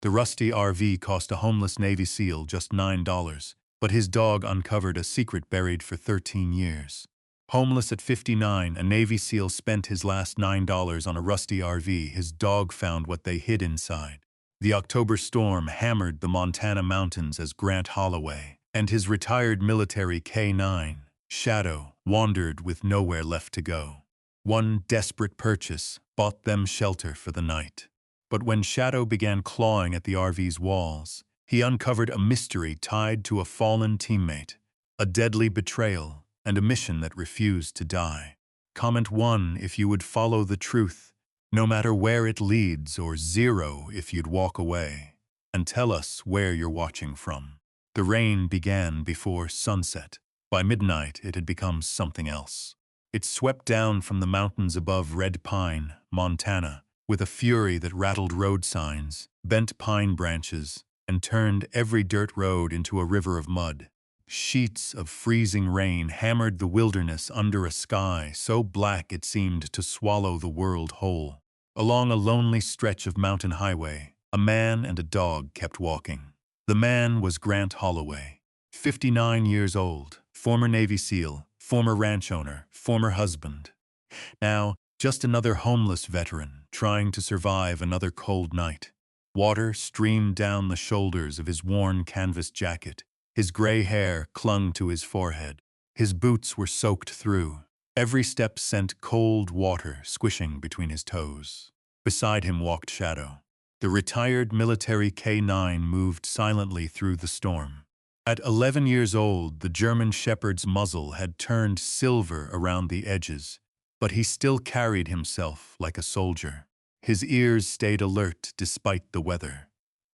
The rusty RV cost a homeless Navy SEAL just $9, but his dog uncovered a secret buried for 13 years. Homeless at 59, a Navy SEAL spent his last $9 on a rusty RV. His dog found what they hid inside. The October storm hammered the Montana mountains as Grant Holloway and his retired military K9, Shadow, wandered with nowhere left to go. One desperate purchase bought them shelter for the night. But when Shadow began clawing at the RV's walls, he uncovered a mystery tied to a fallen teammate, a deadly betrayal, and a mission that refused to die. Comment 1 if you would follow the truth, no matter where it leads, or 0 if you'd walk away. And tell us where you're watching from. The rain began before sunset. By midnight, it had become something else. It swept down from the mountains above Red Pine, Montana, with a fury that rattled road signs, bent pine branches, and turned every dirt road into a river of mud. Sheets of freezing rain hammered the wilderness under a sky so black it seemed to swallow the world whole. Along a lonely stretch of mountain highway, a man and a dog kept walking. The man was Grant Holloway, 59 years old, former Navy SEAL, former ranch owner, former husband. Now, just another homeless veteran trying to survive another cold night. Water streamed down the shoulders of his worn canvas jacket. His gray hair clung to his forehead. His boots were soaked through. Every step sent cold water squishing between his toes. Beside him walked Shadow. The retired military K9 moved silently through the storm. At 11 years old, the German Shepherd's muzzle had turned silver around the edges, but he still carried himself like a soldier. His ears stayed alert despite the weather.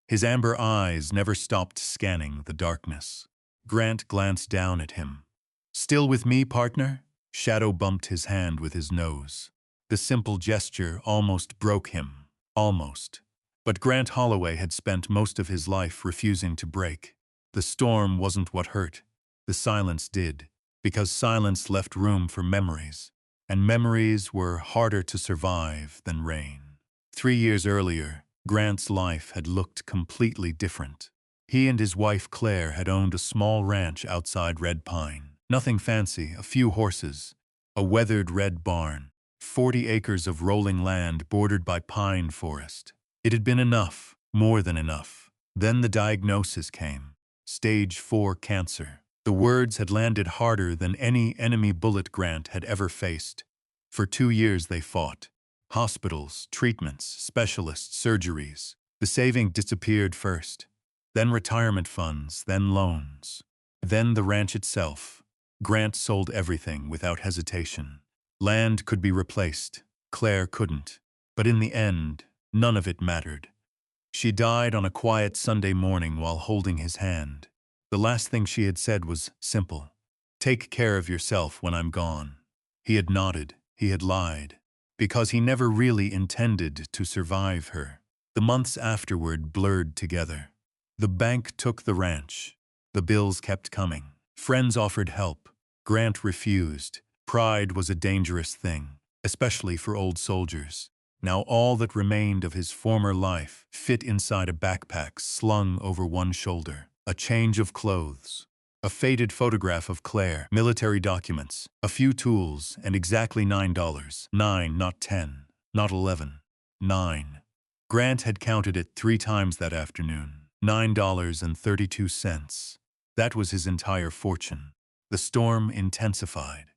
His amber eyes never stopped scanning the darkness. Grant glanced down at him. "Still with me, partner?" Shadow bumped his hand with his nose. The simple gesture almost broke him. Almost. But Grant Holloway had spent most of his life refusing to break. The storm wasn't what hurt. The silence did, because silence left room for memories. And memories were harder to survive than rain. 3 years earlier, Grant's life had looked completely different. He and his wife Claire had owned a small ranch outside Red Pine. Nothing fancy, a few horses, a weathered red barn, 40 acres of rolling land bordered by pine forest. It had been enough, more than enough. Then the diagnosis came. Stage 4 cancer. The words had landed harder than any enemy bullet Grant had ever faced. For 2 years they fought. Hospitals, treatments, specialists, surgeries. The saving disappeared first. Then retirement funds, then loans. Then the ranch itself. Grant sold everything without hesitation. Land could be replaced. Claire couldn't. But in the end, none of it mattered. She died on a quiet Sunday morning while holding his hand. The last thing she had said was simple. "Take care of yourself when I'm gone." He had nodded. He had lied. Because he never really intended to survive her. The months afterward blurred together. The bank took the ranch. The bills kept coming. Friends offered help. Grant refused. Pride was a dangerous thing, especially for old soldiers. Now all that remained of his former life fit inside a backpack slung over one shoulder. A change of clothes. A faded photograph of Claire, military documents, a few tools, and exactly $9. 9, not 10, not 11. 9. Grant had counted it 3 times that afternoon. $9.32. That was his entire fortune. The storm intensified.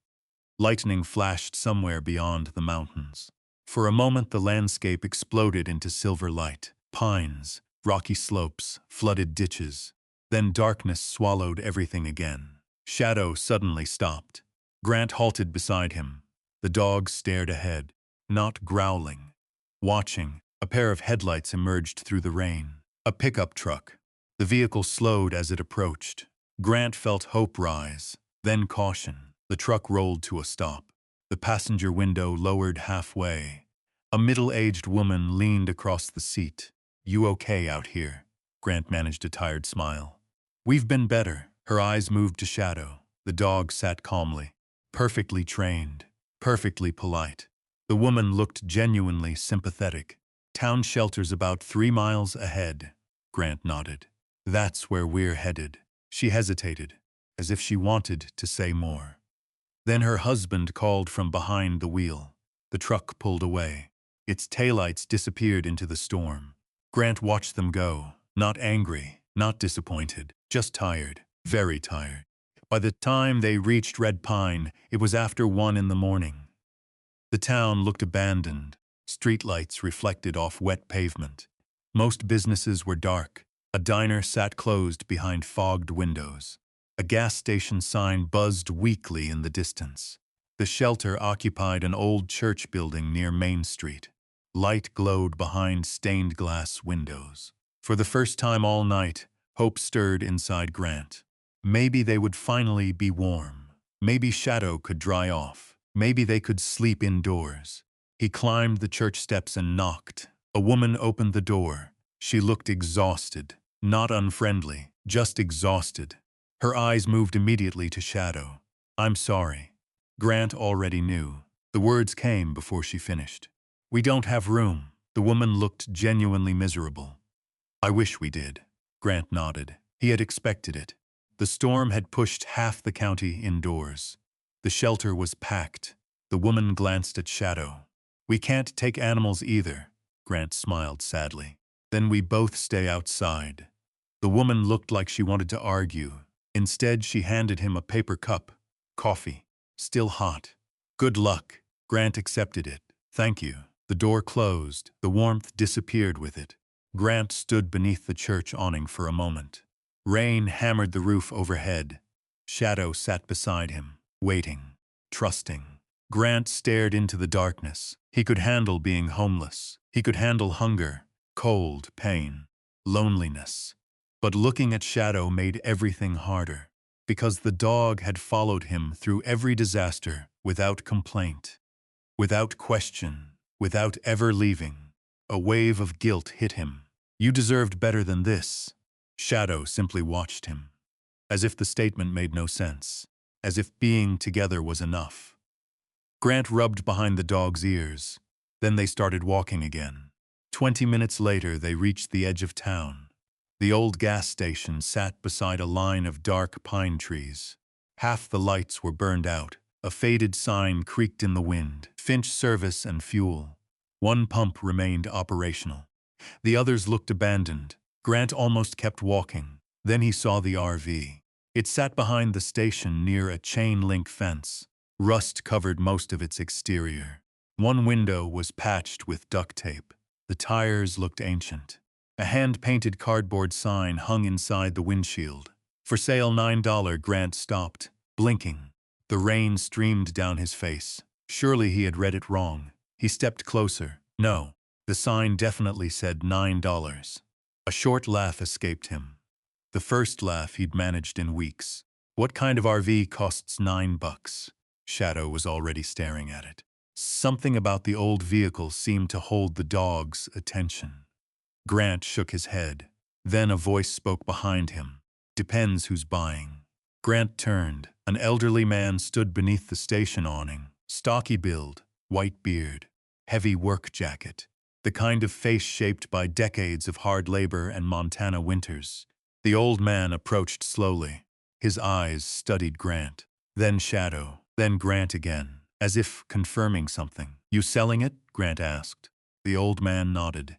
Lightning flashed somewhere beyond the mountains. For a moment the landscape exploded into silver light. Pines, rocky slopes, flooded ditches. Then darkness swallowed everything again. Shadow suddenly stopped. Grant halted beside him. The dog stared ahead, not growling. Watching, a pair of headlights emerged through the rain. A pickup truck. The vehicle slowed as it approached. Grant felt hope rise, then caution. The truck rolled to a stop. The passenger window lowered halfway. A middle-aged woman leaned across the seat. "You okay out here?" Grant managed a tired smile. "We've been better." Her eyes moved to Shadow. The dog sat calmly. Perfectly trained. Perfectly polite. The woman looked genuinely sympathetic. "Town shelter's about 3 miles ahead." Grant nodded. That's where we're headed. She hesitated, as if she wanted to say more. Then her husband called from behind the wheel. The truck pulled away. Its taillights disappeared into the storm. Grant watched them go, not angry, not disappointed, just tired, very tired. By the time they reached Red Pine, it was after 1 in the morning. The town looked abandoned. Streetlights reflected off wet pavement. Most businesses were dark. A diner sat closed behind fogged windows. A gas station sign buzzed weakly in the distance. The shelter occupied an old church building near Main Street. Light glowed behind stained glass windows. For the first time all night, hope stirred inside Grant. Maybe they would finally be warm. Maybe shadow could dry off. Maybe they could sleep indoors. He climbed the church steps and knocked. A woman opened the door. She looked exhausted, not unfriendly, just exhausted. Her eyes moved immediately to Shadow. I'm sorry. Grant already knew. The words came before she finished. We don't have room. The woman looked genuinely miserable. I wish we did. Grant nodded. He had expected it. The storm had pushed half the county indoors. The shelter was packed. The woman glanced at Shadow. We can't take animals either. Grant smiled sadly. Then we both stay outside. The woman looked like she wanted to argue. Instead, she handed him a paper cup. Coffee. Still hot. Good luck. Grant accepted it. Thank you. The door closed. The warmth disappeared with it. Grant stood beneath the church awning for a moment. Rain hammered the roof overhead. Shadow sat beside him, waiting, trusting. Grant stared into the darkness. He could handle being homeless. He could handle hunger, cold, pain, loneliness. But looking at Shadow made everything harder, because the dog had followed him through every disaster without complaint, without question, without ever leaving. A wave of guilt hit him. You deserved better than this. Shadow simply watched him, as if the statement made no sense, as if being together was enough. Grant rubbed behind the dog's ears. Then they started walking again. 20 minutes later, they reached the edge of town. The old gas station sat beside a line of dark pine trees. Half the lights were burned out. A faded sign creaked in the wind. Finch Service and Fuel. One pump remained operational. The others looked abandoned. Grant almost kept walking. Then he saw the RV. It sat behind the station near a chain-link fence. Rust covered most of its exterior. One window was patched with duct tape. The tires looked ancient. A hand-painted cardboard sign hung inside the windshield. For sale $9. Grant stopped, blinking. The rain streamed down his face. Surely he had read it wrong. He stepped closer. No, the sign definitely said $9. A short laugh escaped him. The first laugh he'd managed in weeks. What kind of RV costs $9? Shadow was already staring at it. Something about the old vehicle seemed to hold the dog's attention. Grant shook his head. Then a voice spoke behind him. Depends who's buying. Grant turned. An elderly man stood beneath the station awning. Stocky build, white beard, heavy work jacket. The kind of face shaped by decades of hard labor and Montana winters. The old man approached slowly. His eyes studied Grant. Then Shadow. Then Grant again, as if confirming something. You selling it? Grant asked. The old man nodded.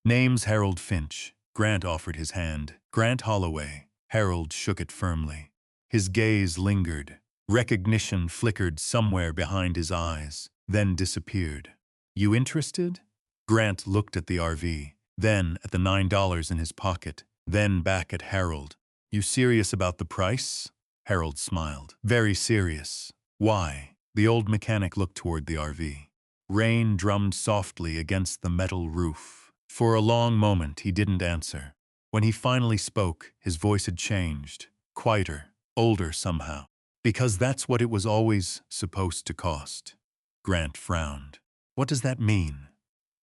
Name's Harold Finch. Grant offered his hand. Grant Holloway. Harold shook it firmly. His gaze lingered. Recognition flickered somewhere behind his eyes, then disappeared. You interested? Grant looked at the RV, then at the $9 in his pocket, then back at Harold. You serious about the price? Harold smiled. Very serious. Why? The old mechanic looked toward the RV. Rain drummed softly against the metal roof. For a long moment, he didn't answer. When he finally spoke, his voice had changed. Quieter, older somehow. Because that's what it was always supposed to cost. Grant frowned. What does that mean?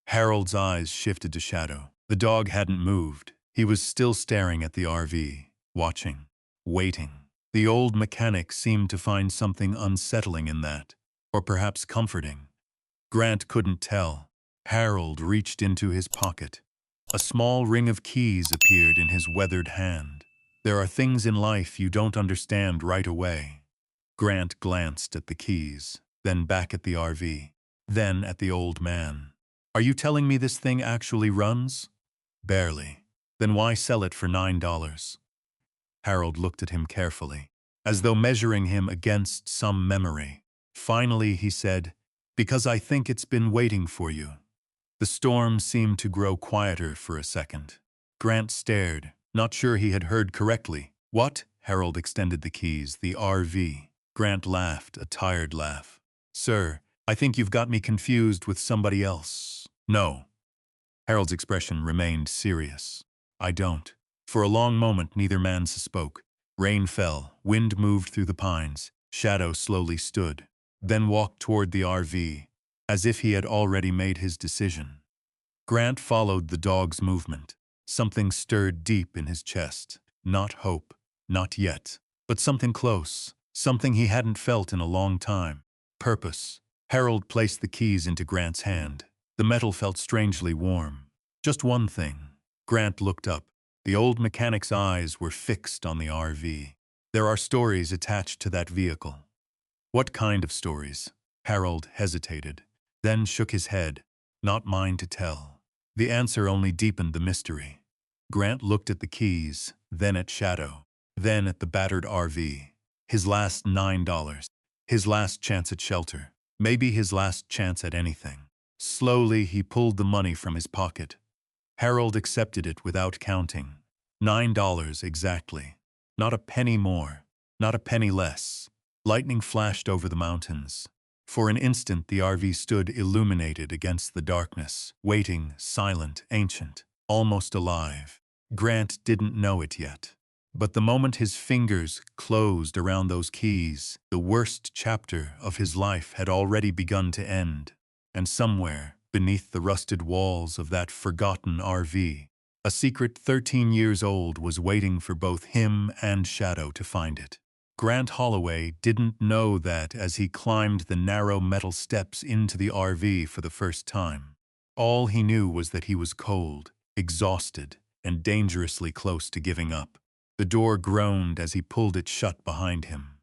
Harold's eyes shifted to Shadow. The dog hadn't moved. He was still staring at the RV, watching, waiting. The old mechanic seemed to find something unsettling in that, or perhaps comforting. Grant couldn't tell. Harold reached into his pocket. A small ring of keys appeared in his weathered hand. There are things in life you don't understand right away. Grant glanced at the keys, then back at the RV, then at the old man. Are you telling me this thing actually runs? Barely. Then why sell it for $9? Harold looked at him carefully, as though measuring him against some memory. Finally, he said, "Because I think it's been waiting for you." The storm seemed to grow quieter for a second. Grant stared, not sure he had heard correctly. "What?" Harold extended the keys. "The RV." Grant laughed, a tired laugh. "Sir, I think you've got me confused with somebody else." "No." Harold's expression remained serious. "I don't." For a long moment, neither man spoke. Rain fell, wind moved through the pines, Shadow slowly stood, then walked toward the RV, as if he had already made his decision. Grant followed the dog's movement. Something stirred deep in his chest. Not hope, not yet, but something close, something he hadn't felt in a long time. Purpose. Harold placed the keys into Grant's hand. The metal felt strangely warm. "Just one thing." Grant looked up. The old mechanic's eyes were fixed on the RV. "There are stories attached to that vehicle." "What kind of stories?" Harold hesitated, then shook his head. "Not mine to tell." The answer only deepened the mystery. Grant looked at the keys, then at Shadow, then at the battered RV. His last $9. His last chance at shelter. Maybe his last chance at anything. Slowly, he pulled the money from his pocket. Harold accepted it without counting. $9 exactly. Not a penny more. Not a penny less. Lightning flashed over the mountains. For an instant, the RV stood illuminated against the darkness, waiting, silent, ancient, almost alive. Grant didn't know it yet. But the moment his fingers closed around those keys, the worst chapter of his life had already begun to end. And somewhere, beneath the rusted walls of that forgotten RV, a secret 13 years old was waiting for both him and Shadow to find it. Grant Holloway didn't know that as he climbed the narrow metal steps into the RV for the first time. All he knew was that he was cold, exhausted, and dangerously close to giving up. The door groaned as he pulled it shut behind him.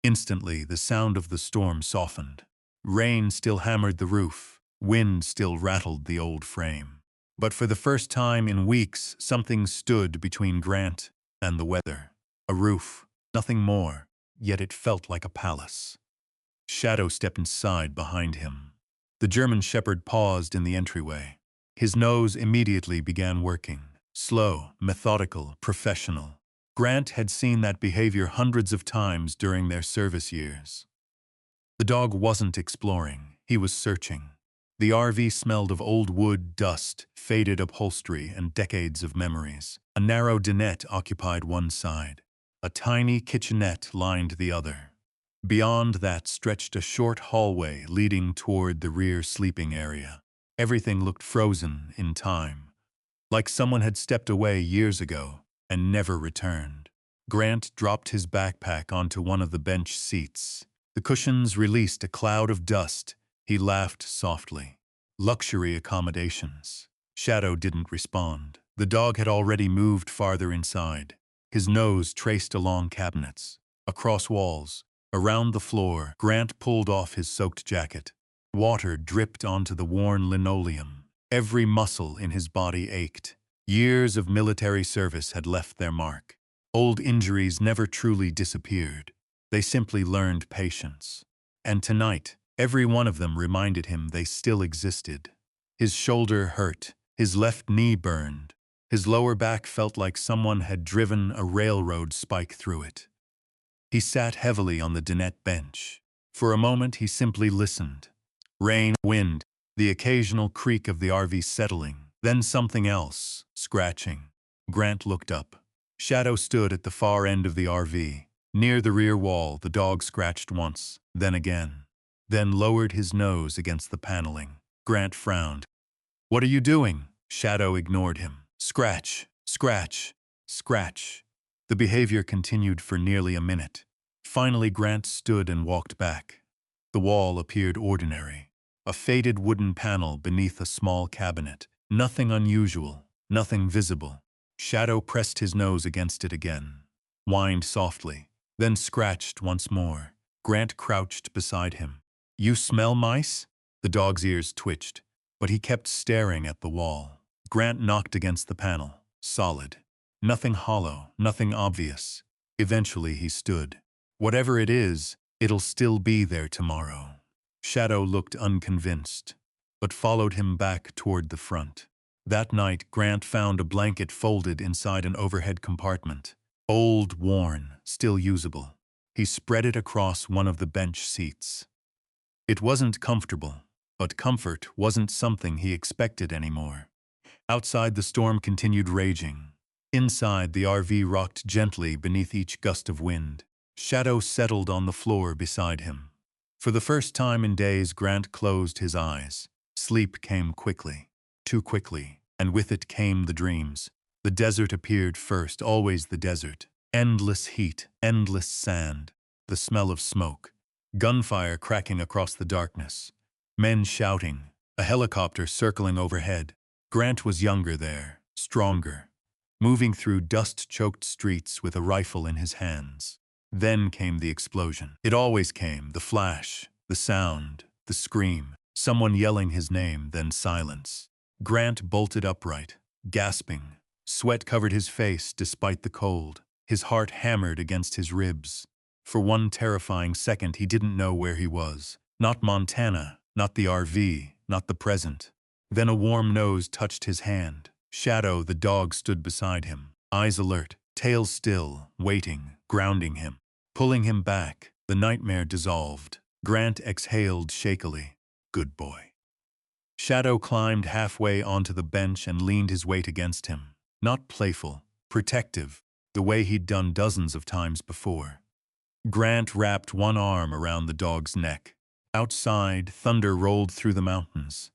Instantly, the sound of the storm softened. Rain still hammered the roof. Wind still rattled the old frame. But for the first time in weeks, something stood between Grant and the weather. A roof, nothing more, yet it felt like a palace. Shadow stepped inside behind him. The German shepherd paused in the entryway. His nose immediately began working. Slow, methodical, professional. Grant had seen that behavior hundreds of times during their service years. The dog wasn't exploring, he was searching. The RV smelled of old wood, dust, faded upholstery, and decades of memories. A narrow dinette occupied one side. A tiny kitchenette lined the other. Beyond that stretched a short hallway leading toward the rear sleeping area. Everything looked frozen in time, like someone had stepped away years ago and never returned. Grant dropped his backpack onto one of the bench seats. The cushions released a cloud of dust. He laughed softly. Luxury accommodations. Shadow didn't respond. The dog had already moved farther inside. His nose traced along cabinets, across walls, around the floor. Grant pulled off his soaked jacket. Water dripped onto the worn linoleum. Every muscle in his body ached. Years of military service had left their mark. Old injuries never truly disappeared. They simply learned patience. And tonight, every one of them reminded him they still existed. His shoulder hurt. His left knee burned. His lower back felt like someone had driven a railroad spike through it. He sat heavily on the dinette bench. For a moment, he simply listened. Rain, wind, the occasional creak of the RV settling, then something else, scratching. Grant looked up. Shadow stood at the far end of the RV. Near the rear wall, the dog scratched once, then again, then lowered his nose against the paneling. Grant frowned. "What are you doing?" Shadow ignored him. "Scratch, scratch, scratch." The behavior continued for nearly a minute. Finally, Grant stood and walked back. The wall appeared ordinary. A faded wooden panel beneath a small cabinet. Nothing unusual, nothing visible. Shadow pressed his nose against it again, whined softly, then scratched once more. Grant crouched beside him. "You smell mice?" The dog's ears twitched, but he kept staring at the wall. Grant knocked against the panel, solid. Nothing hollow, nothing obvious. Eventually he stood. "Whatever it is, it'll still be there tomorrow." Shadow looked unconvinced, but followed him back toward the front. That night, Grant found a blanket folded inside an overhead compartment. Old, worn, still usable. He spread it across one of the bench seats. It wasn't comfortable, but comfort wasn't something he expected anymore. Outside, the storm continued raging. Inside, the RV rocked gently beneath each gust of wind. Shadow settled on the floor beside him. For the first time in days, Grant closed his eyes. Sleep came quickly, too quickly, and with it came the dreams. The desert appeared first, always the desert. Endless heat, endless sand, the smell of smoke, gunfire cracking across the darkness, men shouting, a helicopter circling overhead. Grant was younger there, stronger, moving through dust-choked streets with a rifle in his hands. Then came the explosion. It always came, the flash, the sound, the scream, someone yelling his name, then silence. Grant bolted upright, gasping. Sweat covered his face despite the cold. His heart hammered against his ribs. For one terrifying second, he didn't know where he was. Not Montana, not the RV, not the present. Then a warm nose touched his hand. Shadow, the dog, stood beside him, eyes alert, tail still, waiting, grounding him. Pulling him back, the nightmare dissolved. Grant exhaled shakily. Good boy. Shadow climbed halfway onto the bench and leaned his weight against him. Not playful, protective, the way he'd done dozens of times before. Grant wrapped one arm around the dog's neck. Outside, thunder rolled through the mountains.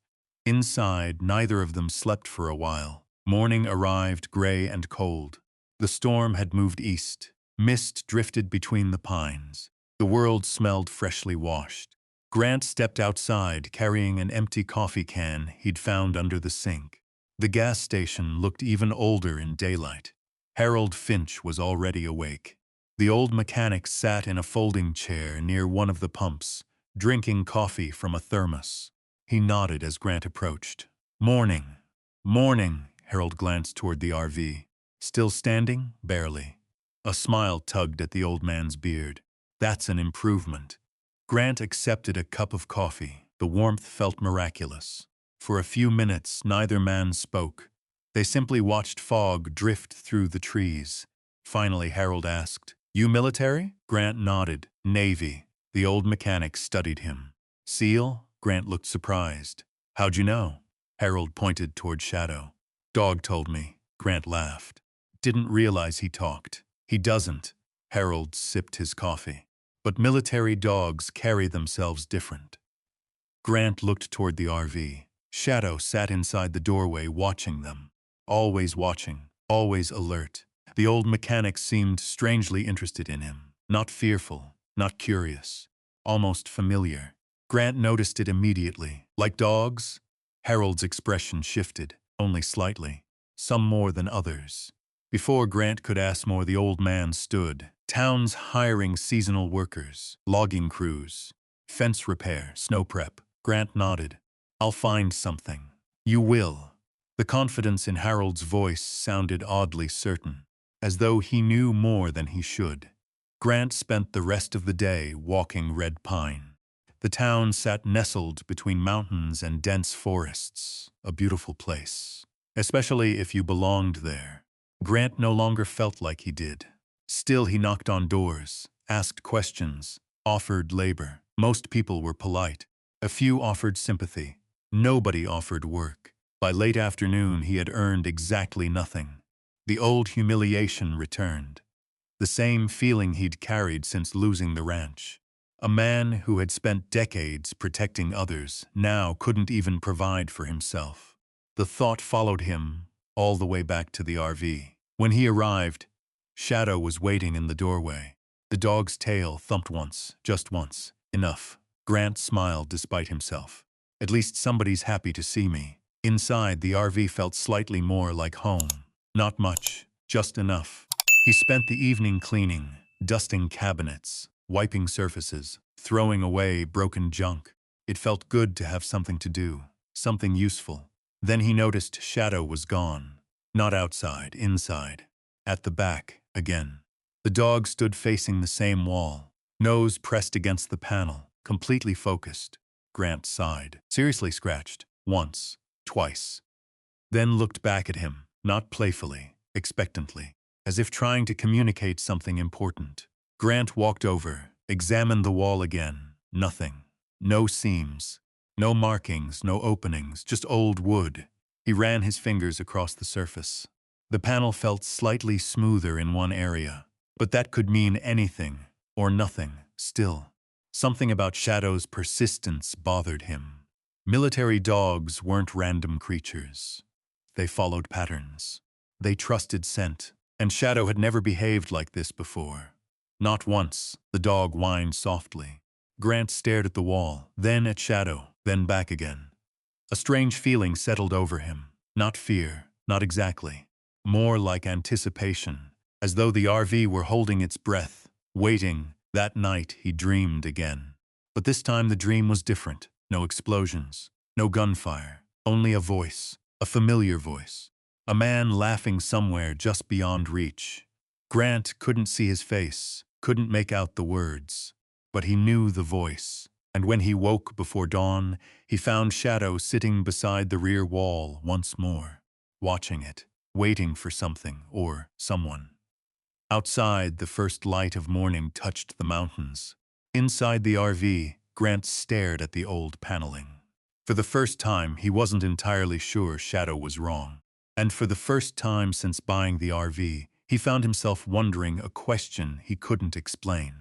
Inside, neither of them slept for a while. Morning arrived, gray and cold. The storm had moved east. Mist drifted between the pines. The world smelled freshly washed. Grant stepped outside, carrying an empty coffee can he'd found under the sink. The gas station looked even older in daylight. Harold Finch was already awake. The old mechanic sat in a folding chair near one of the pumps, drinking coffee from a thermos. He nodded as Grant approached. "Morning. Morning." Harold glanced toward the RV. "Still standing?" "Barely." A smile tugged at the old man's beard. "That's an improvement." Grant accepted a cup of coffee. The warmth felt miraculous. For a few minutes, neither man spoke. They simply watched fog drift through the trees. Finally, Harold asked, "You military?" Grant nodded. "Navy." The old mechanic studied him. "SEAL?" Grant looked surprised. "How'd you know?" Harold pointed toward Shadow. "Dog told me." Grant laughed. "Didn't realize he talked." "He doesn't." Harold sipped his coffee. "But military dogs carry themselves different." Grant looked toward the RV. Shadow sat inside the doorway watching them. Always watching, always alert. The old mechanic seemed strangely interested in him. Not fearful, not curious. Almost familiar. Grant noticed it immediately. "Like dogs?" Harold's expression shifted, only slightly. "Some more than others." Before Grant could ask more, the old man stood. "Towns hiring seasonal workers, logging crews, fence repair, snow prep." Grant nodded. "I'll find something." "You will." The confidence in Harold's voice sounded oddly certain, as though he knew more than he should. Grant spent the rest of the day walking Red Pine. The town sat nestled between mountains and dense forests, a beautiful place, especially if you belonged there. Grant no longer felt like he did. Still, he knocked on doors, asked questions, offered labor. Most people were polite. A few offered sympathy. Nobody offered work. By late afternoon, he had earned exactly nothing. The old humiliation returned. The same feeling he'd carried since losing the ranch. A man who had spent decades protecting others now couldn't even provide for himself. The thought followed him all the way back to the RV. When he arrived, Shadow was waiting in the doorway. The dog's tail thumped once, just once. "Enough." Grant smiled despite himself. "At least somebody's happy to see me." Inside, the RV felt slightly more like home. Not much, just enough. He spent the evening cleaning, dusting cabinets, wiping surfaces, throwing away broken junk. It felt good to have something to do, something useful. Then he noticed Shadow was gone. Not outside, inside. At the back, again. The dog stood facing the same wall, nose pressed against the panel, completely focused. Grant sighed. Seriously scratched. Once. Twice. Then looked back at him, not playfully, expectantly, as if trying to communicate something important. Grant walked over, examined the wall again. Nothing. No seams. No markings, no openings, just old wood. He ran his fingers across the surface. The panel felt slightly smoother in one area, but that could mean anything, or nothing, still. Something about Shadow's persistence bothered him. Military dogs weren't random creatures. They followed patterns. They trusted scent, and Shadow had never behaved like this before. Not once. The dog whined softly. Grant stared at the wall, then at Shadow, then back again. A strange feeling settled over him. Not fear, not exactly. More like anticipation, as though the RV were holding its breath, waiting. That night he dreamed again. But this time the dream was different. No explosions, no gunfire, only a voice, a familiar voice. A man laughing somewhere just beyond reach. Grant couldn't see his face, couldn't make out the words, but he knew the voice. And when he woke before dawn, he found Shadow sitting beside the rear wall once more, watching it, waiting for something or someone. Outside, the first light of morning touched the mountains. Inside the RV, Grant stared at the old paneling. For the first time, he wasn't entirely sure Shadow was wrong. And for the first time since buying the RV, he found himself wondering a question he couldn't explain.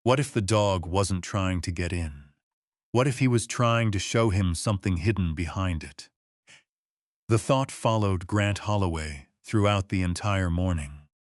What if the dog wasn't trying to get in? What if he was trying to show him something hidden behind it? The thought followed Grant Holloway throughout the entire morning.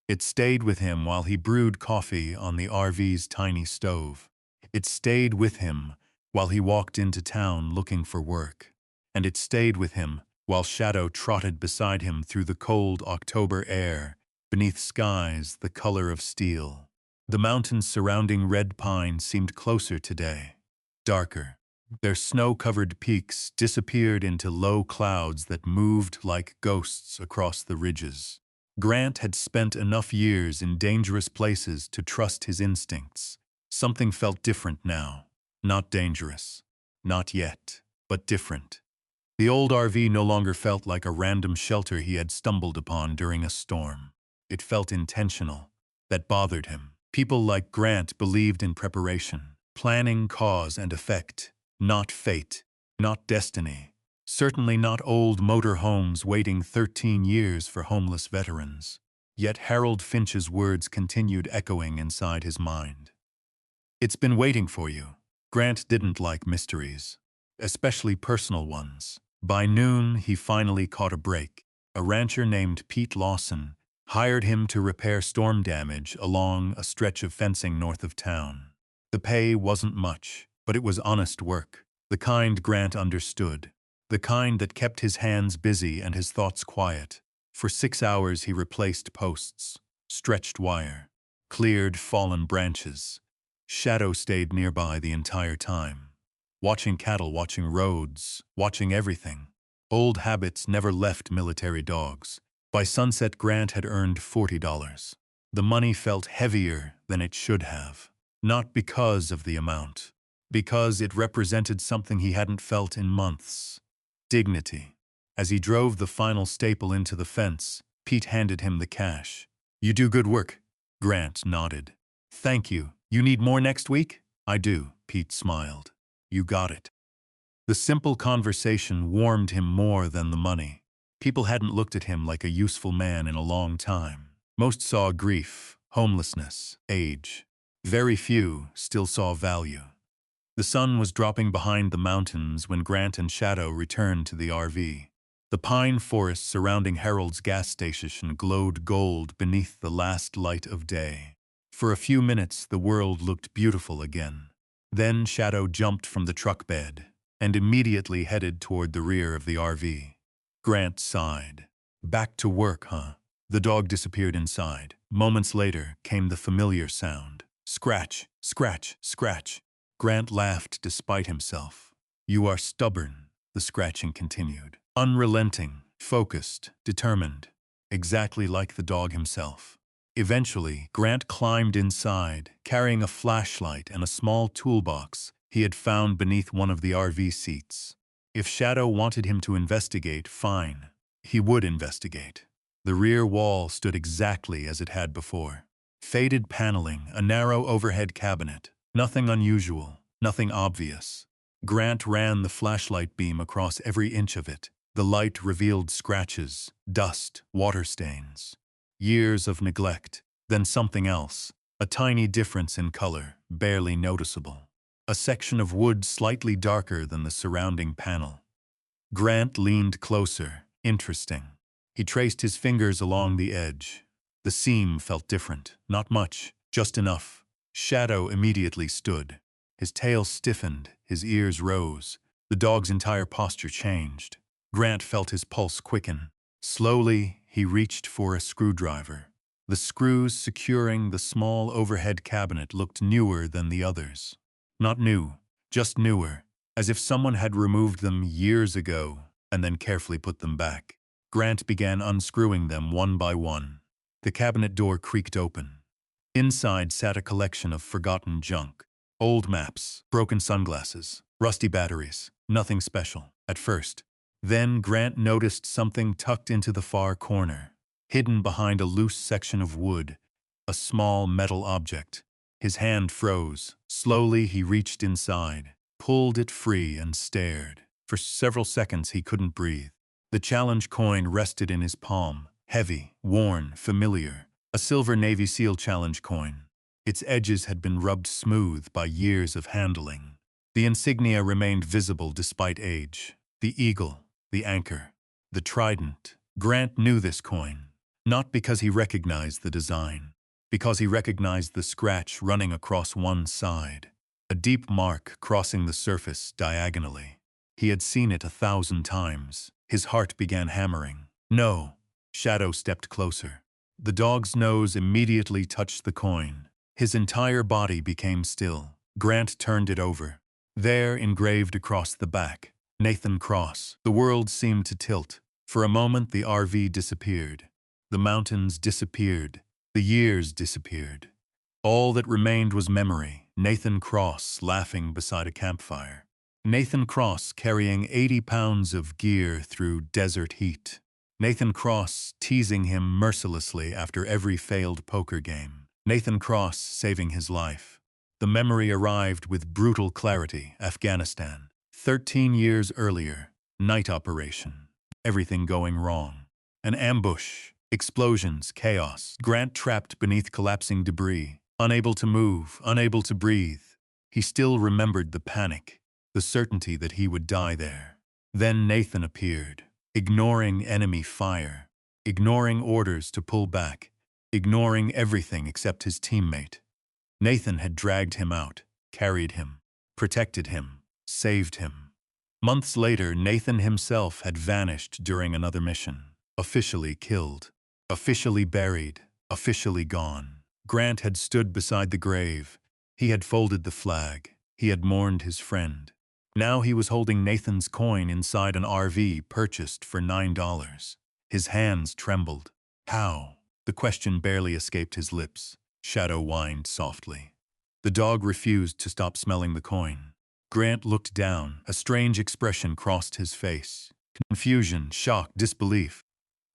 It stayed with him while he brewed coffee on the RV's tiny stove. It stayed with him while he walked into town looking for work. And it stayed with him while Shadow trotted beside him through the cold October air, beneath skies the color of steel. The mountains surrounding Red Pine seemed closer today, darker. Their snow-covered peaks disappeared into low clouds that moved like ghosts across the ridges. Grant had spent enough years in dangerous places to trust his instincts. Something felt different now. Not dangerous. Not yet, but different. The old RV no longer felt like a random shelter he had stumbled upon during a storm. It felt intentional. That bothered him. People like Grant believed in preparation, planning cause and effect, not fate, not destiny. Certainly not old motor homes waiting 13 years for homeless veterans. Yet Harold Finch's words continued echoing inside his mind. It's been waiting for you. Grant didn't like mysteries, especially personal ones. By noon, he finally caught a break. A rancher named Pete Lawson hired him to repair storm damage along a stretch of fencing north of town. The pay wasn't much, but it was honest work, the kind Grant understood. The kind that kept his hands busy and his thoughts quiet. For 6 hours he replaced posts, stretched wire, cleared fallen branches. Shadow stayed nearby the entire time. Watching cattle, watching roads, watching everything. Old habits never left military dogs. By sunset, Grant had earned $40. The money felt heavier than it should have. Not because of the amount, because it represented something he hadn't felt in months. Dignity. As he drove the final staple into the fence, Pete handed him the cash. You do good work. Grant nodded. Thank you. You need more next week? I do, Pete smiled. You got it. The simple conversation warmed him more than the money. People hadn't looked at him like a useful man in a long time. Most saw grief, homelessness, age. Very few still saw value. The sun was dropping behind the mountains when Grant and Shadow returned to the RV. The pine forest surrounding Harold's gas station glowed gold beneath the last light of day. For a few minutes, the world looked beautiful again. Then Shadow jumped from the truck bed and immediately headed toward the rear of the RV. Grant sighed. Back to work, huh? The dog disappeared inside. Moments later came the familiar sound. Scratch, scratch, scratch. Grant laughed despite himself. You are stubborn, the scratching continued. Unrelenting, focused, determined. Exactly like the dog himself. Eventually, Grant climbed inside, carrying a flashlight and a small toolbox he had found beneath one of the RV seats. If Shadow wanted him to investigate, fine. He would investigate. The rear wall stood exactly as it had before. Faded paneling, a narrow overhead cabinet. Nothing unusual, nothing obvious. Grant ran the flashlight beam across every inch of it. The light revealed scratches, dust, water stains. Years of neglect, then something else. A tiny difference in color, barely noticeable. A section of wood slightly darker than the surrounding panel. Grant leaned closer. Interesting. He traced his fingers along the edge. The seam felt different. Not much, just enough. Shadow immediately stood. His tail stiffened, his ears rose. The dog's entire posture changed. Grant felt his pulse quicken. Slowly, he reached for a screwdriver. The screws securing the small overhead cabinet looked newer than the others. Not new, just newer, as if someone had removed them years ago and then carefully put them back. Grant began unscrewing them one by one. The cabinet door creaked open. Inside sat a collection of forgotten junk. Old maps, broken sunglasses, rusty batteries, nothing special, at first. Then Grant noticed something tucked into the far corner, hidden behind a loose section of wood, a small metal object. His hand froze. Slowly he reached inside, pulled it free and stared. For several seconds he couldn't breathe. The challenge coin rested in his palm, heavy, worn, familiar. A silver Navy SEAL challenge coin. Its edges had been rubbed smooth by years of handling. The insignia remained visible despite age. The eagle, the anchor, the trident. Grant knew this coin, not because he recognized the design, because he recognized the scratch running across one side, a deep mark crossing the surface diagonally. He had seen it 1,000 times. His heart began hammering. No. Shadow stepped closer. The dog's nose immediately touched the coin. His entire body became still. Grant turned it over. There, engraved across the back, Nathan Cross. The world seemed to tilt. For a moment, the RV disappeared. The mountains disappeared. The years disappeared. All that remained was memory. Nathan Cross laughing beside a campfire. Nathan Cross carrying 80 pounds of gear through desert heat. Nathan Cross teasing him mercilessly after every failed poker game. Nathan Cross saving his life. The memory arrived with brutal clarity. Afghanistan. 13 years earlier. Night operation. Everything going wrong. An ambush. Explosions. Chaos. Grant trapped beneath collapsing debris. Unable to move. Unable to breathe. He still remembered the panic. The certainty that he would die there. Then Nathan appeared. Ignoring enemy fire, ignoring orders to pull back, ignoring everything except his teammate. Nathan had dragged him out, carried him, protected him, saved him. Months later, Nathan himself had vanished during another mission. Officially killed, officially buried, officially gone. Grant had stood beside the grave. He had folded the flag. He had mourned his friend. Now he was holding Nathan's coin inside an RV purchased for $9. His hands trembled. How? The question barely escaped his lips. Shadow whined softly. The dog refused to stop smelling the coin. Grant looked down. A strange expression crossed his face. Confusion, shock, disbelief.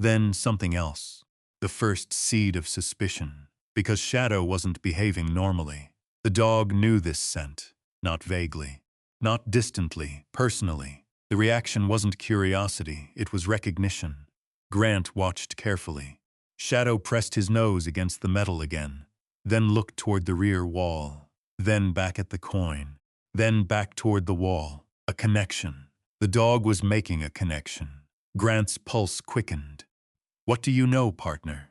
Then something else. The first seed of suspicion. Because Shadow wasn't behaving normally. The dog knew this scent, not vaguely. Not distantly, personally. The reaction wasn't curiosity, it was recognition. Grant watched carefully. Shadow pressed his nose against the metal again, then looked toward the rear wall, then back at the coin, then back toward the wall. A connection. The dog was making a connection. Grant's pulse quickened. What do you know, partner?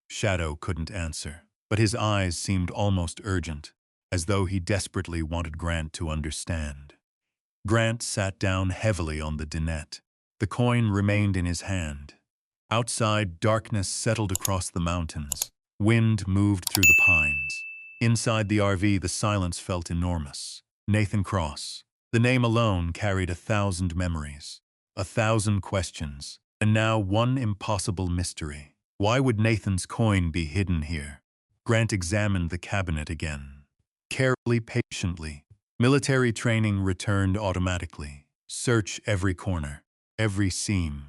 Shadow couldn't answer, but his eyes seemed almost urgent, as though he desperately wanted Grant to understand. Grant sat down heavily on the dinette. The coin remained in his hand. Outside, darkness settled across the mountains. Wind moved through the pines. Inside the RV, the silence felt enormous. Nathan Cross. The name alone carried 1,000 memories, 1,000 questions, and now one impossible mystery. Why would Nathan's coin be hidden here? Grant examined the cabinet again. Carefully, patiently. Military training returned automatically. Search every corner, every seam,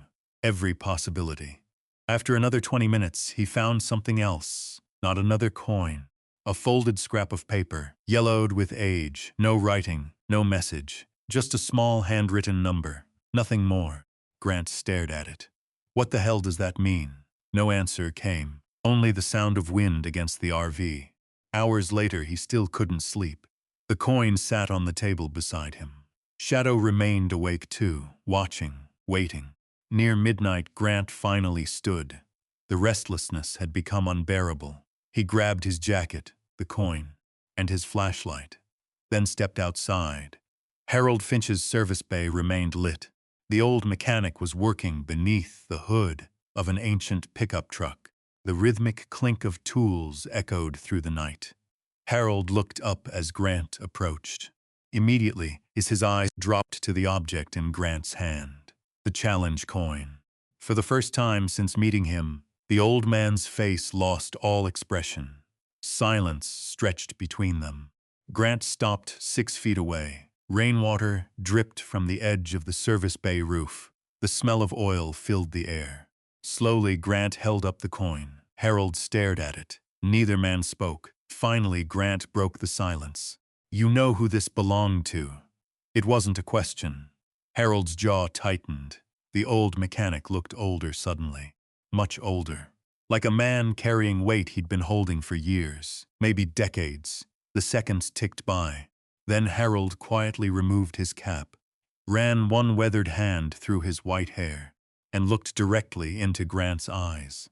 every possibility. After another 20 minutes, he found something else. Not another coin. A folded scrap of paper, yellowed with age, no writing, no message, just a small handwritten number, nothing more. Grant stared at it. What the hell does that mean? No answer came, only the sound of wind against the RV. Hours later, he still couldn't sleep. The coin sat on the table beside him. Shadow remained awake too, watching, waiting. Near midnight, Grant finally stood. The restlessness had become unbearable. He grabbed his jacket, the coin, and his flashlight, then stepped outside. Harold Finch's service bay remained lit. The old mechanic was working beneath the hood of an ancient pickup truck. The rhythmic clink of tools echoed through the night. Harold looked up as Grant approached. Immediately, his eyes dropped to the object in Grant's hand, the challenge coin. For the first time since meeting him, the old man's face lost all expression. Silence stretched between them. Grant stopped 6 feet away. Rainwater dripped from the edge of the service bay roof. The smell of oil filled the air. Slowly, Grant held up the coin. Harold stared at it. Neither man spoke. Finally, Grant broke the silence. "You know who this belonged to?" It wasn't a question. Harold's jaw tightened. The old mechanic looked older suddenly. Much older. Like a man carrying weight he'd been holding for years, maybe decades. The seconds ticked by. Then Harold quietly removed his cap, ran one weathered hand through his white hair, and looked directly into Grant's eyes.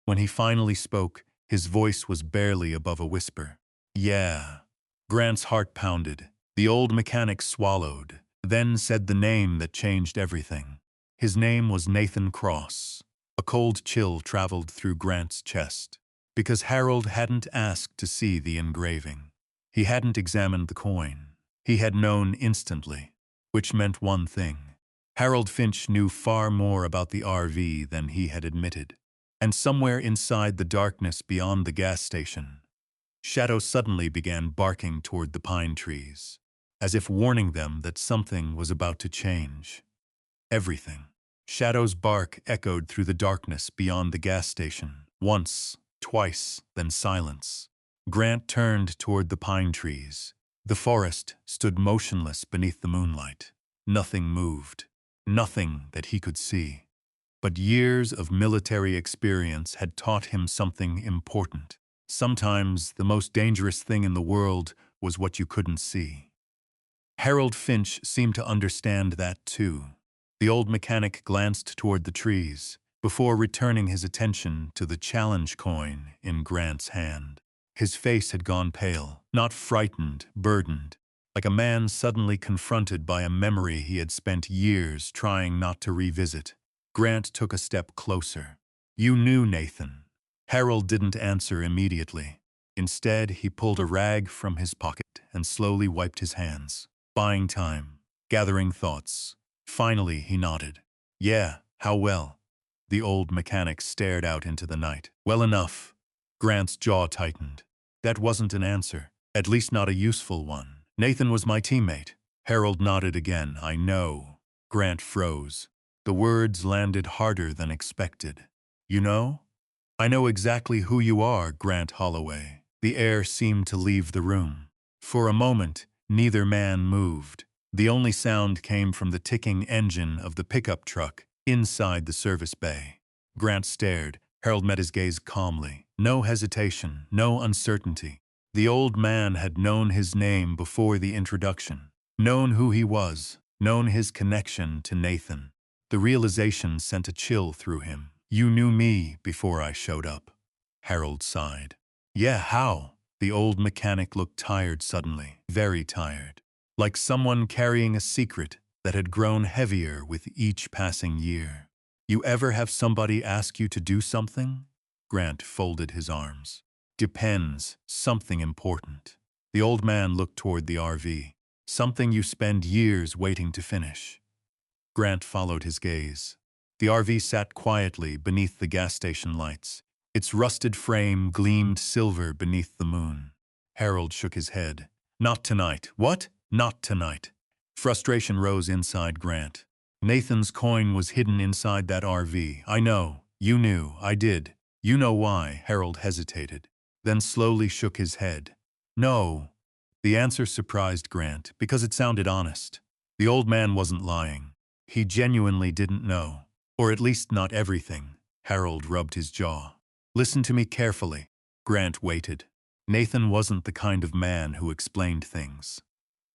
When he finally spoke, his voice was barely above a whisper. "Yeah." Grant's heart pounded. The old mechanic swallowed, then said the name that changed everything. His name was Nathan Cross. A cold chill traveled through Grant's chest, because Harold hadn't asked to see the engraving. He hadn't examined the coin. He had known instantly, which meant one thing. Harold Finch knew far more about the RV than he had admitted. And somewhere inside the darkness beyond the gas station, Shadow suddenly began barking toward the pine trees, as if warning them that something was about to change. Everything. Shadow's bark echoed through the darkness beyond the gas station. Once, twice, then silence. Grant turned toward the pine trees. The forest stood motionless beneath the moonlight. Nothing moved. Nothing that he could see. But years of military experience had taught him something important. Sometimes the most dangerous thing in the world was what you couldn't see. Harold Finch seemed to understand that too. The old mechanic glanced toward the trees, before returning his attention to the challenge coin in Grant's hand. His face had gone pale, not frightened, burdened, like a man suddenly confronted by a memory he had spent years trying not to revisit. Grant took a step closer. "You knew, Nathan." Harold didn't answer immediately. Instead, he pulled a rag from his pocket and slowly wiped his hands, buying time, gathering thoughts. Finally, he nodded. "Yeah, how well?" The old mechanic stared out into the night. "Well enough." Grant's jaw tightened. That wasn't an answer, at least not a useful one. "Nathan was my teammate." Harold nodded again. "I know." Grant froze. The words landed harder than expected. "You know?" "I know exactly who you are, Grant Holloway." The air seemed to leave the room. For a moment, neither man moved. The only sound came from the ticking engine of the pickup truck inside the service bay. Grant stared. Harold met his gaze calmly. No hesitation, no uncertainty. The old man had known his name before the introduction, known who he was, known his connection to Nathan. The realization sent a chill through him. "You knew me before I showed up." Harold sighed. "Yeah, how?" The old mechanic looked tired suddenly, very tired. Like someone carrying a secret that had grown heavier with each passing year. You ever have somebody ask you to do something? Grant folded his arms. Depends. Something important. The old man looked toward the RV. Something you spend years waiting to finish. Grant followed his gaze. The RV sat quietly beneath the gas station lights. Its rusted frame gleamed silver beneath the moon. Harold shook his head. Not tonight. What? Not tonight. Frustration rose inside Grant. Nathan's coin was hidden inside that RV. I know. You knew. I did. You know why? Harold hesitated, then slowly shook his head. No. The answer surprised Grant because it sounded honest. The old man wasn't lying. He genuinely didn't know. Or at least not everything. Harold rubbed his jaw. Listen to me carefully. Grant waited. Nathan wasn't the kind of man who explained things.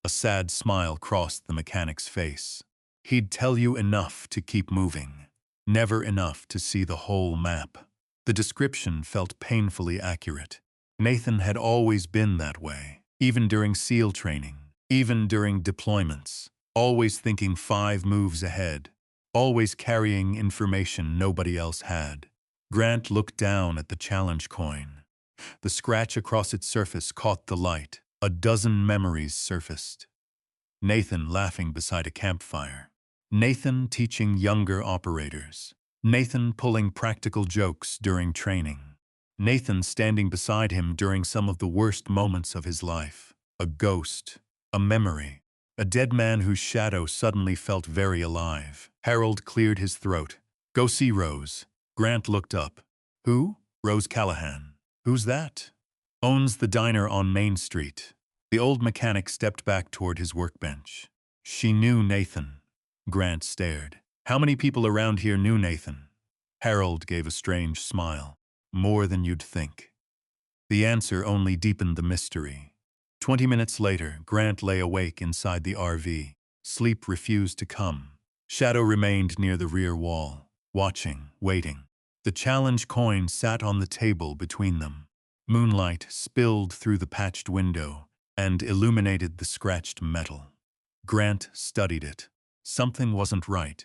A sad smile crossed the mechanic's face. He'd tell you enough to keep moving, never enough to see the whole map. The description felt painfully accurate. Nathan had always been that way, even during SEAL training, even during deployments, always thinking 5 moves ahead, always carrying information nobody else had. Grant looked down at the challenge coin. The scratch across its surface caught the light. A dozen memories surfaced. Nathan laughing beside a campfire. Nathan teaching younger operators. Nathan pulling practical jokes during training. Nathan standing beside him during some of the worst moments of his life. A ghost. A memory. A dead man whose shadow suddenly felt very alive. Harold cleared his throat. Go see Rose. Grant looked up. Who? Rose Callahan. Who's that? Owns the diner on Main Street. The old mechanic stepped back toward his workbench. She knew Nathan. Grant stared. How many people around here knew Nathan? Harold gave a strange smile. More than you'd think. The answer only deepened the mystery. 20 minutes later, Grant lay awake inside the RV. Sleep refused to come. Shadow remained near the rear wall, watching, waiting. The challenge coin sat on the table between them. Moonlight spilled through the patched window and illuminated the scratched metal. Grant studied it. Something wasn't right.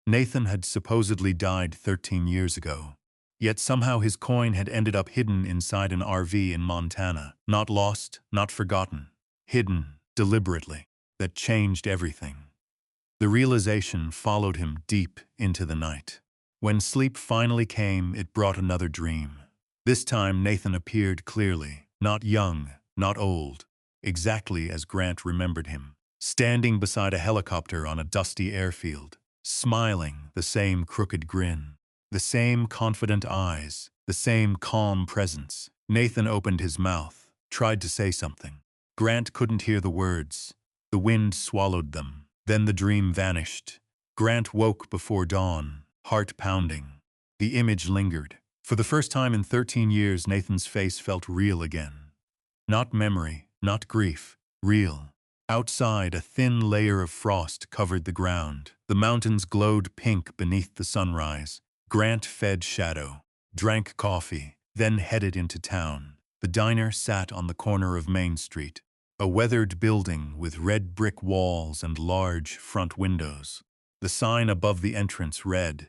Nathan had supposedly died 13 years ago. Yet somehow his coin had ended up hidden inside an RV in Montana. Not lost, not forgotten. Hidden, deliberately. That changed everything. The realization followed him deep into the night. When sleep finally came, it brought another dream. This time Nathan appeared clearly, not young, not old, exactly as Grant remembered him. Standing beside a helicopter on a dusty airfield, smiling, the same crooked grin, the same confident eyes, the same calm presence. Nathan opened his mouth, tried to say something. Grant couldn't hear the words. The wind swallowed them. Then the dream vanished. Grant woke before dawn, heart pounding. The image lingered. For the first time in 13 years, Nathan's face felt real again. Not memory, not grief, real. Outside, a thin layer of frost covered the ground. The mountains glowed pink beneath the sunrise. Grant fed Shadow, drank coffee, then headed into town. The diner sat on the corner of Main Street, a weathered building with red brick walls and large front windows. The sign above the entrance read,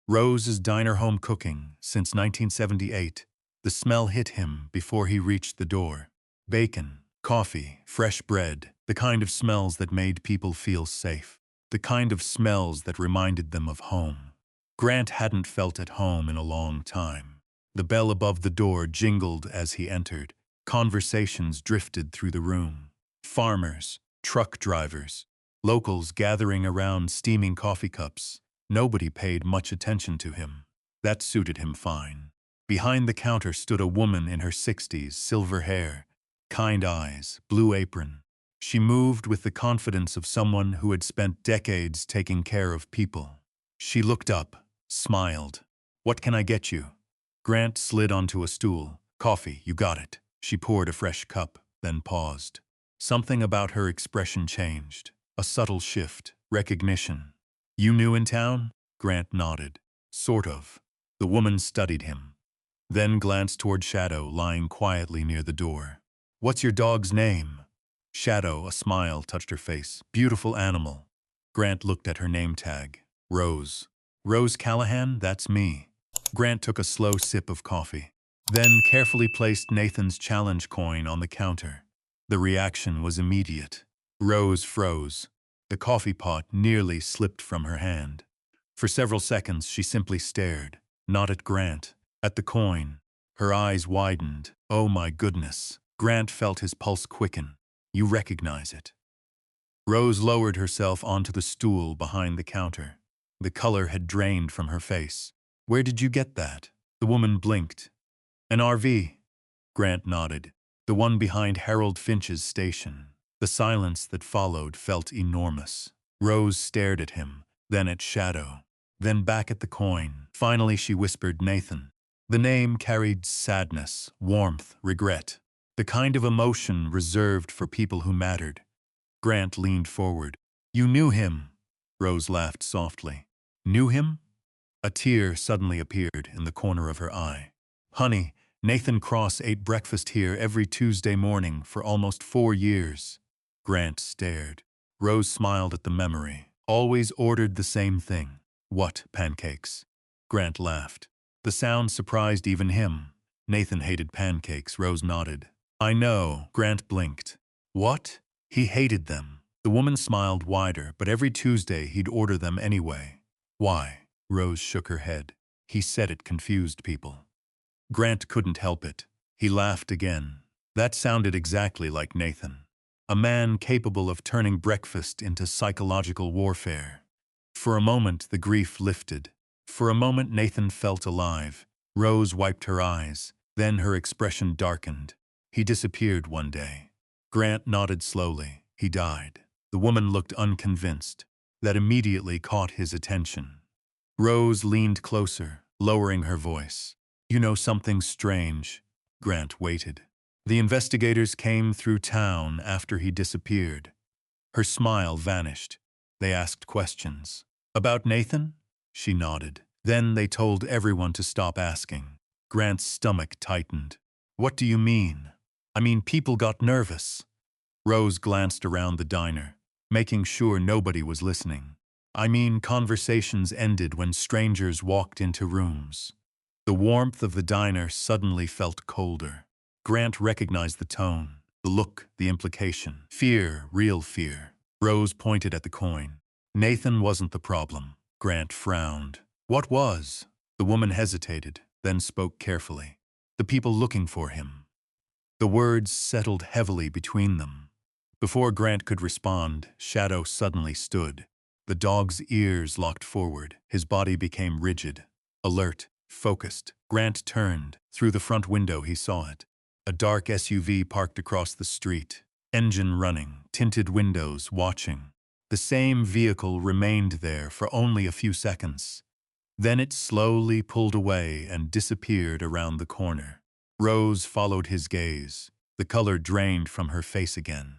Rose's Diner Home Cooking since 1978. The smell hit him before he reached the door. Bacon, coffee, fresh bread, the kind of smells that made people feel safe. The kind of smells that reminded them of home. Grant hadn't felt at home in a long time. The bell above the door jingled as he entered. Conversations drifted through the room. Farmers, truck drivers, locals gathering around steaming coffee cups. Nobody paid much attention to him. That suited him fine. Behind the counter stood a woman in her 60s, silver hair, kind eyes, blue apron. She moved with the confidence of someone who had spent decades taking care of people. She looked up, smiled. What can I get you? Grant slid onto a stool. Coffee, you got it. She poured a fresh cup, then paused. Something about her expression changed. A subtle shift, recognition. You new in town? Grant nodded. Sort of. The woman studied him, then glanced toward Shadow lying quietly near the door. What's your dog's name? Shadow, a smile touched her face. Beautiful animal. Grant looked at her name tag. Rose. Rose Callahan, that's me. Grant took a slow sip of coffee, then carefully placed Nathan's challenge coin on the counter. The reaction was immediate. Rose froze. The coffee pot nearly slipped from her hand. For several seconds she simply stared, not at Grant, at the coin. Her eyes widened. Oh my goodness. Grant felt his pulse quicken. You recognize it. Rose lowered herself onto the stool behind the counter. The color had drained from her face. Where did you get that? The woman blinked. An RV. Grant nodded. The one behind Harold Finch's station. The silence that followed felt enormous. Rose stared at him, then at Shadow, then back at the coin. Finally she whispered Nathan. The name carried sadness, warmth, regret. The kind of emotion reserved for people who mattered. Grant leaned forward. You knew him. Rose laughed softly. Knew him? A tear suddenly appeared in the corner of her eye. Honey, Nathan Cross ate breakfast here every Tuesday morning for almost 4 years. Grant stared. Rose smiled at the memory. Always ordered the same thing. What, pancakes? Grant laughed. The sound surprised even him. Nathan hated pancakes, Rose nodded. I know, Grant blinked. What? He hated them. The woman smiled wider, but every Tuesday he'd order them anyway. Why? Rose shook her head. He said it confused people. Grant couldn't help it. He laughed again. That sounded exactly like Nathan. A man capable of turning breakfast into psychological warfare. For a moment the grief lifted. For a moment Nathan felt alive. Rose wiped her eyes. Then her expression darkened. He disappeared one day. Grant nodded slowly. He died. The woman looked unconvinced. That immediately caught his attention. Rose leaned closer, lowering her voice. You know something strange. Grant waited. The investigators came through town after he disappeared. Her smile vanished. They asked questions. About Nathan? She nodded. Then they told everyone to stop asking. Grant's stomach tightened. What do you mean? I mean, people got nervous. Rose glanced around the diner, making sure nobody was listening. I mean, conversations ended when strangers walked into rooms. The warmth of the diner suddenly felt colder. Grant recognized the tone, the look, the implication. Fear, real fear. Rose pointed at the coin. Nathan wasn't the problem. Grant frowned. What was? The woman hesitated, then spoke carefully. The people looking for him. The words settled heavily between them. Before Grant could respond, Shadow suddenly stood. The dog's ears locked forward. His body became rigid, alert, focused. Grant turned. Through the front window he saw it. A dark SUV parked across the street. Engine running, tinted windows, watching. The same vehicle remained there for only a few seconds. Then it slowly pulled away and disappeared around the corner. Rose followed his gaze. The color drained from her face again.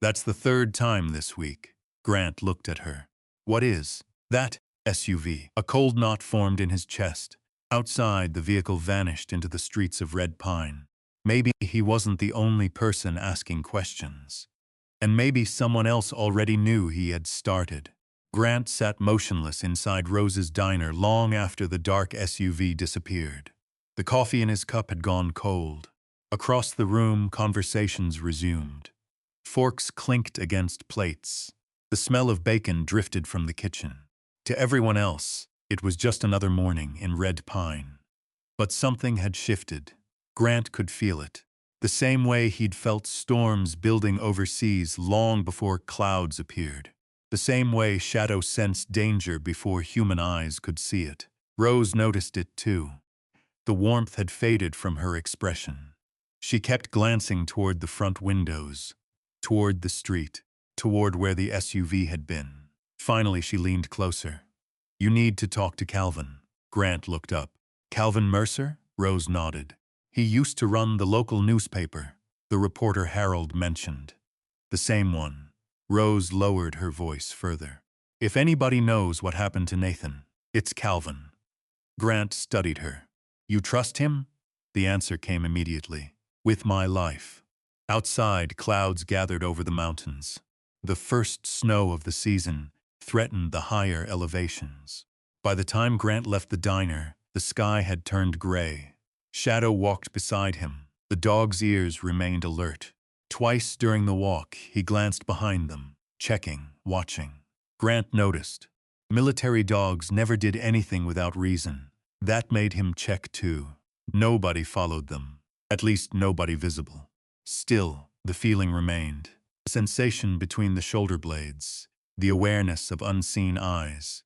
That's the 3rd time this week. Grant looked at her. What is that SUV? A cold knot formed in his chest. Outside, the vehicle vanished into the streets of Red Pine. Maybe he wasn't the only person asking questions. And maybe someone else already knew he had started. Grant sat motionless inside Rose's diner long after the dark SUV disappeared. The coffee in his cup had gone cold. Across the room, conversations resumed. Forks clinked against plates. The smell of bacon drifted from the kitchen. To everyone else, it was just another morning in Red Pine. But something had shifted. Grant could feel it. The same way he'd felt storms building overseas long before clouds appeared. The same way Shadow sensed danger before human eyes could see it. Rose noticed it too. The warmth had faded from her expression. She kept glancing toward the front windows, toward the street, toward where the SUV had been. Finally, she leaned closer. You need to talk to Calvin. Grant looked up. Calvin Mercer? Rose nodded. He used to run the local newspaper, the reporter Harold mentioned. The same one. Rose lowered her voice further. If anybody knows what happened to Nathan, it's Calvin. Grant studied her. You trust him? The answer came immediately. With my life. Outside, clouds gathered over the mountains. The first snow of the season, threatened the higher elevations. By the time Grant left the diner, the sky had turned gray. Shadow walked beside him. The dog's ears remained alert. Twice during the walk, he glanced behind them, checking, watching. Grant noticed. Military dogs never did anything without reason. That made him check too. Nobody followed them. At least nobody visible. Still, the feeling remained. A sensation between the shoulder blades. The awareness of unseen eyes.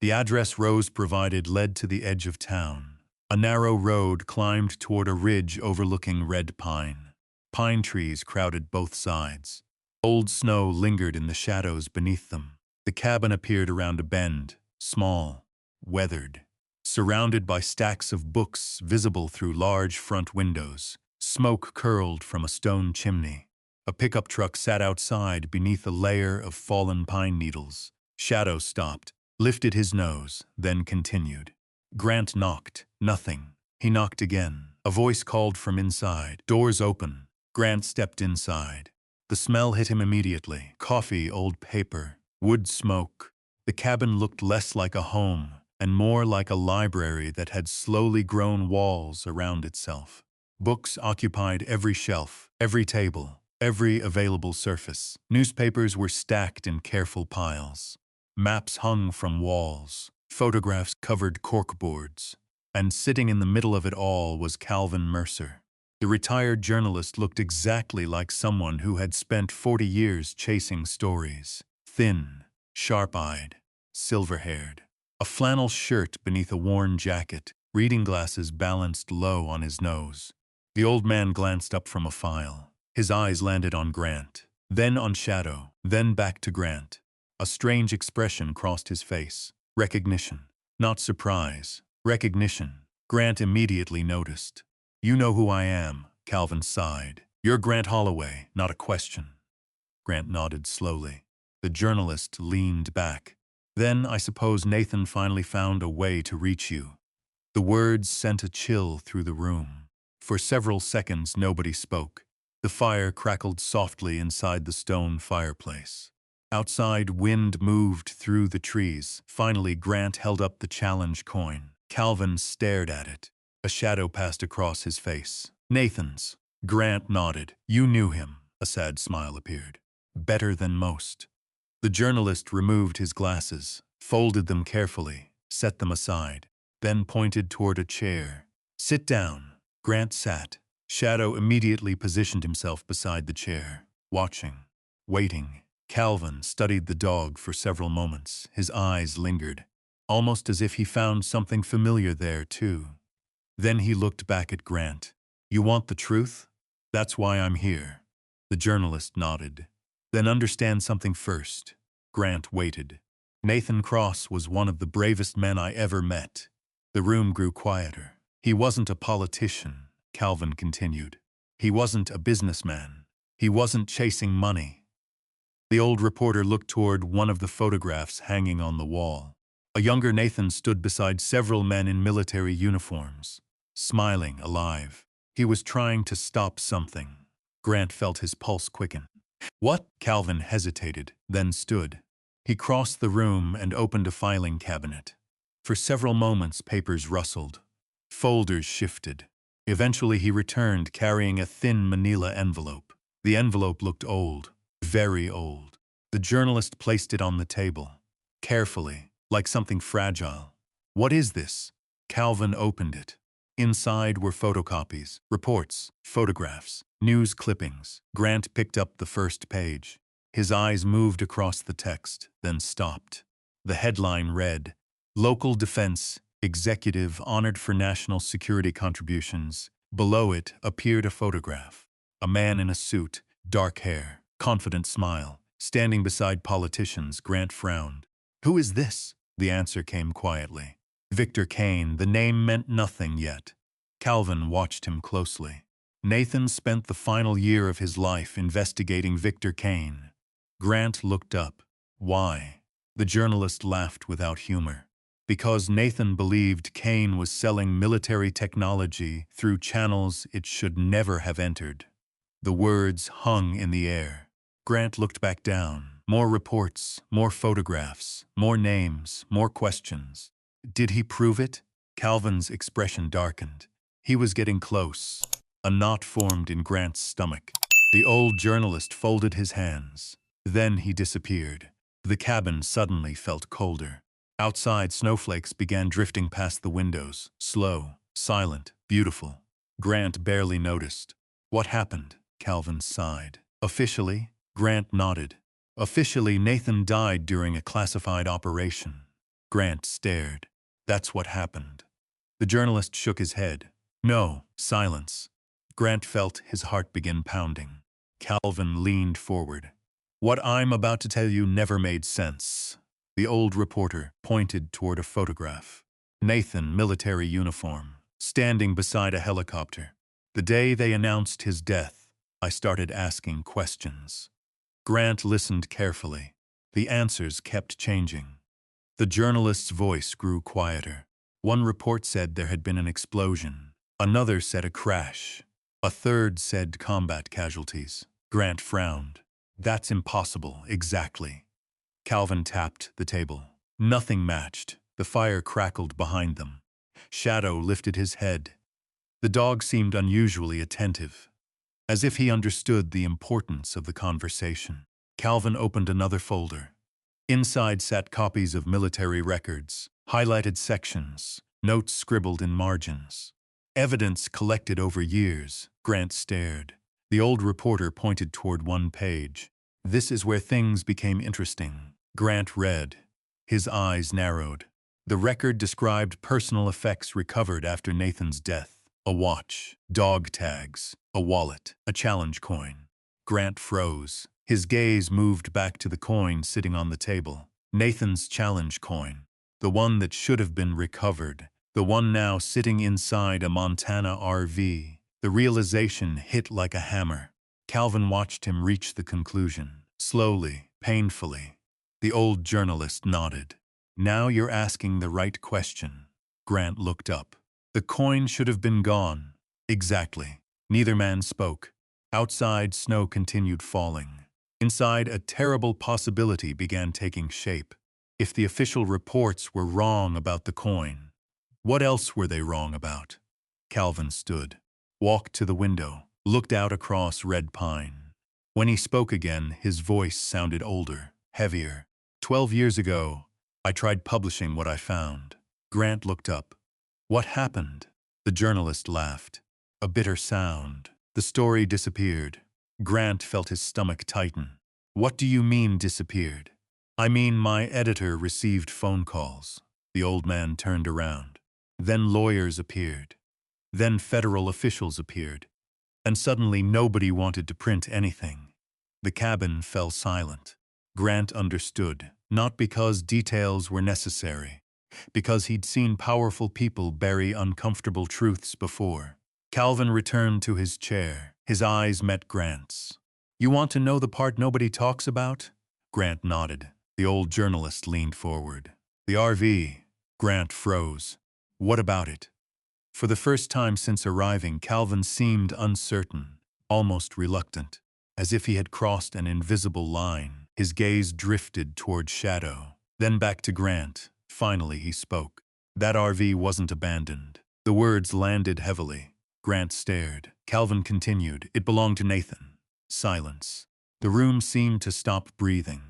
The address Rose provided led to the edge of town. A narrow road climbed toward a ridge overlooking red pine. Pine trees crowded both sides. Old snow lingered in the shadows beneath them. The cabin appeared around a bend, small, weathered. Surrounded by stacks of books visible through large front windows, smoke curled from a stone chimney. A pickup truck sat outside beneath a layer of fallen pine needles. Shadow stopped, lifted his nose, then continued. Grant knocked. Nothing. He knocked again. A voice called from inside. Doors open. Grant stepped inside. The smell hit him immediately. Coffee, old paper, wood smoke. The cabin looked less like a home and more like a library that had slowly grown walls around itself. Books occupied every shelf, every table, every available surface. Newspapers were stacked in careful piles. Maps hung from walls. Photographs covered corkboards. And sitting in the middle of it all was Calvin Mercer. The retired journalist looked exactly like someone who had spent 40 years chasing stories. Thin, sharp-eyed, silver-haired. A flannel shirt beneath a worn jacket, reading glasses balanced low on his nose. The old man glanced up from a file. His eyes landed on Grant, then on Shadow, then back to Grant. A strange expression crossed his face. Recognition. Not surprise. Recognition. Grant immediately noticed. "You know who I am," Calvin sighed. "You're Grant Holloway, not a question." Grant nodded slowly. The journalist leaned back. "Then I suppose Nathan finally found a way to reach you." The words sent a chill through the room. For several seconds nobody spoke. The fire crackled softly inside the stone fireplace. Outside, wind moved through the trees. Finally, Grant held up the challenge coin. Calvin stared at it. A shadow passed across his face. "Nathan's." Grant nodded. "You knew him." A sad smile appeared. "Better than most." The journalist removed his glasses, folded them carefully, set them aside, then pointed toward a chair. "Sit down." Grant sat. Shadow immediately positioned himself beside the chair, watching, waiting. Calvin studied the dog for several moments. His eyes lingered, almost as if he found something familiar there, too. Then he looked back at Grant. "You want the truth? That's why I'm here." The journalist nodded. "Then understand something first." Grant waited. "Nathan Cross was one of the bravest men I ever met." The room grew quieter. "He wasn't a politician," Calvin continued. "He wasn't a businessman. He wasn't chasing money." The old reporter looked toward one of the photographs hanging on the wall. A younger Nathan stood beside several men in military uniforms, smiling, alive. He was trying to stop something. Grant felt his pulse quicken. "What?" Calvin hesitated, then stood. He crossed the room and opened a filing cabinet. For several moments, papers rustled. Folders shifted. Eventually, he returned, carrying a thin manila envelope. The envelope looked old. Very old. The journalist placed it on the table, carefully, like something fragile. "What is this?" Calvin opened it. Inside were photocopies, reports, photographs, news clippings. Grant picked up the first page. His eyes moved across the text, then stopped. The headline read, "Local Defense Executive Honored for National Security Contributions." Below it appeared a photograph. A man in a suit, dark hair, confident smile, standing beside politicians. Grant frowned. "Who is this?" The answer came quietly. "Victor Kane." The name meant nothing yet. Calvin watched him closely. Nathan spent the final year of his life investigating Victor Kane. Grant looked up. "Why?" The journalist laughed without humor. "Because Nathan believed Kane was selling military technology through channels it should never have entered." The words hung in the air. Grant looked back down. more reports, more photographs, more names, more questions. Did he prove it? Calvin's expression darkened. He was getting close. A knot formed in Grant's stomach. The old journalist folded his hands. Then he disappeared. The cabin suddenly felt colder. Outside, snowflakes began drifting past the windows, slow, silent, beautiful. Grant barely noticed. What happened? Calvin sighed. Officially, Grant nodded. Officially, Nathan died during a classified operation. Grant stared. That's what happened. The journalist shook his head. No, silence. Grant felt his heart begin pounding. Calvin leaned forward. What I'm about to tell you never made sense. The old reporter pointed toward a photograph. Nathan, military uniform, standing beside a helicopter. The day they announced his death, I started asking questions. Grant listened carefully. The answers kept changing. The journalist's voice grew quieter. One report said there had been an explosion. Another said a crash. A third said combat casualties. Grant frowned. That's impossible, exactly. Calvin tapped the table. Nothing matched. The fire crackled behind them. Shadow lifted his head. The dog seemed unusually attentive, as if he understood the importance of the conversation. Calvin opened another folder. Inside sat copies of military records, highlighted sections, notes scribbled in margins. Evidence collected over years. Grant stared. The old reporter pointed toward one page. This is where things became interesting. Grant read. His eyes narrowed. The record described personal effects recovered after Nathan's death. A watch, dog tags, a wallet, a challenge coin. Grant froze. His gaze moved back to the coin sitting on the table. Nathan's challenge coin. The one that should have been recovered. The one now sitting inside a Montana RV. The realization hit like a hammer. Calvin watched him reach the conclusion. Slowly, painfully. The old journalist nodded. Now you're asking the right question. Grant looked up. The coin should have been gone. Exactly. Neither man spoke. Outside, snow continued falling. Inside, a terrible possibility began taking shape. If the official reports were wrong about the coin, what else were they wrong about? Calvin stood, walked to the window, looked out across red pine. When he spoke again, his voice sounded older, heavier. 12 years ago, I tried publishing what I found. Grant looked up. What happened? The journalist laughed. A bitter sound. The story disappeared. Grant felt his stomach tighten. What do you mean disappeared? I mean my editor received phone calls. The old man turned around. Then lawyers appeared. Then federal officials appeared. And suddenly nobody wanted to print anything. The cabin fell silent. Grant understood, not because details were necessary, because he'd seen powerful people bury uncomfortable truths before. Calvin returned to his chair. His eyes met Grant's. You want to know the part nobody talks about? Grant nodded. The old journalist leaned forward. The RV. Grant froze. What about it? For the first time since arriving, Calvin seemed uncertain, almost reluctant, as if he had crossed an invisible line. His gaze drifted toward Shadow, then back to Grant. Finally, he spoke. That RV wasn't abandoned. The words landed heavily. Grant stared. Calvin continued. It belonged to Nathan. Silence. The room seemed to stop breathing.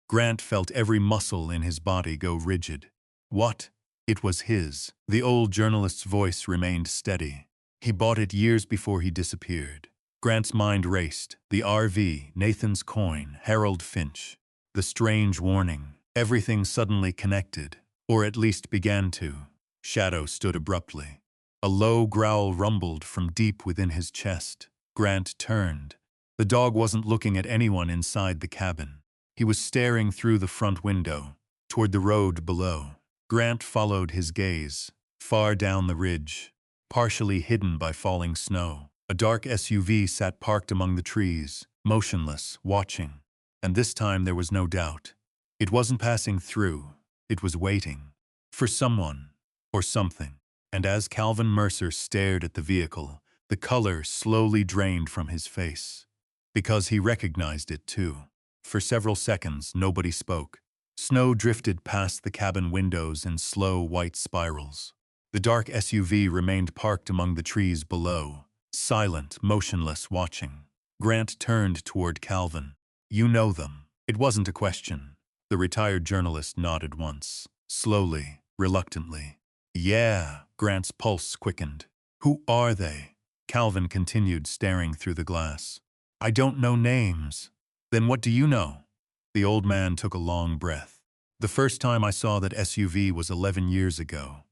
Grant felt every muscle in his body go rigid. What? It was his. The old journalist's voice remained steady. He bought it years before he disappeared. Grant's mind raced. The RV, Nathan's coin, Harold Finch. The strange warning. Everything suddenly connected, or at least began to. Shadow stood abruptly. A low growl rumbled from deep within his chest. Grant turned. The dog wasn't looking at anyone inside the cabin. He was staring through the front window, toward the road below. Grant followed his gaze, far down the ridge, partially hidden by falling snow. A dark SUV sat parked among the trees, motionless, watching. And this time there was no doubt. It wasn't passing through. It was waiting. For someone, or something. And as Calvin Mercer stared at the vehicle, the color slowly drained from his face. Because he recognized it too. For several seconds, nobody spoke. Snow drifted past the cabin windows in slow white spirals. The dark SUV remained parked among the trees below, silent, motionless, watching. Grant turned toward Calvin. "You know them." It wasn't a question. The retired journalist nodded once, slowly, reluctantly. "Yeah." Grant's pulse quickened. "Who are they?" Calvin continued, staring through the glass. "I don't know names." "Then what do you know?" The old man took a long breath. "The first time I saw that SUV was 11 years ago."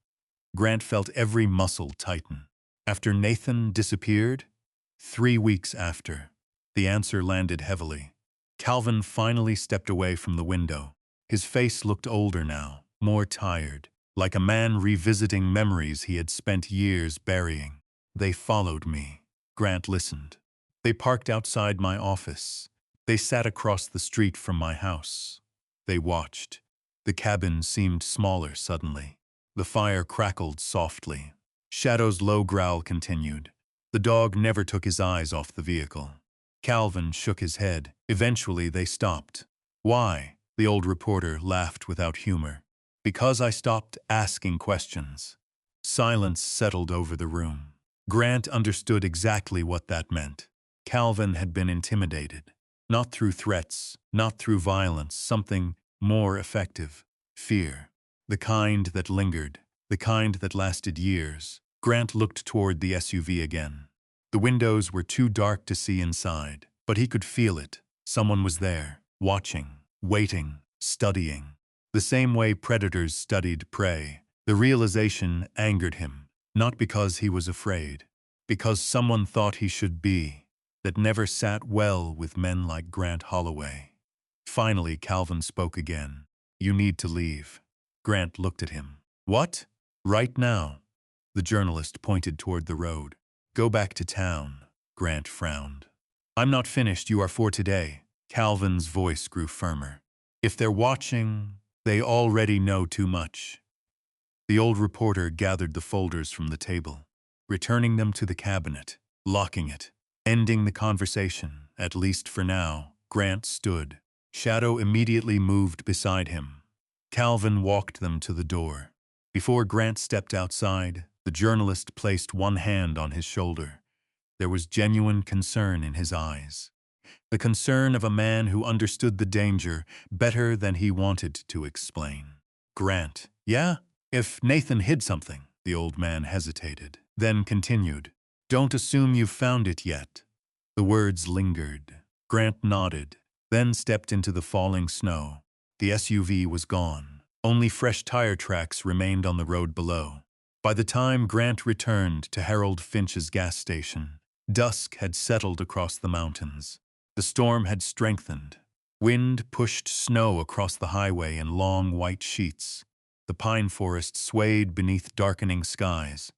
Grant felt every muscle tighten. "After Nathan disappeared?" 3 weeks after." The answer landed heavily. Calvin finally stepped away from the window. His face looked older now, more tired, like a man revisiting memories he had spent years burying. "They followed me." Grant listened. "They parked outside my office. They sat across the street from my house. They watched." The cabin seemed smaller suddenly. The fire crackled softly. Shadow's low growl continued. The dog never took his eyes off the vehicle. Calvin shook his head. "Eventually they stopped." "Why?" The old reporter laughed without humor. "Because I stopped asking questions." Silence settled over the room. Grant understood exactly what that meant. Calvin had been intimidated. Not through threats, not through violence, something more effective. Fear. The kind that lingered, the kind that lasted years. Grant looked toward the SUV again. The windows were too dark to see inside, but he could feel it. Someone was there, watching, waiting, studying. The same way predators studied prey. The realization angered him, not because he was afraid, because someone thought he should be. That never sat well with men like Grant Holloway. Finally, Calvin spoke again. "You need to leave." Grant looked at him. "What?" "Right now." The journalist pointed toward the road. "Go back to town." Grant frowned. "I'm not finished. You are for today." Calvin's voice grew firmer. "If they're watching, they already know too much." The old reporter gathered the folders from the table, returning them to the cabinet, locking it, ending the conversation, at least for now. Grant stood. Shadow immediately moved beside him. Calvin walked them to the door. Before Grant stepped outside, the journalist placed one hand on his shoulder. There was genuine concern in his eyes. The concern of a man who understood the danger better than he wanted to explain. "Grant." "Yeah?" "If Nathan hid something." The old man hesitated, then continued. "Don't assume you've found it yet." The words lingered. Grant nodded, then stepped into the falling snow. The SUV was gone. Only fresh tire tracks remained on the road below. By the time Grant returned to Harold Finch's gas station, dusk had settled across the mountains. The storm had strengthened. Wind pushed snow across the highway in long white sheets. The pine forest swayed beneath darkening skies.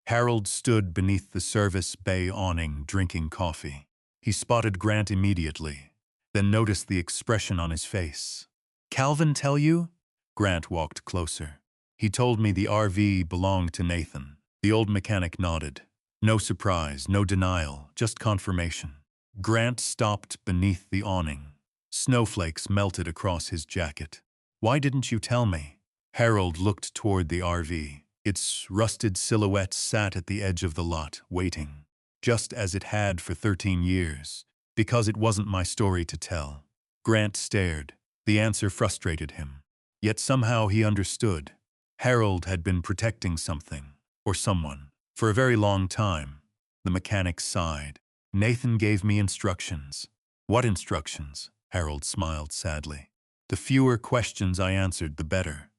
Harold stood beneath the service bay awning, drinking coffee. He spotted Grant immediately, then noticed the expression on his face. "Calvin tell you?" Grant walked closer. "He told me the RV belonged to Nathan." The old mechanic nodded. No surprise, no denial, just confirmation. Grant stopped beneath the awning. Snowflakes melted across his jacket. "Why didn't you tell me?" Harold looked toward the RV. Its rusted silhouette sat at the edge of the lot, waiting, just as it had for 13 years. "Because it wasn't my story to tell." Grant stared. The answer frustrated him. Yet somehow he understood. Harold had been protecting something, or someone, for a very long time. The mechanic sighed. "Nathan gave me instructions." "What instructions?" Harold smiled sadly. "The fewer questions I answered, the better."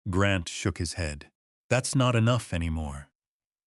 Grant shook his head. "That's not enough anymore."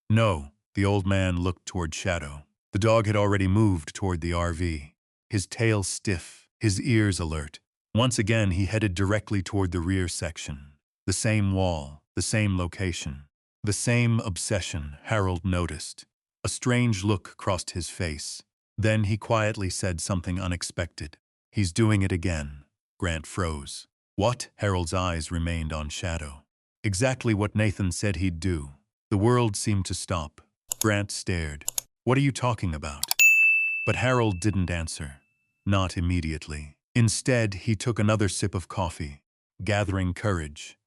"No." The old man looked toward Shadow. The dog had already moved toward the RV. His tail stiff, his ears alert. Once again he headed directly toward the rear section. The same wall, the same location, the same obsession, Harold noticed. A strange look crossed his face. Then he quietly said something unexpected. "He's doing it again." Grant froze. "What?" Harold's eyes remained on Shadow. "Exactly what Nathan said he'd do." The world seemed to stop. Grant stared. "What are you talking about?" But Harold didn't answer. Not immediately. Instead, he took another sip of coffee, gathering courage.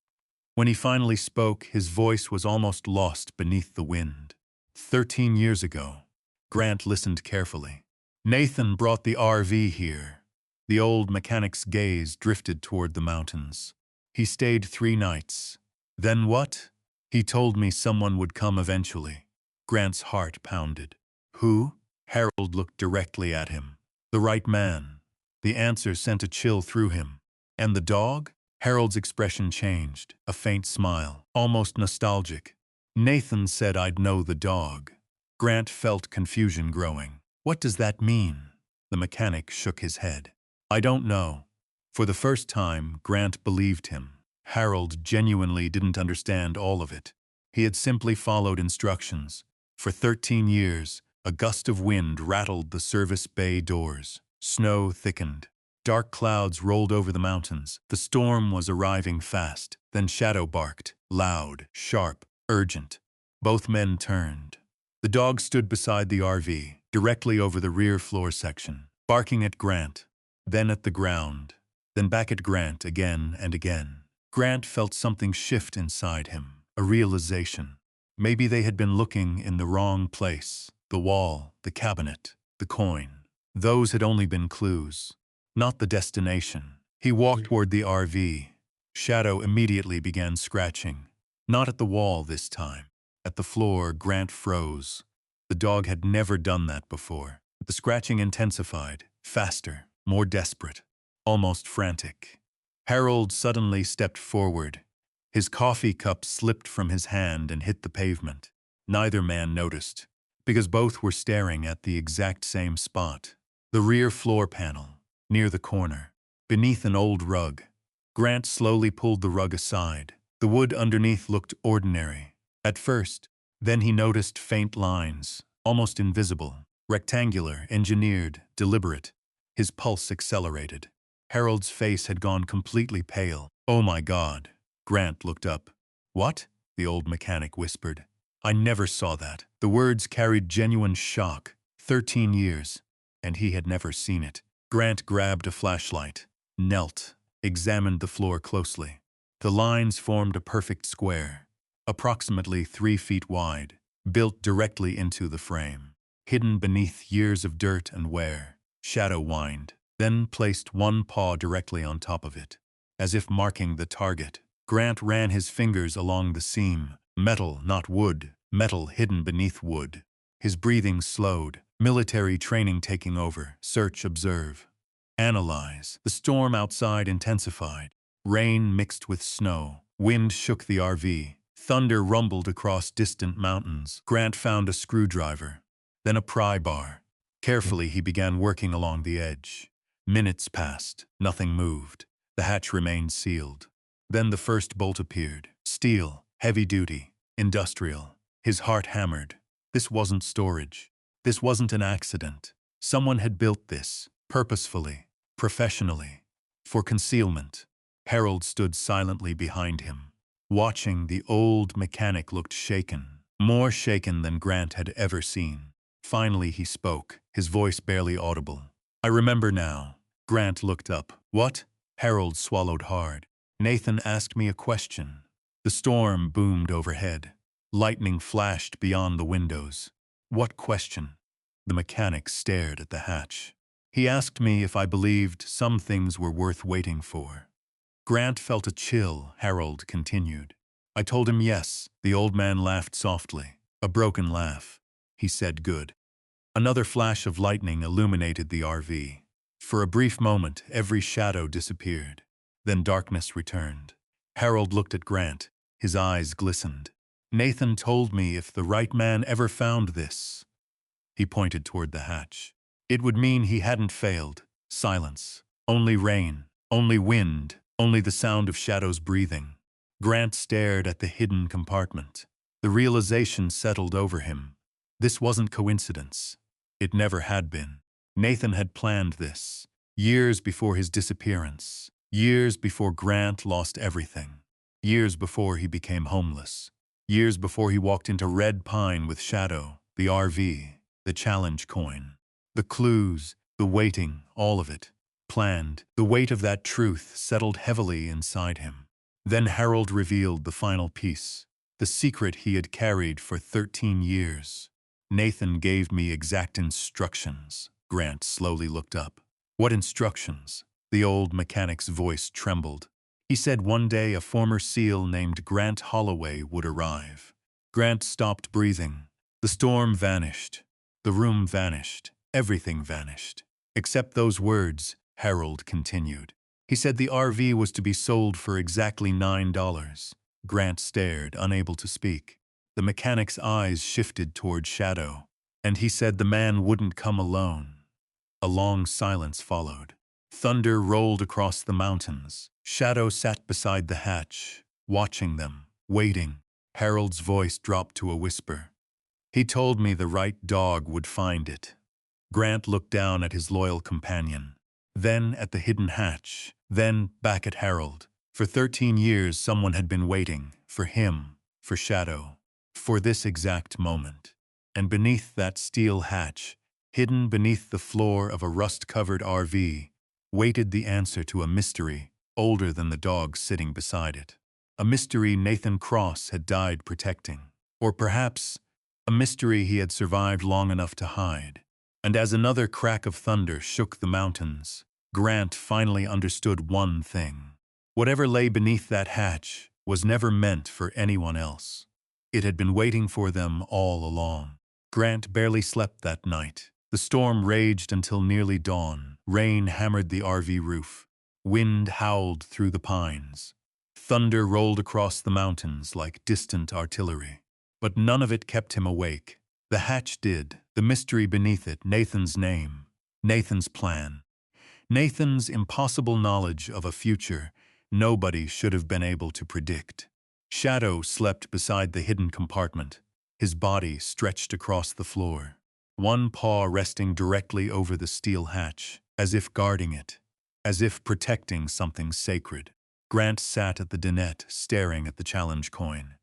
When he finally spoke, his voice was almost lost beneath the wind. 13 years ago. Grant listened carefully. Nathan brought the RV here. The old mechanic's gaze drifted toward the mountains. He stayed 3 nights. Then what? He told me someone would come eventually. Grant's heart pounded. Who? Harold looked directly at him. The right man. The answer sent a chill through him. And the dog? Harold's expression changed, a faint smile, almost nostalgic. Nathan said I'd know the dog. Grant felt confusion growing. What does that mean? The mechanic shook his head. I don't know. For the first time, Grant believed him. Harold genuinely didn't understand all of it. He had simply followed instructions. For 13 years, a gust of wind rattled the service bay doors. Snow thickened. Dark clouds rolled over the mountains. The storm was arriving fast. Then Shadow barked, loud, sharp, urgent. Both men turned. The dog stood beside the RV, directly over the rear floor section, barking at Grant, then at the ground, then back at Grant again and again. Grant felt something shift inside him, a realization. Maybe they had been looking in the wrong place. The wall, the cabinet, the coin. Those had only been clues, not the destination. He walked toward the RV. Shadow immediately began scratching. Not at the wall this time. At the floor, Grant froze. The dog had never done that before. The scratching intensified, faster, more desperate, almost frantic. Harold suddenly stepped forward. His coffee cup slipped from his hand and hit the pavement. Neither man noticed, because both were staring at the exact same spot. The rear floor panel, near the corner, beneath an old rug. Grant slowly pulled the rug aside. The wood underneath looked ordinary. At first, then he noticed faint lines, almost invisible, rectangular, engineered, deliberate. His pulse accelerated. Harold's face had gone completely pale. Oh my God. Grant looked up. What? The old mechanic whispered. I never saw that. The words carried genuine shock. 13 years, and he had never seen it. Grant grabbed a flashlight, knelt, examined the floor closely. The lines formed a perfect square. Approximately 3 feet wide, built directly into the frame. Hidden beneath years of dirt and wear, Shadow whined, then placed one paw directly on top of it, as if marking the target. Grant ran his fingers along the seam. Metal, not wood. Metal hidden beneath wood. His breathing slowed. Military training taking over. Search, observe. Analyze. The storm outside intensified. Rain mixed with snow. Wind shook the RV. Thunder rumbled across distant mountains. Grant found a screwdriver, then a pry bar. Carefully, he began working along the edge. Minutes passed. Nothing moved. The hatch remained sealed. Then the first bolt appeared. Steel, heavy-duty, industrial. His heart hammered. This wasn't storage. This wasn't an accident. Someone had built this, purposefully, professionally, for concealment. Harold stood silently behind him. Watching, the old mechanic looked shaken, more shaken than Grant had ever seen. Finally he spoke, his voice barely audible. I remember now. Grant looked up. What? Harold swallowed hard. Nathan asked me a question. The storm boomed overhead. Lightning flashed beyond the windows. What question? The mechanic stared at the hatch. He asked me if I believed some things were worth waiting for. Grant felt a chill. Harold continued. I told him yes. The old man laughed softly. A broken laugh. He said good. Another flash of lightning illuminated the RV. For a brief moment, every shadow disappeared. Then darkness returned. Harold looked at Grant. His eyes glistened. Nathan told me if the right man ever found this. He pointed toward the hatch. It would mean he hadn't failed. Silence. Only rain. Only wind. Only the sound of Shadow's breathing. Grant stared at the hidden compartment. The realization settled over him. This wasn't coincidence. It never had been. Nathan had planned this. Years before his disappearance. Years before Grant lost everything. Years before he became homeless. Years before he walked into Red Pine with Shadow, the RV, the challenge coin. The clues, the waiting, all of it. planned, the weight of that truth settled heavily inside him. Then Harold revealed the final piece, the secret he had carried for 13 years. Nathan gave me exact instructions. Grant slowly looked up. What instructions? The old mechanic's voice trembled. He said one day a former SEAL named Grant Holloway would arrive. Grant stopped breathing. The storm vanished. The room vanished. Everything vanished. Except those words, Harold continued. He said the RV was to be sold for exactly $9. Grant stared, unable to speak. The mechanic's eyes shifted toward Shadow, and he said the man wouldn't come alone. A long silence followed. Thunder rolled across the mountains. Shadow sat beside the hatch, watching them, waiting. Harold's voice dropped to a whisper. He told me the right dog would find it. Grant looked down at his loyal companion, then at the hidden hatch, then back at Harold. For 13 years someone had been waiting, for him, for Shadow, for this exact moment. And beneath that steel hatch, hidden beneath the floor of a rust-covered RV, waited the answer to a mystery older than the dog sitting beside it. A mystery Nathan Cross had died protecting. Or perhaps a mystery he had survived long enough to hide. And as another crack of thunder shook the mountains, Grant finally understood one thing. Whatever lay beneath that hatch was never meant for anyone else. It had been waiting for them all along. Grant barely slept that night. The storm raged until nearly dawn. Rain hammered the RV roof. Wind howled through the pines. Thunder rolled across the mountains like distant artillery. But none of it kept him awake. The hatch did. The mystery beneath it, Nathan's name, Nathan's plan, Nathan's impossible knowledge of a future nobody should have been able to predict. Shadow slept beside the hidden compartment, his body stretched across the floor, one paw resting directly over the steel hatch, as if guarding it, as if protecting something sacred. Grant sat at the dinette, staring at the challenge coin.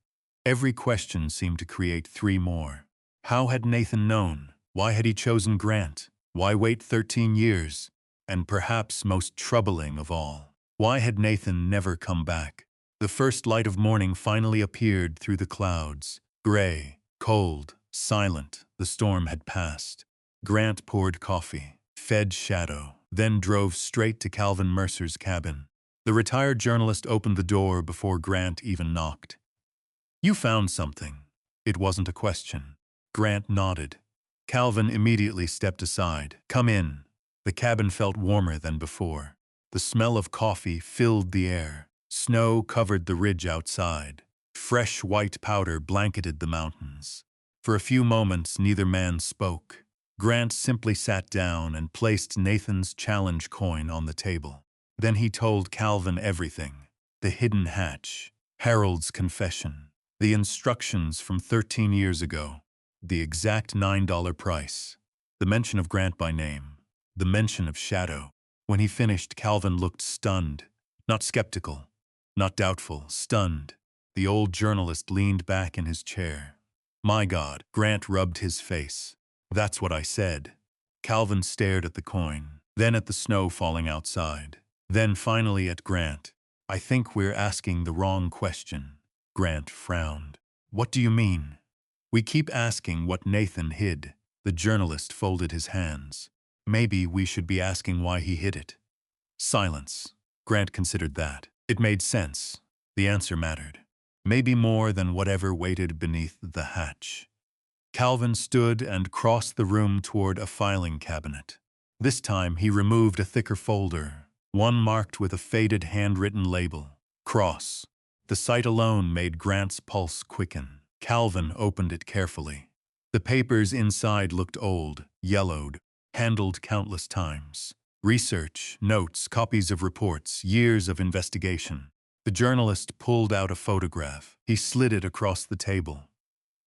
Every question seemed to create 3 more. How had Nathan known? Why had he chosen Grant? Why wait 13 years? And perhaps most troubling of all, why had Nathan never come back? The first light of morning finally appeared through the clouds. Gray, cold, silent, the storm had passed. Grant poured coffee, fed Shadow, then drove straight to Calvin Mercer's cabin. The retired journalist opened the door before Grant even knocked. "You found something." It wasn't a question. Grant nodded. Calvin immediately stepped aside. "Come in." The cabin felt warmer than before. The smell of coffee filled the air. Snow covered the ridge outside. Fresh white powder blanketed the mountains. For a few moments, neither man spoke. Grant simply sat down and placed Nathan's challenge coin on the table. Then he told Calvin everything. The hidden hatch, Harold's confession, the instructions from 13 years ago, the exact $9 price, the mention of Grant by name, the mention of Shadow. When he finished, Calvin looked stunned, not skeptical, not doubtful, stunned. The old journalist leaned back in his chair. "My God," Grant rubbed his face. "That's what I said." Calvin stared at the coin, then at the snow falling outside, then finally at Grant. "I think we're asking the wrong question." Grant frowned. "What do you mean?" "We keep asking what Nathan hid." The journalist folded his hands. "Maybe we should be asking why he hid it." Silence. Grant considered that. It made sense. The answer mattered. Maybe more than whatever waited beneath the hatch. Calvin stood and crossed the room toward a filing cabinet. This time he removed a thicker folder, one marked with a faded handwritten label, Cross. The sight alone made Grant's pulse quicken. Calvin opened it carefully. The papers inside looked old, yellowed, handled countless times. Research, notes, copies of reports, years of investigation. The journalist pulled out a photograph. He slid it across the table.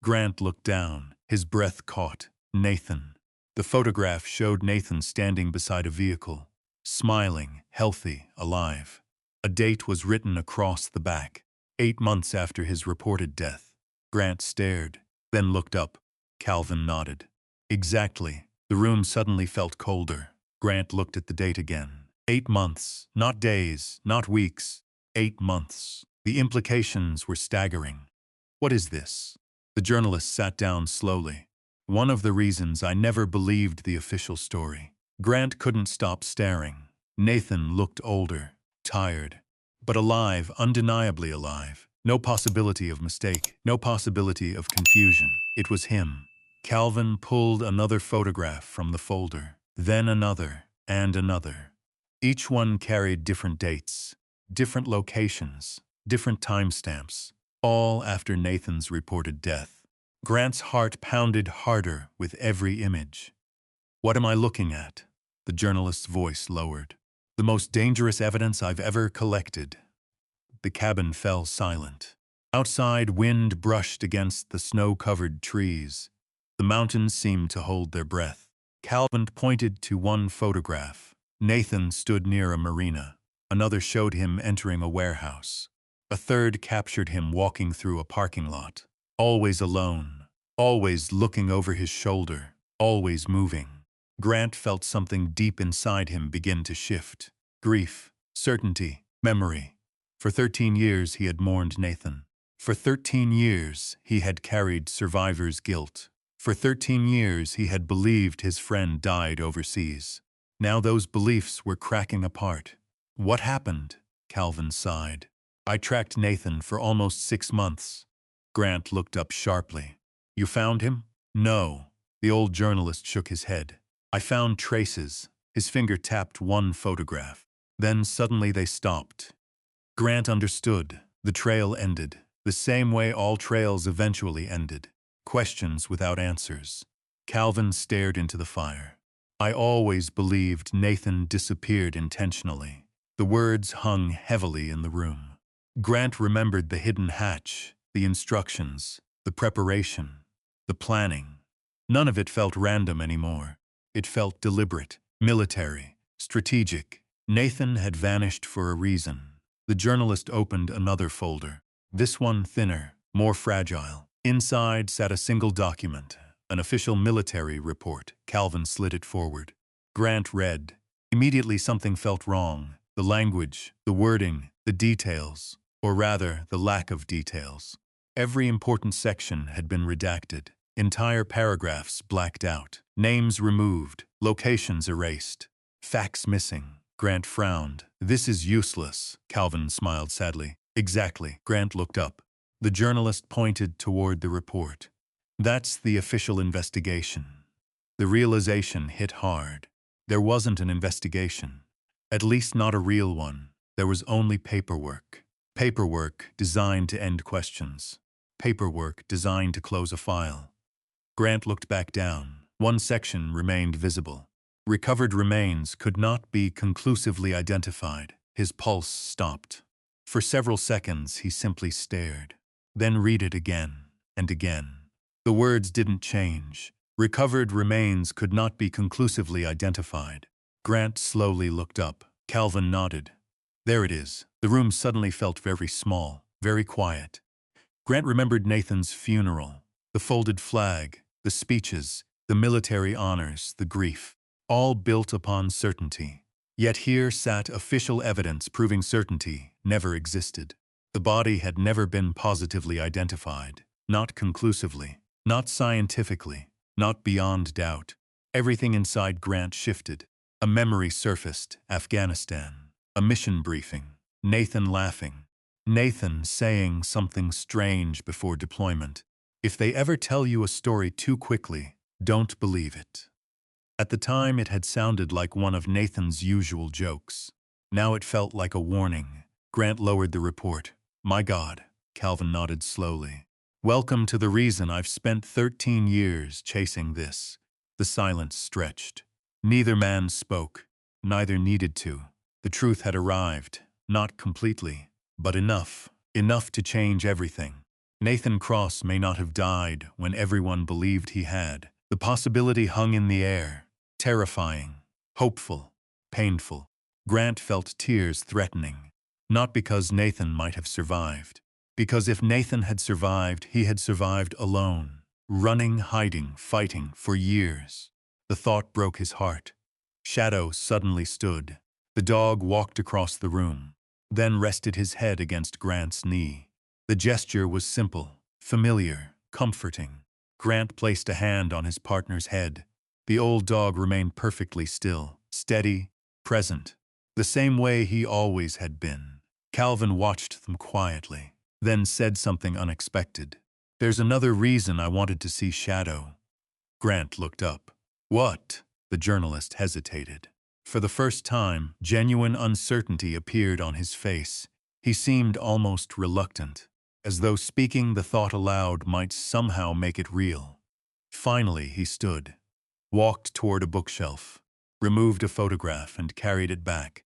Grant looked down, his breath caught. Nathan. The photograph showed Nathan standing beside a vehicle, smiling, healthy, alive. A date was written across the back, 8 months after his reported death. Grant stared, then looked up. Calvin nodded. Exactly. The room suddenly felt colder. Grant looked at the date again. 8 months, not days, not weeks. 8 months. The implications were staggering. What is this? The journalist sat down slowly. One of the reasons I never believed the official story. Grant couldn't stop staring. Nathan looked older, tired, but alive, undeniably alive. No possibility of mistake, no possibility of confusion. It was him. Calvin pulled another photograph from the folder, then another, and another. Each one carried different dates, different locations, different timestamps, all after Nathan's reported death. Grant's heart pounded harder with every image. What am I looking at? The journalist's voice lowered. The most dangerous evidence I've ever collected. The cabin fell silent. Outside, wind brushed against the snow-covered trees. The mountains seemed to hold their breath. Calvin pointed to one photograph. Nathan stood near a marina. Another showed him entering a warehouse. A third captured him walking through a parking lot. Always alone. Always looking over his shoulder. Always moving. Grant felt something deep inside him begin to shift. Grief, certainty, memory. For 13 years he had mourned Nathan. For 13 years he had carried survivor's guilt. For 13 years he had believed his friend died overseas. Now those beliefs were cracking apart. What happened? Calvin sighed. I tracked Nathan for almost 6 months. Grant looked up sharply. You found him? No. The old journalist shook his head. I found traces. His finger tapped one photograph. Then suddenly they stopped. Grant understood. The trail ended. The same way all trails eventually ended. Questions without answers. Calvin stared into the fire. I always believed Nathan disappeared intentionally. The words hung heavily in the room. Grant remembered the hidden hatch, the instructions, the preparation, the planning. None of it felt random anymore. It felt deliberate, military, strategic. Nathan had vanished for a reason. The journalist opened another folder. This one thinner, more fragile. Inside sat a single document, an official military report. Calvin slid it forward. Grant read. Immediately something felt wrong. The language, the wording, the details, or rather, the lack of details. Every important section had been redacted. Entire paragraphs blacked out. Names removed. Locations erased. Facts missing. Grant frowned. This is useless. Calvin smiled sadly. Exactly. Grant looked up. The journalist pointed toward the report. That's the official investigation. The realization hit hard. There wasn't an investigation. At least not a real one. There was only paperwork. Paperwork designed to end questions. Paperwork designed to close a file. Grant looked back down. One section remained visible. Recovered remains could not be conclusively identified. His pulse stopped. For several seconds he simply stared. Then read it again and again. The words didn't change. Recovered remains could not be conclusively identified. Grant slowly looked up. Calvin nodded. There it is. The room suddenly felt very small, very quiet. Grant remembered Nathan's funeral, the folded flag, the speeches, the military honors, the grief, all built upon certainty. Yet here sat official evidence proving certainty never existed. The body had never been positively identified, not conclusively, not scientifically, not beyond doubt. Everything inside Grant shifted. A memory surfaced. Afghanistan. A mission briefing. Nathan laughing. Nathan saying something strange before deployment. If they ever tell you a story too quickly, don't believe it. At the time it had sounded like one of Nathan's usual jokes. Now it felt like a warning. Grant lowered the report. My God. Calvin nodded slowly. Welcome to the reason I've spent 13 years chasing this. The silence stretched. Neither man spoke. Neither needed to. The truth had arrived. Not completely, but enough. Enough to change everything. Nathan Cross may not have died when everyone believed he had. The possibility hung in the air. Terrifying. Hopeful. Painful. Grant felt tears threatening. Not because Nathan might have survived. Because if Nathan had survived, he had survived alone. Running, hiding, fighting for years. The thought broke his heart. Shadow suddenly stood. The dog walked across the room, then rested his head against Grant's knee. The gesture was simple, familiar, comforting. Grant placed a hand on his partner's head. The old dog remained perfectly still, steady, present, the same way he always had been. Calvin watched them quietly, then said something unexpected. "There's another reason I wanted to see Shadow." Grant looked up. "What?" The journalist hesitated. For the first time, genuine uncertainty appeared on his face. He seemed almost reluctant, as though speaking the thought aloud might somehow make it real. Finally, he stood, walked toward a bookshelf, removed a photograph and carried it back.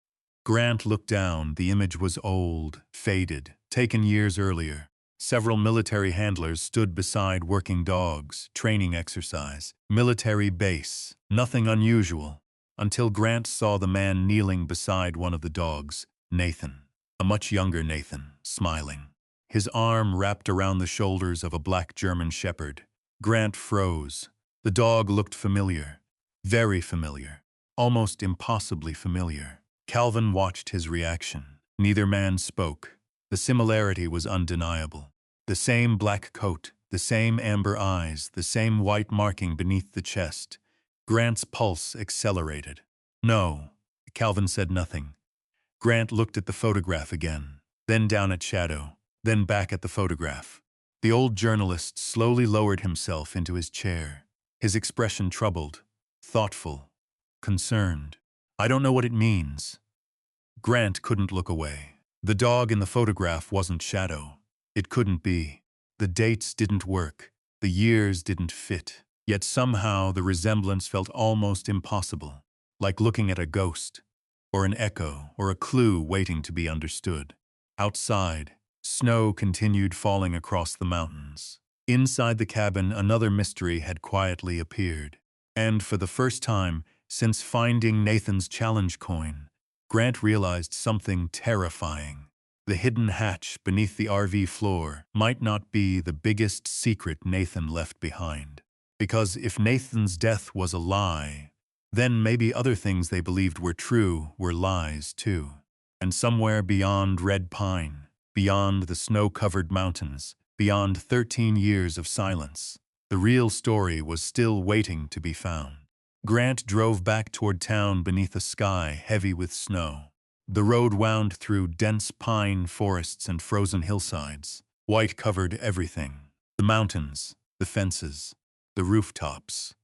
Grant looked down. The image was old, faded, taken years earlier. Several military handlers stood beside working dogs, training exercise, military base, nothing unusual, until Grant saw the man kneeling beside one of the dogs, Nathan, a much younger Nathan, smiling. His arm wrapped around the shoulders of a black German shepherd. Grant froze. The dog looked familiar, very familiar, almost impossibly familiar. Calvin watched his reaction. Neither man spoke. The similarity was undeniable. The same black coat, the same amber eyes, the same white marking beneath the chest. Grant's pulse accelerated. "No," Calvin said nothing. Grant looked at the photograph again, then down at Shadow, then back at the photograph. The old journalist slowly lowered himself into his chair, his expression troubled, thoughtful, concerned. "I don't know what it means." Grant couldn't look away. The dog in the photograph wasn't Shadow. It couldn't be. The dates didn't work. The years didn't fit. Yet somehow the resemblance felt almost impossible, like looking at a ghost, or an echo, or a clue waiting to be understood. Outside, snow continued falling across the mountains. Inside the cabin, another mystery had quietly appeared. And for the first time since finding Nathan's challenge coin, Grant realized something terrifying. The hidden hatch beneath the RV floor might not be the biggest secret Nathan left behind. Because if Nathan's death was a lie, then maybe other things they believed were true were lies too. And somewhere beyond Red Pine, beyond the snow-covered mountains, beyond 13 years of silence, the real story was still waiting to be found. Grant drove back toward town beneath a sky heavy with snow. The road wound through dense pine forests and frozen hillsides. White covered everything. The mountains, the fences, the rooftops.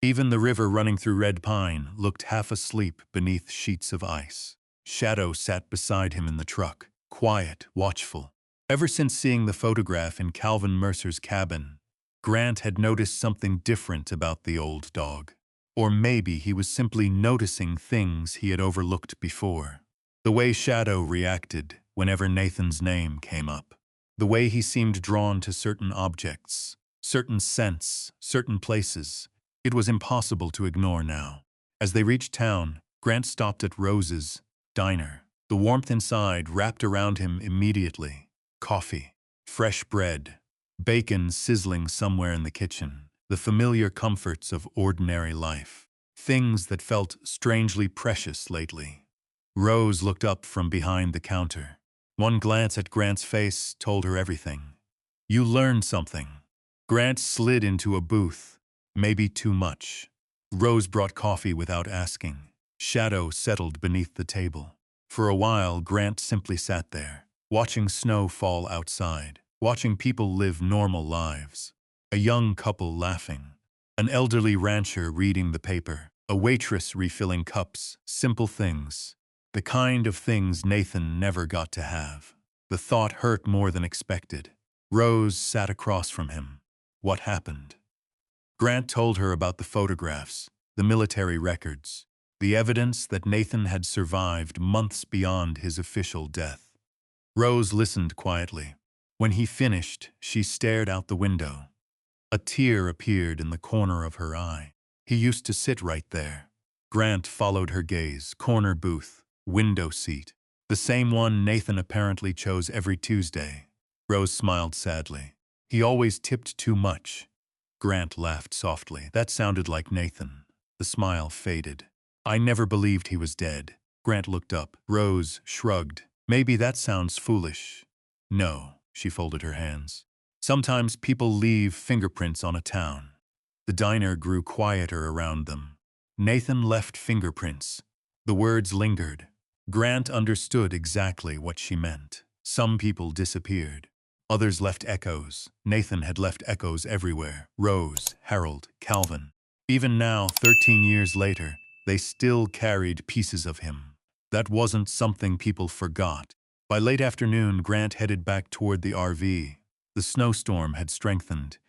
Even the river running through Red Pine looked half asleep beneath sheets of ice. Shadow sat beside him in the truck, quiet, watchful. Ever since seeing the photograph in Calvin Mercer's cabin, Grant had noticed something different about the old dog. Or maybe he was simply noticing things he had overlooked before. The way Shadow reacted whenever Nathan's name came up. The way he seemed drawn to certain objects, certain scents, certain places. It was impossible to ignore now. As they reached town, Grant stopped at Rose's diner. The warmth inside wrapped around him immediately. Coffee, fresh bread, bacon sizzling somewhere in the kitchen. The familiar comforts of ordinary life. Things that felt strangely precious lately. Rose looked up from behind the counter. One glance at Grant's face told her everything. "You learned something." Grant slid into a booth. Maybe too much. Rose brought coffee without asking. Shadow settled beneath the table. For a while, Grant simply sat there, watching snow fall outside, watching people live normal lives. A young couple laughing, an elderly rancher reading the paper, a waitress refilling cups, simple things, the kind of things Nathan never got to have. The thought hurt more than expected. Rose sat across from him. What happened? Grant told her about the photographs, the military records, the evidence that Nathan had survived months beyond his official death. Rose listened quietly. When he finished, she stared out the window. A tear appeared in the corner of her eye. He used to sit right there. Grant followed her gaze. Corner booth, window seat. The same one Nathan apparently chose every Tuesday. Rose smiled sadly. He always tipped too much. Grant laughed softly. That sounded like Nathan. The smile faded. I never believed he was dead. Grant looked up. Rose shrugged. Maybe that sounds foolish. No, she folded her hands. Sometimes people leave fingerprints on a town. The diner grew quieter around them. Nathan left fingerprints. The words lingered. Grant understood exactly what she meant. Some people disappeared. Others left echoes. Nathan had left echoes everywhere. Rose, Harold, Calvin. Even now, 13 years later, they still carried pieces of him. That wasn't something people forgot. By late afternoon, Grant headed back toward the RV. The snowstorm had strengthened.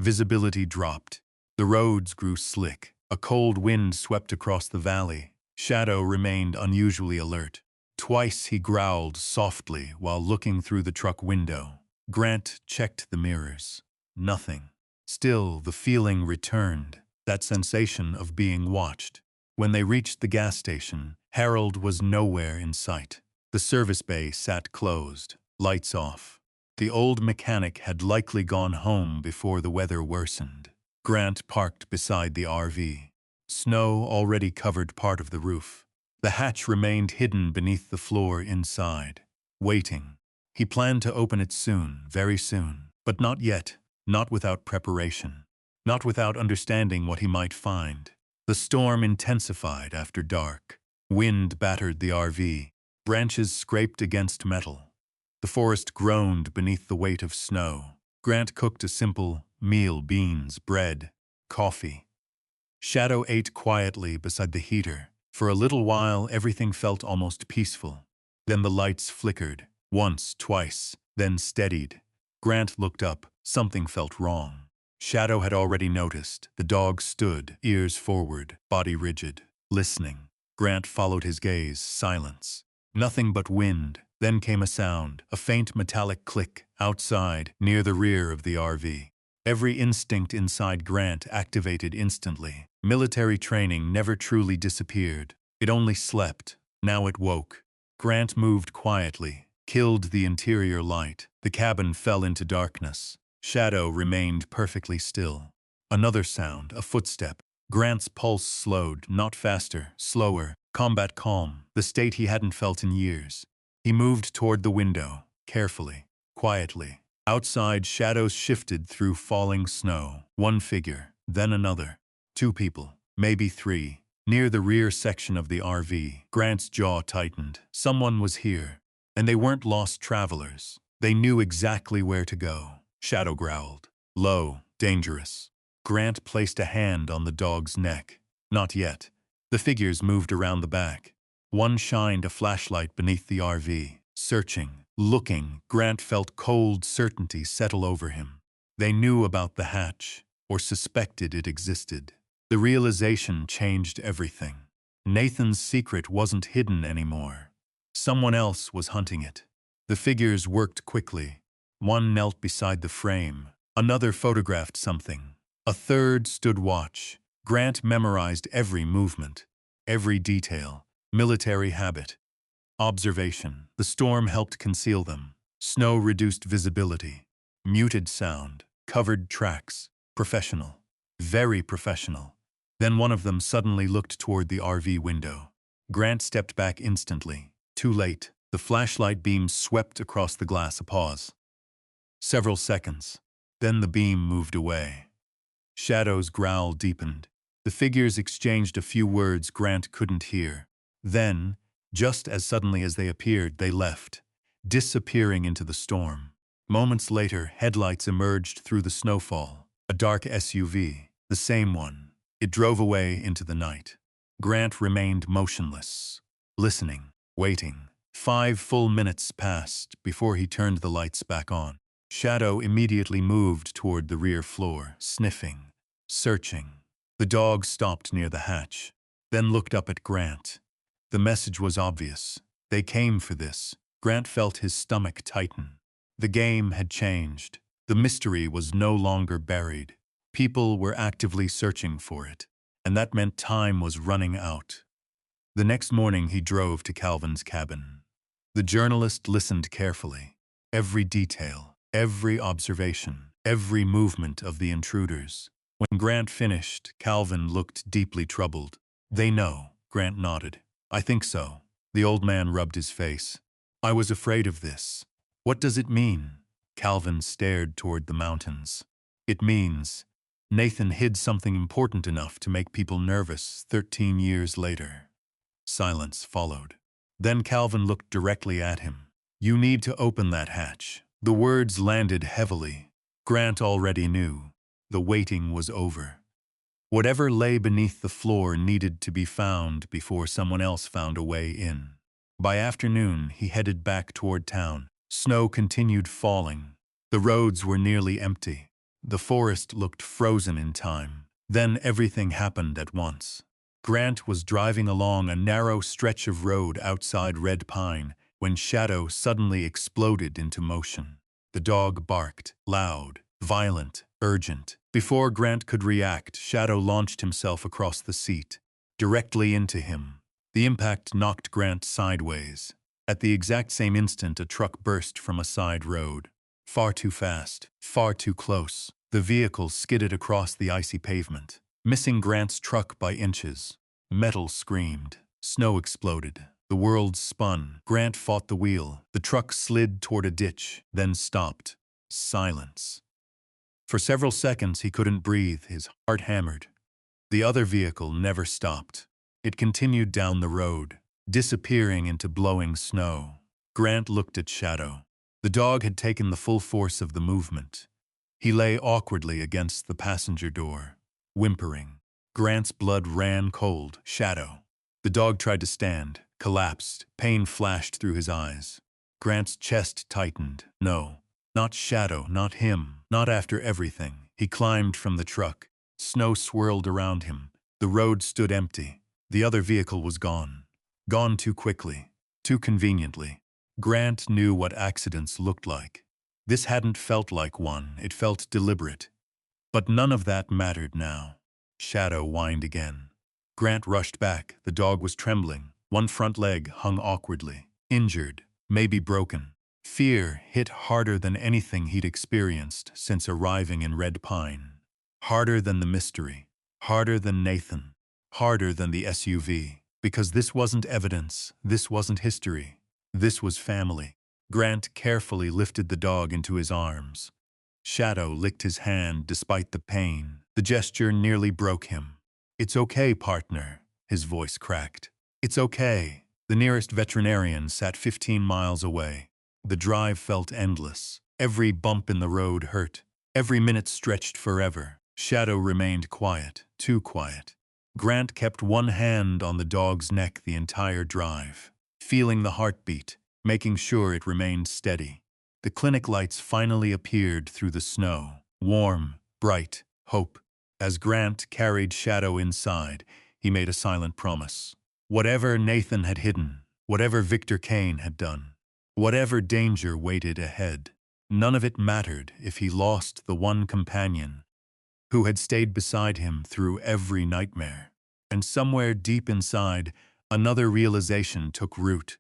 Visibility dropped. The roads grew slick. A cold wind swept across the valley. Shadow remained unusually alert. Twice he growled softly while looking through the truck window. Grant checked the mirrors. Nothing. Still, the feeling returned, that sensation of being watched. When they reached the gas station, Harold was nowhere in sight. The service bay sat closed, lights off. The old mechanic had likely gone home before the weather worsened. Grant parked beside the RV. Snow already covered part of the roof. The hatch remained hidden beneath the floor inside, waiting. He planned to open it soon, very soon, but not yet, not without preparation, not without understanding what he might find. The storm intensified after dark. Wind battered the RV. Branches scraped against metal. The forest groaned beneath the weight of snow. Grant cooked a simple meal: beans, bread, coffee. Shadow ate quietly beside the heater. For a little while, everything felt almost peaceful. Then the lights flickered, once, twice, then steadied. Grant looked up. Something felt wrong. Shadow had already noticed. The dog stood, ears forward, body rigid, listening. Grant followed his gaze. Silence. Nothing but wind. Then came a sound, a faint metallic click, outside, near the rear of the RV. Every instinct inside Grant activated instantly. Military training never truly disappeared. It only slept. Now it woke. Grant moved quietly, killed the interior light. The cabin fell into darkness. Shadow remained perfectly still. Another sound, a footstep. Grant's pulse slowed, not faster, slower. Combat calm, the state he hadn't felt in years. He moved toward the window, carefully, quietly. Outside, shadows shifted through falling snow. One figure, then another. Two people, maybe three. Near the rear section of the RV, Grant's jaw tightened. Someone was here, and they weren't lost travelers. They knew exactly where to go. Shadow growled. Low, dangerous. Grant placed a hand on the dog's neck. Not yet. The figures moved around the back. One shined a flashlight beneath the RV. Searching, looking, Grant felt cold certainty settle over him. They knew about the hatch, or suspected it existed. The realization changed everything. Nathan's secret wasn't hidden anymore. Someone else was hunting it. The figures worked quickly. One knelt beside the frame. Another photographed something. A third stood watch. Grant memorized every movement, every detail. Military habit. Observation. The storm helped conceal them. Snow reduced visibility. Muted sound. Covered tracks. Professional. Very professional. Then one of them suddenly looked toward the RV window. Grant stepped back instantly. Too late. The flashlight beam swept across the glass. A pause. Several seconds. Then the beam moved away. Shadow's growl deepened. The figures exchanged a few words Grant couldn't hear. Then, just as suddenly as they appeared, they left, disappearing into the storm. Moments later, headlights emerged through the snowfall. A dark SUV, the same one. It drove away into the night. Grant remained motionless, listening, waiting. 5 full minutes passed before he turned the lights back on. Shadow immediately moved toward the rear floor, sniffing, searching. The dog stopped near the hatch, then looked up at Grant. The message was obvious. They came for this. Grant felt his stomach tighten. The game had changed. The mystery was no longer buried. People were actively searching for it, and that meant time was running out. The next morning he drove to Calvin's cabin. The journalist listened carefully. Every detail, every observation, every movement of the intruders. When Grant finished, Calvin looked deeply troubled. "They know," Grant nodded. "I think so. The old man rubbed his face. I was afraid of this. What does it mean? Calvin stared toward the mountains. It means Nathan hid something important enough to make people nervous 13 years later. Silence followed. Then Calvin looked directly at him. You need to open that hatch. The words landed heavily. Grant already knew. The waiting was over. Whatever lay beneath the floor needed to be found before someone else found a way in. By afternoon, he headed back toward town. Snow continued falling. The roads were nearly empty. The forest looked frozen in time. Then everything happened at once. Grant was driving along a narrow stretch of road outside Red Pine when Shadow suddenly exploded into motion. The dog barked, loud, violent, urgent. Before Grant could react, Shadow launched himself across the seat, directly into him. The impact knocked Grant sideways. At the exact same instant, a truck burst from a side road. Far too fast, far too close. The vehicle skidded across the icy pavement, missing Grant's truck by inches. Metal screamed. Snow exploded. The world spun. Grant fought the wheel. The truck slid toward a ditch, then stopped. Silence. For several seconds he couldn't breathe, his heart hammered. The other vehicle never stopped. It continued down the road, disappearing into blowing snow. Grant looked at Shadow. The dog had taken the full force of the movement. He lay awkwardly against the passenger door, whimpering. Grant's blood ran cold. Shadow. The dog tried to stand, collapsed. Pain flashed through his eyes. Grant's chest tightened. No. Not Shadow, not him, not after everything. He climbed from the truck. Snow swirled around him. The road stood empty. The other vehicle was gone. Gone too quickly, too conveniently. Grant knew what accidents looked like. This hadn't felt like one, it felt deliberate. But none of that mattered now. Shadow whined again. Grant rushed back. The dog was trembling. One front leg hung awkwardly. Injured, maybe broken. Fear hit harder than anything he'd experienced since arriving in Red Pine. Harder than the mystery. Harder than Nathan. Harder than the SUV. Because this wasn't evidence. This wasn't history. This was family. Grant carefully lifted the dog into his arms. Shadow licked his hand despite the pain. The gesture nearly broke him. It's okay, partner, his voice cracked. It's okay. The nearest veterinarian sat 15 miles away. The drive felt endless. Every bump in the road hurt. Every minute stretched forever. Shadow remained quiet, too quiet. Grant kept one hand on the dog's neck the entire drive, feeling the heartbeat, making sure it remained steady. The clinic lights finally appeared through the snow. Warm, bright, hope. As Grant carried Shadow inside, he made a silent promise. Whatever Nathan had hidden, whatever Victor Kane had done, whatever danger waited ahead, none of it mattered if he lost the one companion who had stayed beside him through every nightmare. And somewhere deep inside, another realization took root.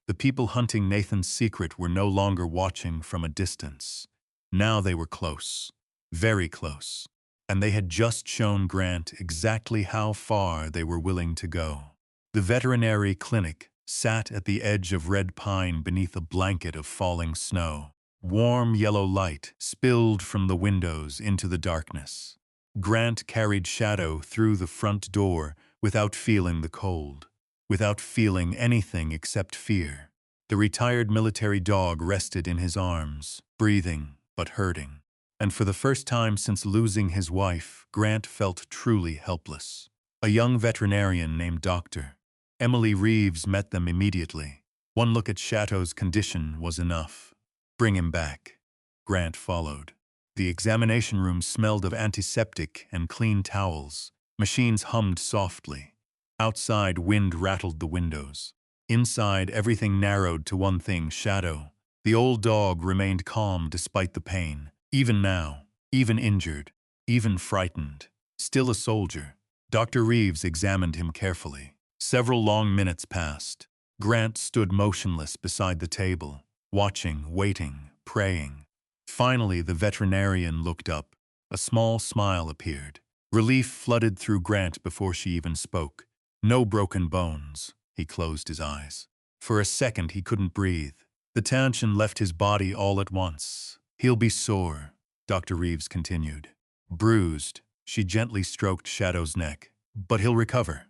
The people hunting Nathan's secret were no longer watching from a distance. Now they were close, very close, and they had just shown Grant exactly how far they were willing to go. The veterinary clinic sat at the edge of Red Pine beneath a blanket of falling snow. Warm yellow light spilled from the windows into the darkness. Grant carried Shadow through the front door without feeling the cold, without feeling anything except fear. The retired military dog rested in his arms, breathing but hurting. And for the first time since losing his wife, Grant felt truly helpless. A young veterinarian named Dr. Emily Reeves met them immediately. One look at Shadow's condition was enough. Bring him back. Grant followed. The examination room smelled of antiseptic and clean towels. Machines hummed softly. Outside, wind rattled the windows. Inside, everything narrowed to one thing: Shadow. The old dog remained calm despite the pain. Even now, even injured, even frightened. Still a soldier. Dr. Reeves examined him carefully. Several long minutes passed. Grant stood motionless beside the table, watching, waiting, praying. Finally, the veterinarian looked up. A small smile appeared. Relief flooded through Grant before she even spoke. No broken bones. He closed his eyes. For a second he couldn't breathe. The tension left his body all at once. "He'll be sore," Dr. Reeves continued. "Bruised." She gently stroked Shadow's neck. "But he'll recover."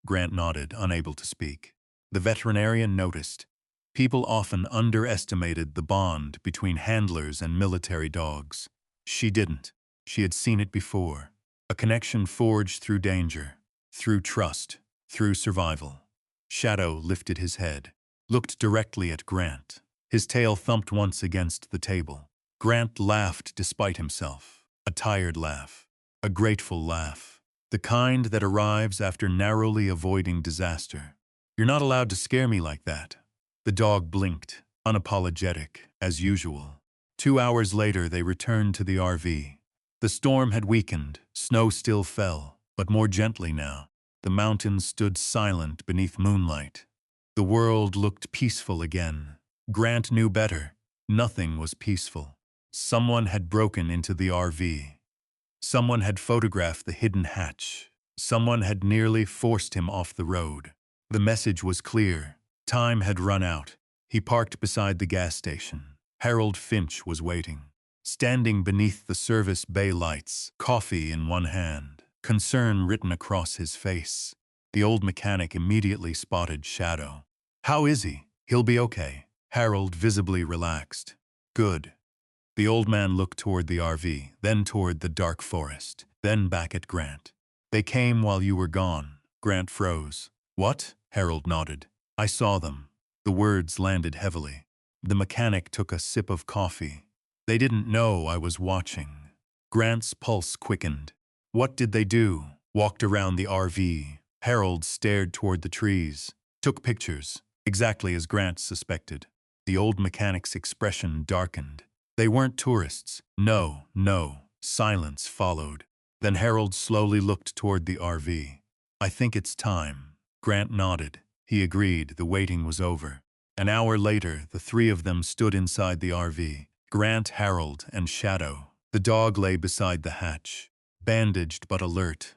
Grant nodded, unable to speak. The veterinarian noticed. People often underestimated the bond between handlers and military dogs. She didn't. She had seen it before. A connection forged through danger, through trust, through survival. Shadow lifted his head, looked directly at Grant. His tail thumped once against the table. Grant laughed despite himself. A tired laugh. A grateful laugh. The kind that arrives after narrowly avoiding disaster. "You're not allowed to scare me like that." The dog blinked, unapologetic, as usual. 2 hours later, they returned to the RV. The storm had weakened, snow still fell, but more gently now. The mountains stood silent beneath moonlight. The world looked peaceful again. Grant knew better. Nothing was peaceful. Someone had broken into the RV. Someone had photographed the hidden hatch. Someone had nearly forced him off the road. The message was clear. Time had run out. He parked beside the gas station. Harold Finch was waiting. Standing beneath the service bay lights, coffee in one hand, concern written across his face. The old mechanic immediately spotted Shadow. "How is he?" "He'll be okay." Harold visibly relaxed. "Good." The old man looked toward the RV, then toward the dark forest, then back at Grant. "They came while you were gone." Grant froze. "What?" Harold nodded. "I saw them." The words landed heavily. The mechanic took a sip of coffee. "They didn't know I was watching." Grant's pulse quickened. "What did they do?" "Walked around the RV." Harold stared toward the trees. "Took pictures." Exactly as Grant suspected. The old mechanic's expression darkened. "They weren't tourists." "No, no." Silence followed. Then Harold slowly looked toward the RV. "I think it's time." Grant nodded. He agreed the waiting was over. An hour later, the three of them stood inside the RV. Grant, Harold, and Shadow. The dog lay beside the hatch, bandaged but alert.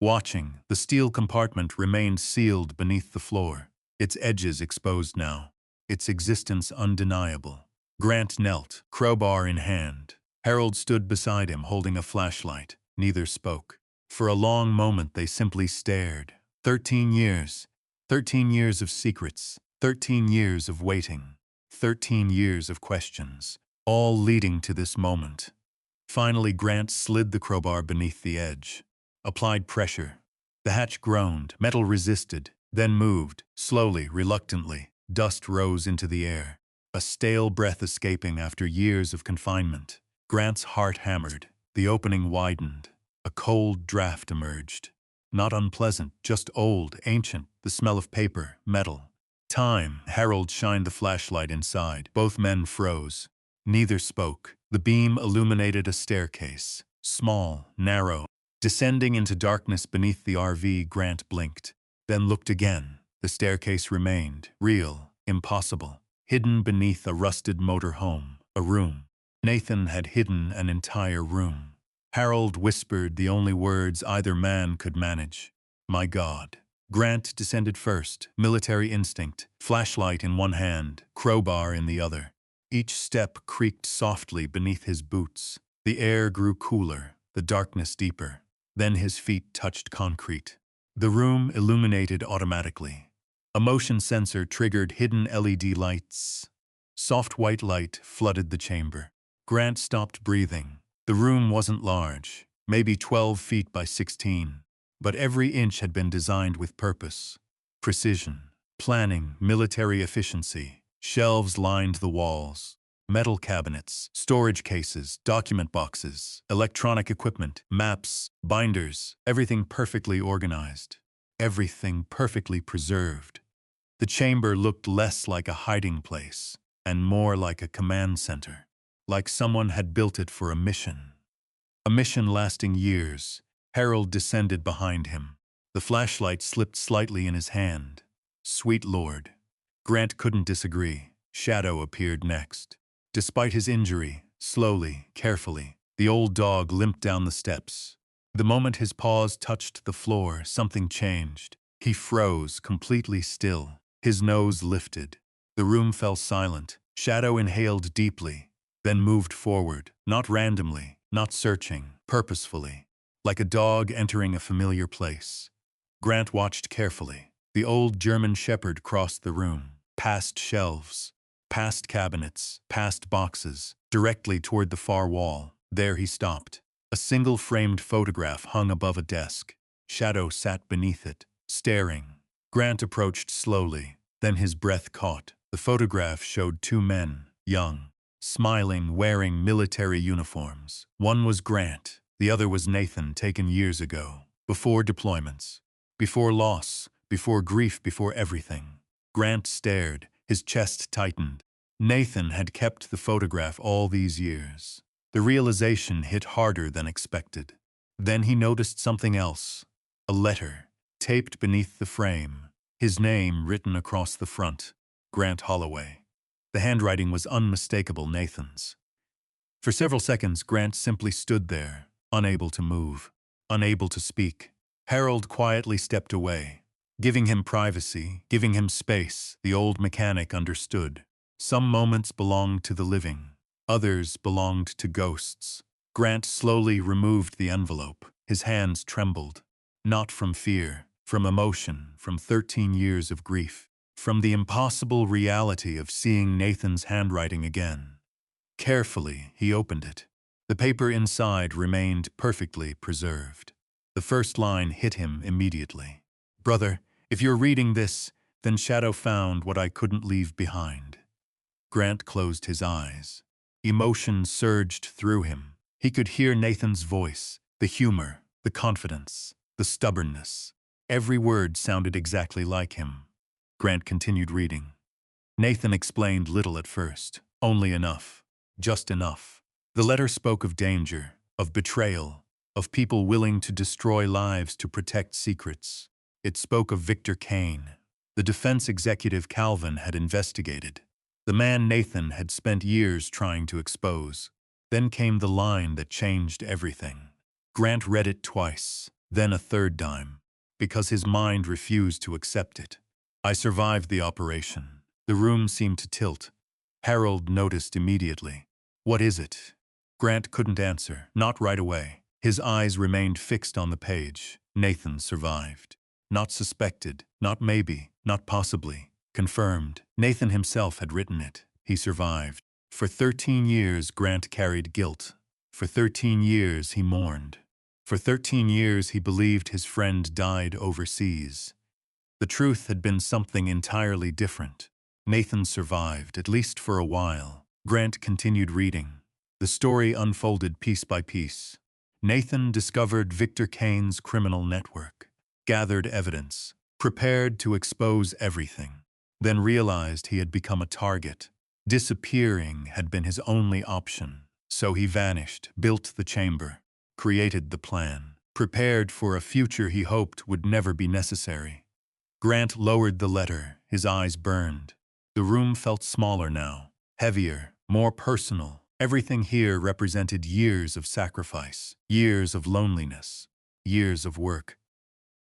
Watching, the steel compartment remained sealed beneath the floor, its edges exposed now, its existence undeniable. Grant knelt, crowbar in hand. Harold stood beside him, holding a flashlight. Neither spoke. For a long moment they simply stared. 13 years. 13 years of secrets. 13 years of waiting. 13 years of questions. All leading to this moment. Finally, Grant slid the crowbar beneath the edge. Applied pressure. The hatch groaned. Metal resisted. Then moved. Slowly, reluctantly. Dust rose into the air. A stale breath escaping after years of confinement. Grant's heart hammered. The opening widened. A cold draft emerged. Not unpleasant, just old, ancient, the smell of paper, metal. Time. Harold shined the flashlight inside. Both men froze. Neither spoke. The beam illuminated a staircase. Small, narrow. Descending into darkness beneath the RV, Grant blinked. Then looked again. The staircase remained. Real. Impossible. Hidden beneath a rusted motor home. A room. Nathan had hidden an entire room. Harold whispered the only words either man could manage. "My God." Grant descended first, military instinct, flashlight in one hand, crowbar in the other. Each step creaked softly beneath his boots. The air grew cooler, the darkness deeper. Then his feet touched concrete. The room illuminated automatically. A motion sensor triggered hidden LED lights. Soft white light flooded the chamber. Grant stopped breathing. The room wasn't large, maybe 12 feet by 16, but every inch had been designed with purpose. Precision, planning, military efficiency. Shelves lined the walls. Metal cabinets, storage cases, document boxes, electronic equipment, maps, binders, everything perfectly organized. Everything perfectly preserved. The chamber looked less like a hiding place and more like a command center. Like someone had built it for a mission. A mission lasting years. Harold descended behind him. The flashlight slipped slightly in his hand. Sweet Lord. Grant couldn't disagree. Shadow appeared next. Despite his injury, slowly, carefully, the old dog limped down the steps. The moment his paws touched the floor, something changed. He froze, completely still. His nose lifted. The room fell silent. Shadow inhaled deeply, then moved forward, not randomly, not searching, purposefully, like a dog entering a familiar place. Grant watched carefully. The old German shepherd crossed the room, past shelves, past cabinets, past boxes, directly toward the far wall. There he stopped. A single framed photograph hung above a desk. Shadow sat beneath it, staring. Grant approached slowly, then his breath caught. The photograph showed two men, young, smiling, wearing military uniforms. One was Grant, the other was Nathan, taken years ago, before deployments, before loss, before grief, before everything. Grant stared, his chest tightened. Nathan had kept the photograph all these years. The realization hit harder than expected. Then he noticed something else. A letter, taped beneath the frame, his name written across the front, Grant Holloway. The handwriting was unmistakable, Nathan's. For several seconds, Grant simply stood there, unable to move, unable to speak. Harold quietly stepped away, giving him privacy, giving him space. The old mechanic understood. Some moments belonged to the living, others belonged to ghosts. Grant slowly removed the envelope. His hands trembled, not from fear, from emotion, from 13 years of grief, from the impossible reality of seeing Nathan's handwriting again. Carefully, he opened it. The paper inside remained perfectly preserved. The first line hit him immediately. "Brother, if you're reading this, then Shadow found what I couldn't leave behind." Grant closed his eyes. Emotion surged through him. He could hear Nathan's voice, the humor, the confidence, the stubbornness. Every word sounded exactly like him. Grant continued reading. Nathan explained little at first, only enough, just enough. The letter spoke of danger, of betrayal, of people willing to destroy lives to protect secrets. It spoke of Victor Kane, the defense executive Calvin had investigated, the man Nathan had spent years trying to expose. Then came the line that changed everything. Grant read it twice, then a third time, because his mind refused to accept it. "I survived the operation." The room seemed to tilt. Harold noticed immediately. "What is it?" Grant couldn't answer, not right away. His eyes remained fixed on the page. Nathan survived. Not suspected, not maybe, not possibly. Confirmed. Nathan himself had written it. He survived. For 13 years, Grant carried guilt. For 13 years, he mourned. For 13 years, he believed his friend died overseas. The truth had been something entirely different. Nathan survived, at least for a while. Grant continued reading. The story unfolded piece by piece. Nathan discovered Victor Kane's criminal network, gathered evidence, prepared to expose everything, then realized he had become a target. Disappearing had been his only option. So he vanished, built the chamber, created the plan, prepared for a future he hoped would never be necessary. Grant lowered the letter, his eyes burned. The room felt smaller now, heavier, more personal. Everything here represented years of sacrifice, years of loneliness, years of work.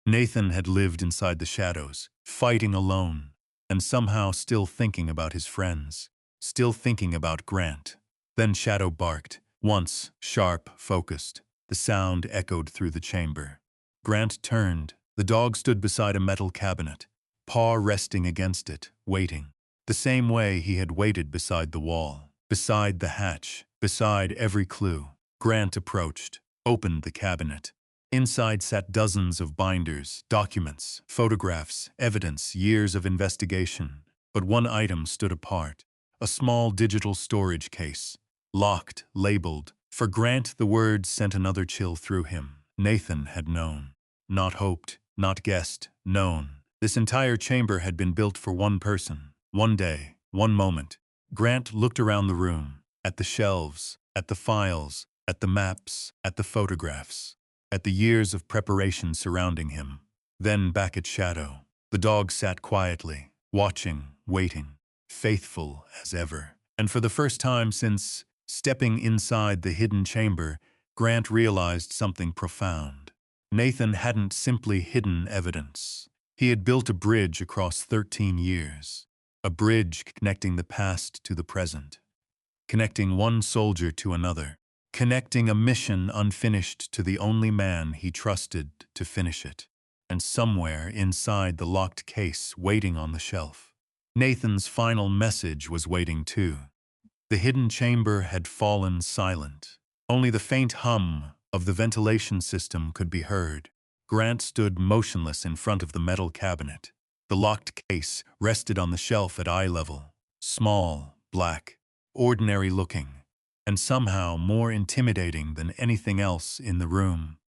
Nathan had lived inside the shadows, fighting alone, and somehow still thinking about his friends, still thinking about Grant. Then Shadow barked, once sharp, focused. The sound echoed through the chamber. Grant turned. The dog stood beside a metal cabinet, paw resting against it, waiting. The same way he had waited beside the wall, beside the hatch, beside every clue. Grant approached, opened the cabinet. Inside sat dozens of binders, documents, photographs, evidence, years of investigation. But one item stood apart, a small digital storage case, locked, labeled. For Grant, the words sent another chill through him. Nathan had known. Not hoped, not guessed, known. This entire chamber had been built for one person, one day, one moment. Grant looked around the room, at the shelves, at the files, at the maps, at the photographs, at the years of preparation surrounding him. Then back at Shadow. The dog sat quietly, watching, waiting, faithful as ever. And for the first time since stepping inside the hidden chamber, Grant realized something profound. Nathan hadn't simply hidden evidence. He had built a bridge across 13 years, a bridge connecting the past to the present, connecting one soldier to another, connecting a mission unfinished to the only man he trusted to finish it. And somewhere inside the locked case, waiting on the shelf, Nathan's final message was waiting too. The hidden chamber had fallen silent. Only the faint hum of the ventilation system could be heard. Grant stood motionless in front of the metal cabinet. The locked case rested on the shelf at eye level, small, black, ordinary-looking, and somehow more intimidating than anything else in the room.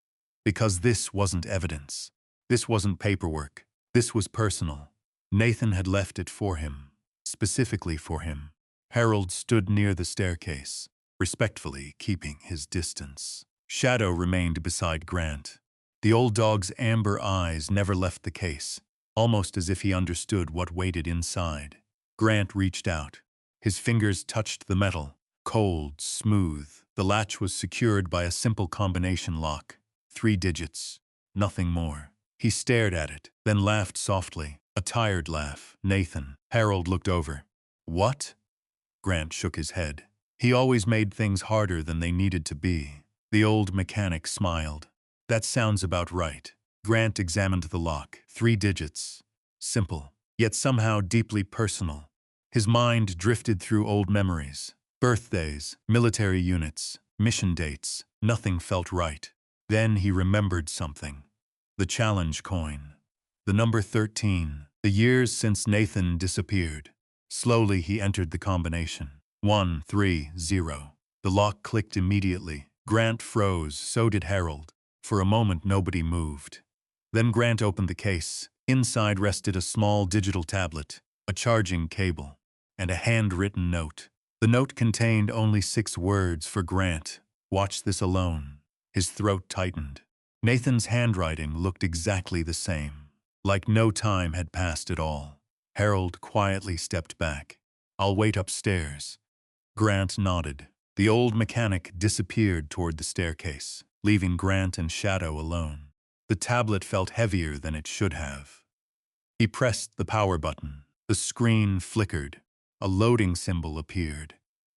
Because this wasn't evidence. This wasn't paperwork. This was personal. Nathan had left it for him, specifically for him. Harold stood near the staircase, respectfully keeping his distance. Shadow remained beside Grant. The old dog's amber eyes never left the case, almost as if he understood what waited inside. Grant reached out. His fingers touched the metal, cold, smooth. The latch was secured by a simple combination lock. 3 digits, nothing more. He stared at it, then laughed softly, a tired laugh. Nathan. Harold looked over. What? Grant shook his head. He always made things harder than they needed to be. The old mechanic smiled. That sounds about right. Grant examined the lock. 3 digits. Simple, yet somehow deeply personal. His mind drifted through old memories. Birthdays, military units, mission dates. Nothing felt right. Then he remembered something. The challenge coin. The number 13. The years since Nathan disappeared. Slowly he entered the combination. 130. The lock clicked immediately. Grant froze, so did Harold. For a moment nobody moved. Then Grant opened the case. Inside rested a small digital tablet, a charging cable, and a handwritten note. The note contained only 6 words for Grant. Watch this alone. His throat tightened. Nathan's handwriting looked exactly the same, like no time had passed at all. Harold quietly stepped back. I'll wait upstairs. Grant nodded. The old mechanic disappeared toward the staircase, leaving Grant and Shadow alone. The tablet felt heavier than it should have. He pressed the power button. The screen flickered. A loading symbol appeared.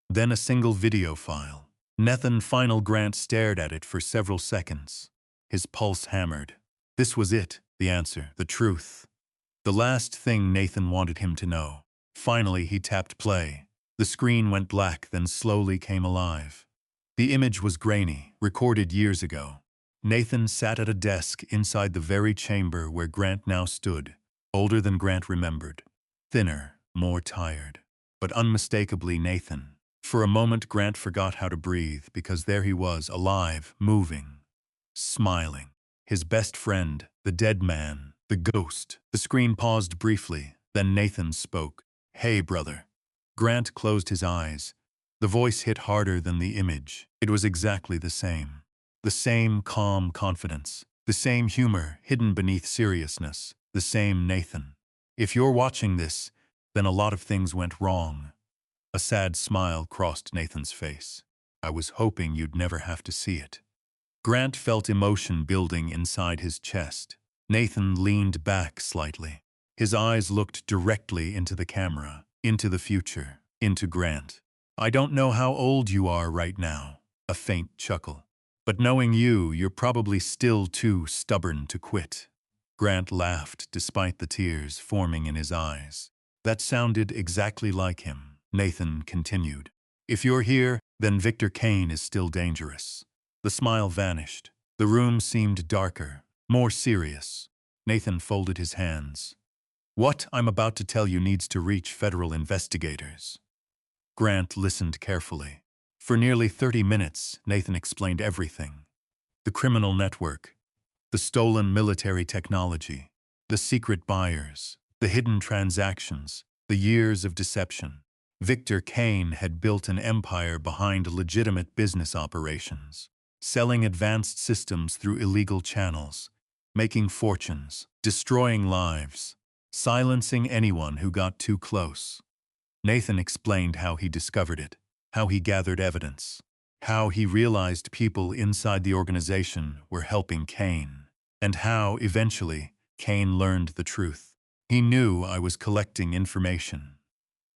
Then a single video file. Nathan final. Grant stared at it for several seconds. His pulse hammered. This was it, the answer, the truth. The last thing Nathan wanted him to know. Finally, he tapped play. The screen went black, then slowly came alive. The image was grainy, recorded years ago. Nathan sat at a desk inside the very chamber where Grant now stood, older than Grant remembered. Thinner, more tired, but unmistakably Nathan. For a moment, Grant forgot how to breathe because there he was, alive, moving, smiling. His best friend, the dead man, the ghost. The screen paused briefly, then Nathan spoke. Hey, brother. Grant closed his eyes. The voice hit harder than the image. It was exactly the same. The same calm confidence. The same humor hidden beneath seriousness. The same Nathan. If you're watching this, then a lot of things went wrong. A sad smile crossed Nathan's face. I was hoping you'd never have to see it. Grant felt emotion building inside his chest. Nathan leaned back slightly. His eyes looked directly into the camera, into the future, into Grant. I don't know how old you are right now. A faint chuckle. But knowing you, you're probably still too stubborn to quit. Grant laughed despite the tears forming in his eyes. That sounded exactly like him. Nathan continued. If you're here, then Victor Kane is still dangerous. The smile vanished. The room seemed darker, more serious. Nathan folded his hands. What I'm about to tell you needs to reach federal investigators. Grant listened carefully. For nearly 30 minutes, Nathan explained everything. The criminal network, the stolen military technology, the secret buyers, the hidden transactions, the years of deception. Victor Kane had built an empire behind legitimate business operations, selling advanced systems through illegal channels, making fortunes, destroying lives, silencing anyone who got too close. Nathan explained how he discovered it, how he gathered evidence, how he realized people inside the organization were helping Kane, and how, eventually, Kane learned the truth. He knew I was collecting information.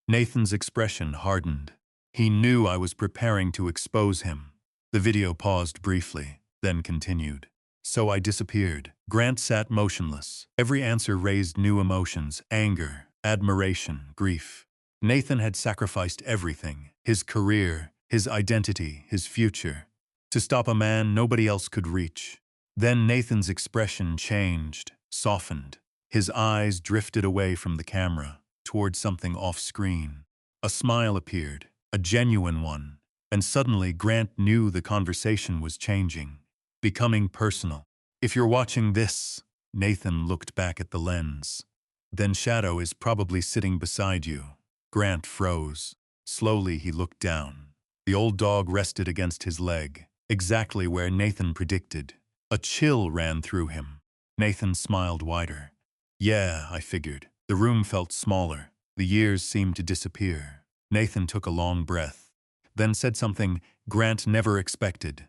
Nathan's expression hardened. He knew I was preparing to expose him. The video paused briefly, then continued. So I disappeared. Grant sat motionless. Every answer raised new emotions: anger, admiration, grief. Nathan had sacrificed everything: his career, his identity, his future, to stop a man nobody else could reach. Then Nathan's expression changed, softened. His eyes drifted away from the camera, toward something off-screen. A smile appeared, a genuine one, and suddenly Grant knew the conversation was changing, becoming personal. If you're watching this, Nathan looked back at the lens. Then Shadow is probably sitting beside you. Grant froze. Slowly he looked down. The old dog rested against his leg, exactly where Nathan predicted. A chill ran through him. Nathan smiled wider. Yeah, I figured. The room felt smaller. The years seemed to disappear. Nathan took a long breath, then said something Grant never expected.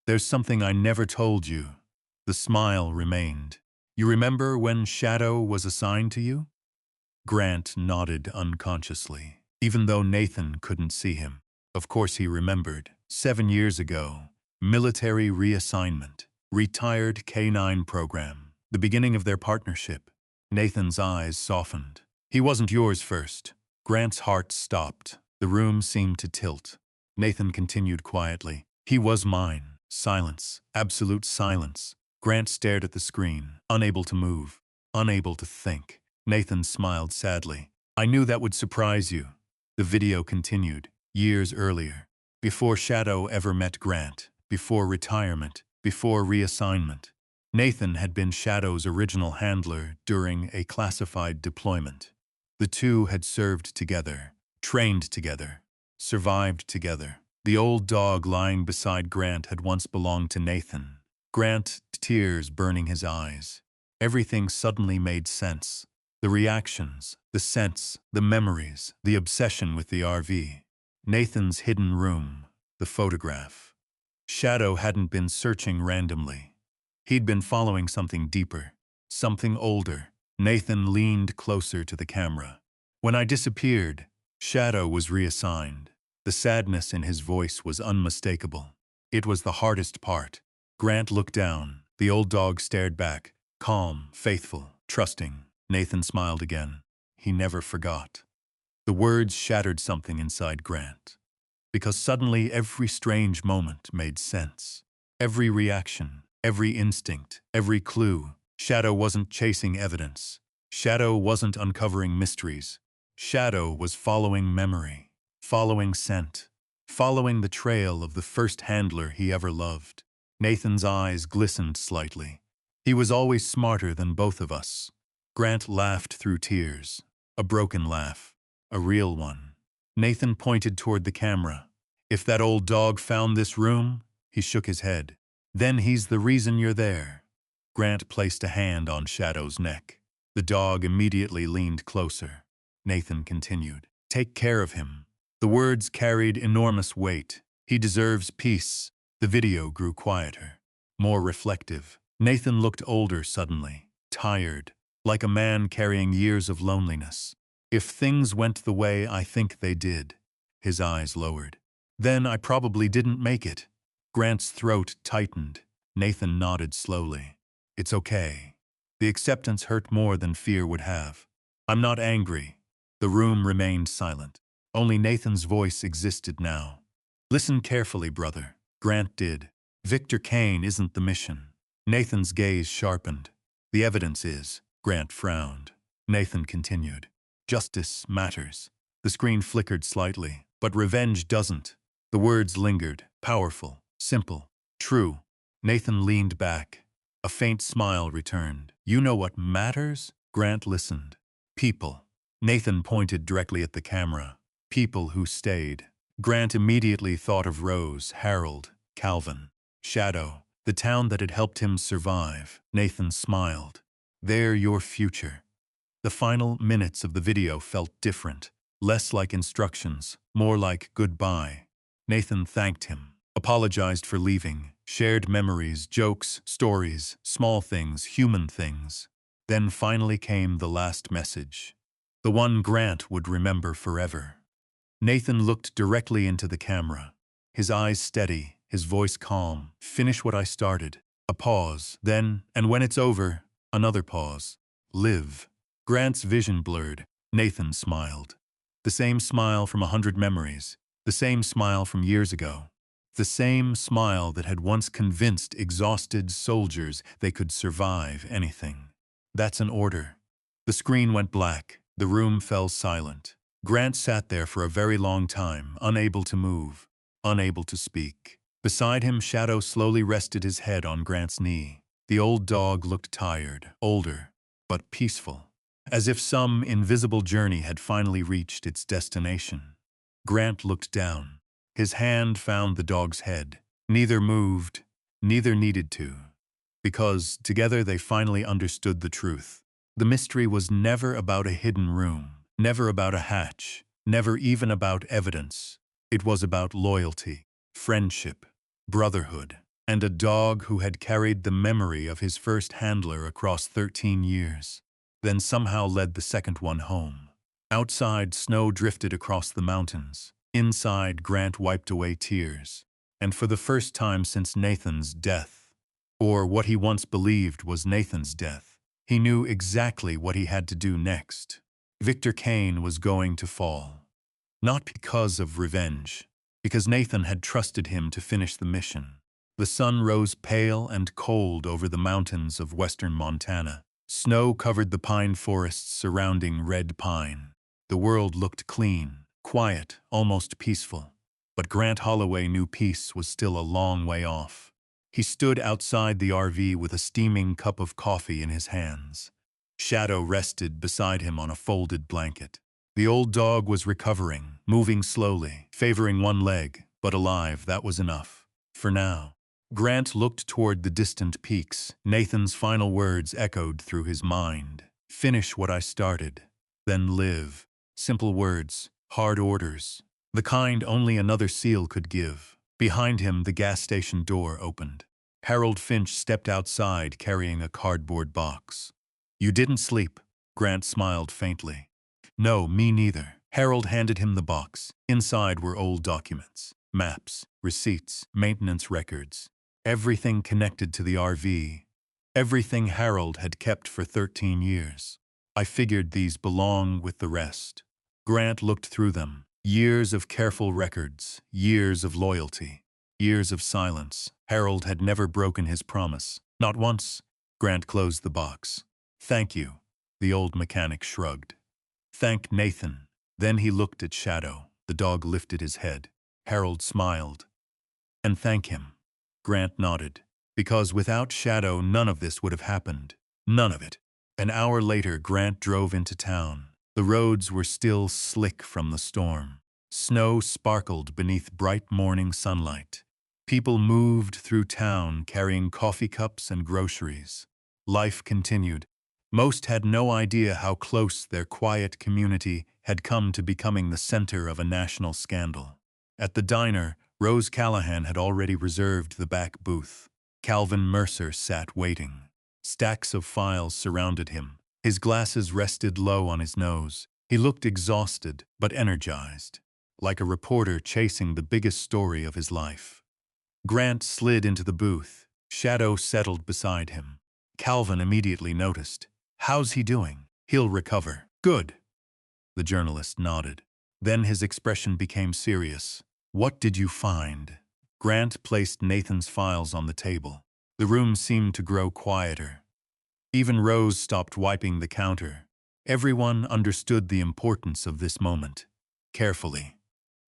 There's something I never told you. The smile remained. You remember when Shadow was assigned to you? Grant nodded unconsciously, even though Nathan couldn't see him. Of course he remembered. 7 years ago, military reassignment, retired K-9 program, the beginning of their partnership. Nathan's eyes softened. He wasn't yours first. Grant's heart stopped. The room seemed to tilt. Nathan continued quietly. He was mine. Silence. Absolute silence. Grant stared at the screen, unable to move, unable to think. Nathan smiled sadly. I knew that would surprise you. The video continued. Years earlier. Before Shadow ever met Grant. Before retirement. Before reassignment. Nathan had been Shadow's original handler during a classified deployment. The two had served together, trained together, survived together. The old dog lying beside Grant had once belonged to Nathan. Grant, tears burning his eyes. Everything suddenly made sense. The reactions, the scents, the memories, the obsession with the RV. Nathan's hidden room, the photograph. Shadow hadn't been searching randomly. He'd been following something deeper, something older. Nathan leaned closer to the camera. When I disappeared, Shadow was reassigned. The sadness in his voice was unmistakable. It was the hardest part. Grant looked down. The old dog stared back, calm, faithful, trusting. Nathan smiled again. He never forgot. The words shattered something inside Grant. Because suddenly every strange moment made sense. Every reaction, every instinct, every clue. Shadow wasn't chasing evidence. Shadow wasn't uncovering mysteries. Shadow was following memory, following scent, following the trail of the first handler he ever loved. Nathan's eyes glistened slightly. He was always smarter than both of us. Grant laughed through tears. A broken laugh. A real one. Nathan pointed toward the camera. If that old dog found this room, he shook his head. Then he's the reason you're there. Grant placed a hand on Shadow's neck. The dog immediately leaned closer. Nathan continued. Take care of him. The words carried enormous weight. He deserves peace. The video grew quieter, more reflective. Nathan looked older suddenly, tired, like a man carrying years of loneliness. If things went the way I think they did, his eyes lowered, then I probably didn't make it. Grant's throat tightened. Nathan nodded slowly. It's okay. The acceptance hurt more than fear would have. I'm not angry. The room remained silent. Only Nathan's voice existed now. Listen carefully, brother. Grant did. Victor Kane isn't the mission. Nathan's gaze sharpened. The evidence is. Grant frowned. Nathan continued. Justice matters. The screen flickered slightly, but revenge doesn't. The words lingered, powerful, simple, true. Nathan leaned back. A faint smile returned. You know what matters? Grant listened. People. Nathan pointed directly at the camera. People who stayed. Grant immediately thought of Rose, Harold, Calvin, Shadow, the town that had helped him survive. Nathan smiled. They're your future. The final minutes of the video felt different, less like instructions, more like goodbye. Nathan thanked him, apologized for leaving, shared memories, jokes, stories, small things, human things. Then finally came the last message. The one Grant would remember forever. Nathan looked directly into the camera. His eyes steady, his voice calm. "Finish what I started." A pause, then, "And when it's over," another pause. "Live." Grant's vision blurred. Nathan smiled. The same smile from 100 memories. The same smile from years ago. The same smile that had once convinced exhausted soldiers they could survive anything. "That's an order." The screen went black. The room fell silent. Grant sat there for a very long time, unable to move, unable to speak. Beside him, Shadow slowly rested his head on Grant's knee. The old dog looked tired, older, but peaceful, as if some invisible journey had finally reached its destination. Grant looked down. His hand found the dog's head. Neither moved, neither needed to, because together they finally understood the truth. The mystery was never about a hidden room. Never about a hatch, never even about evidence. It was about loyalty, friendship, brotherhood, and a dog who had carried the memory of his first handler across 13 years, then somehow led the second one home. Outside, snow drifted across the mountains. Inside, Grant wiped away tears. And for the first time since Nathan's death, or what he once believed was Nathan's death, he knew exactly what he had to do next. Victor Kane was going to fall. Not because of revenge, because Nathan had trusted him to finish the mission. The sun rose pale and cold over the mountains of western Montana. Snow covered the pine forests surrounding Red Pine. The world looked clean, quiet, almost peaceful. But Grant Holloway knew peace was still a long way off. He stood outside the RV with a steaming cup of coffee in his hands. Shadow rested beside him on a folded blanket. The old dog was recovering, moving slowly, favoring one leg, but alive. That was enough. For now. Grant looked toward the distant peaks. Nathan's final words echoed through his mind. "Finish what I started, then live." Simple words, hard orders, the kind only another SEAL could give. Behind him, the gas station door opened. Harold Finch stepped outside carrying a cardboard box. "You didn't sleep?" Grant smiled faintly. "No, me neither." Harold handed him the box. Inside were old documents, maps, receipts, maintenance records, everything connected to the RV, everything Harold had kept for 13 years. "I figured these belong with the rest." Grant looked through them. Years of careful records, years of loyalty, years of silence. Harold had never broken his promise. Not once. Grant closed the box. "Thank you," the old mechanic shrugged. "Thank Nathan." Then he looked at Shadow. The dog lifted his head. Harold smiled. "And thank him." Grant nodded. Because without Shadow, none of this would have happened. None of it. An hour later, Grant drove into town. The roads were still slick from the storm. Snow sparkled beneath bright morning sunlight. People moved through town carrying coffee cups and groceries. Life continued. Most had no idea how close their quiet community had come to becoming the center of a national scandal. At the diner, Rose Callahan had already reserved the back booth. Calvin Mercer sat waiting. Stacks of files surrounded him. His glasses rested low on his nose. He looked exhausted, but energized, like a reporter chasing the biggest story of his life. Grant slid into the booth. Shadow settled beside him. Calvin immediately noticed. "How's he doing?" "He'll recover." "Good." The journalist nodded. Then his expression became serious. "What did you find?" Grant placed Nathan's files on the table. The room seemed to grow quieter. Even Rose stopped wiping the counter. Everyone understood the importance of this moment. Carefully,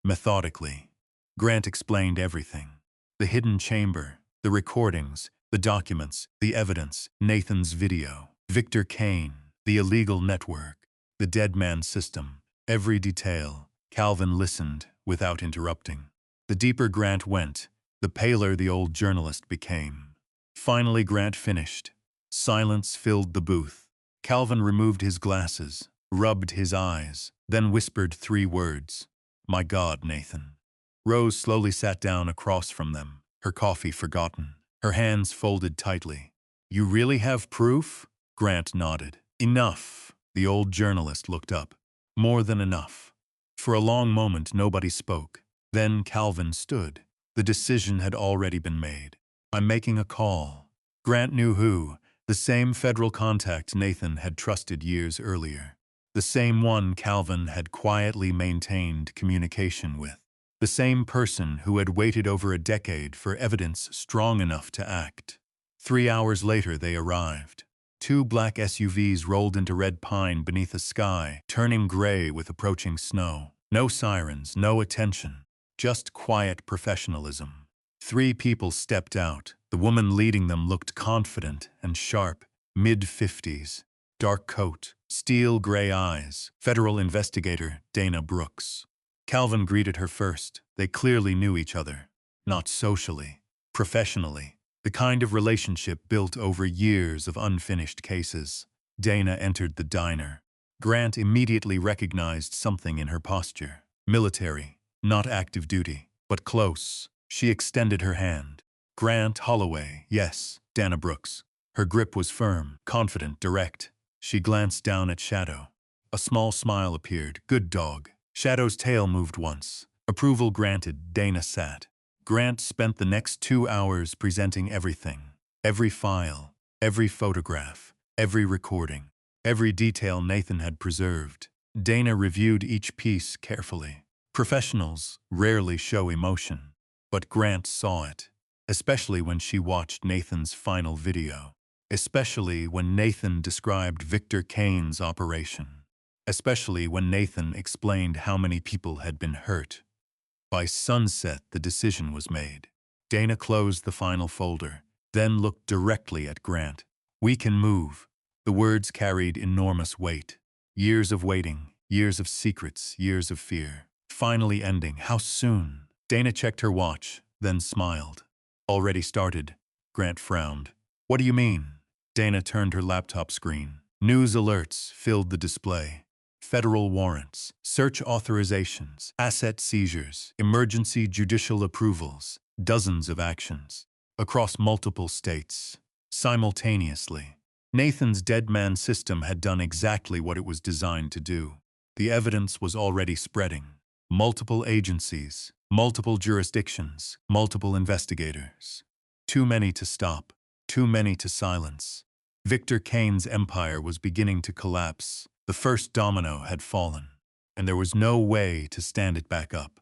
methodically, Grant explained everything. The hidden chamber, the recordings, the documents, the evidence, Nathan's video, Victor Kane, the illegal network, the dead man system, every detail. Calvin listened without interrupting. The deeper Grant went, the paler the old journalist became. Finally, Grant finished. Silence filled the booth. Calvin removed his glasses, rubbed his eyes, then whispered 3 words. "My God, Nathan." Rose slowly sat down across from them, her coffee forgotten, her hands folded tightly. "You really have proof?" Grant nodded. Enough. The old journalist looked up. More than enough. For a long moment, nobody spoke. Then Calvin stood. The decision had already been made. I'm making a call. Grant knew who. The same federal contact Nathan had trusted years earlier. The same one Calvin had quietly maintained communication with. The same person who had waited over a decade for evidence strong enough to act. 3 hours later they arrived. 2 black SUVs rolled into red pine beneath a sky, turning gray with approaching snow. No sirens, no attention. Just quiet professionalism. 3 people stepped out. The woman leading them looked confident and sharp, mid-50s. Dark coat, steel gray eyes. Federal investigator Dana Brooks. Calvin greeted her first. They clearly knew each other. Not socially, professionally. The kind of relationship built over years of unfinished cases. Dana entered the diner. Grant immediately recognized something in her posture. Military, not active duty, but close. She extended her hand. Grant Holloway, yes, Dana Brooks. Her grip was firm, confident, direct. She glanced down at Shadow. A small smile appeared. Good dog. Shadow's tail moved once. Approval granted, Dana sat. Grant spent the next 2 hours presenting everything. Every file, every photograph, every recording, every detail Nathan had preserved. Dana reviewed each piece carefully. Professionals rarely show emotion, but Grant saw it, especially when she watched Nathan's final video, especially when Nathan described Victor Kane's operation, especially when Nathan explained how many people had been hurt. By sunset, the decision was made. Dana closed the final folder, then looked directly at Grant. We can move. The words carried enormous weight. Years of waiting, years of secrets, years of fear. Finally ending. How soon? Dana checked her watch, then smiled. Already started. Grant frowned. What do you mean? Dana turned her laptop screen. News alerts filled the display. Federal warrants, search authorizations, asset seizures, emergency judicial approvals, dozens of actions. Across multiple states. Simultaneously. Nathan's dead man system had done exactly what it was designed to do. The evidence was already spreading. Multiple agencies, multiple jurisdictions, multiple investigators. Too many to stop, too many to silence. Victor Kane's empire was beginning to collapse. The first domino had fallen, and there was no way to stand it back up.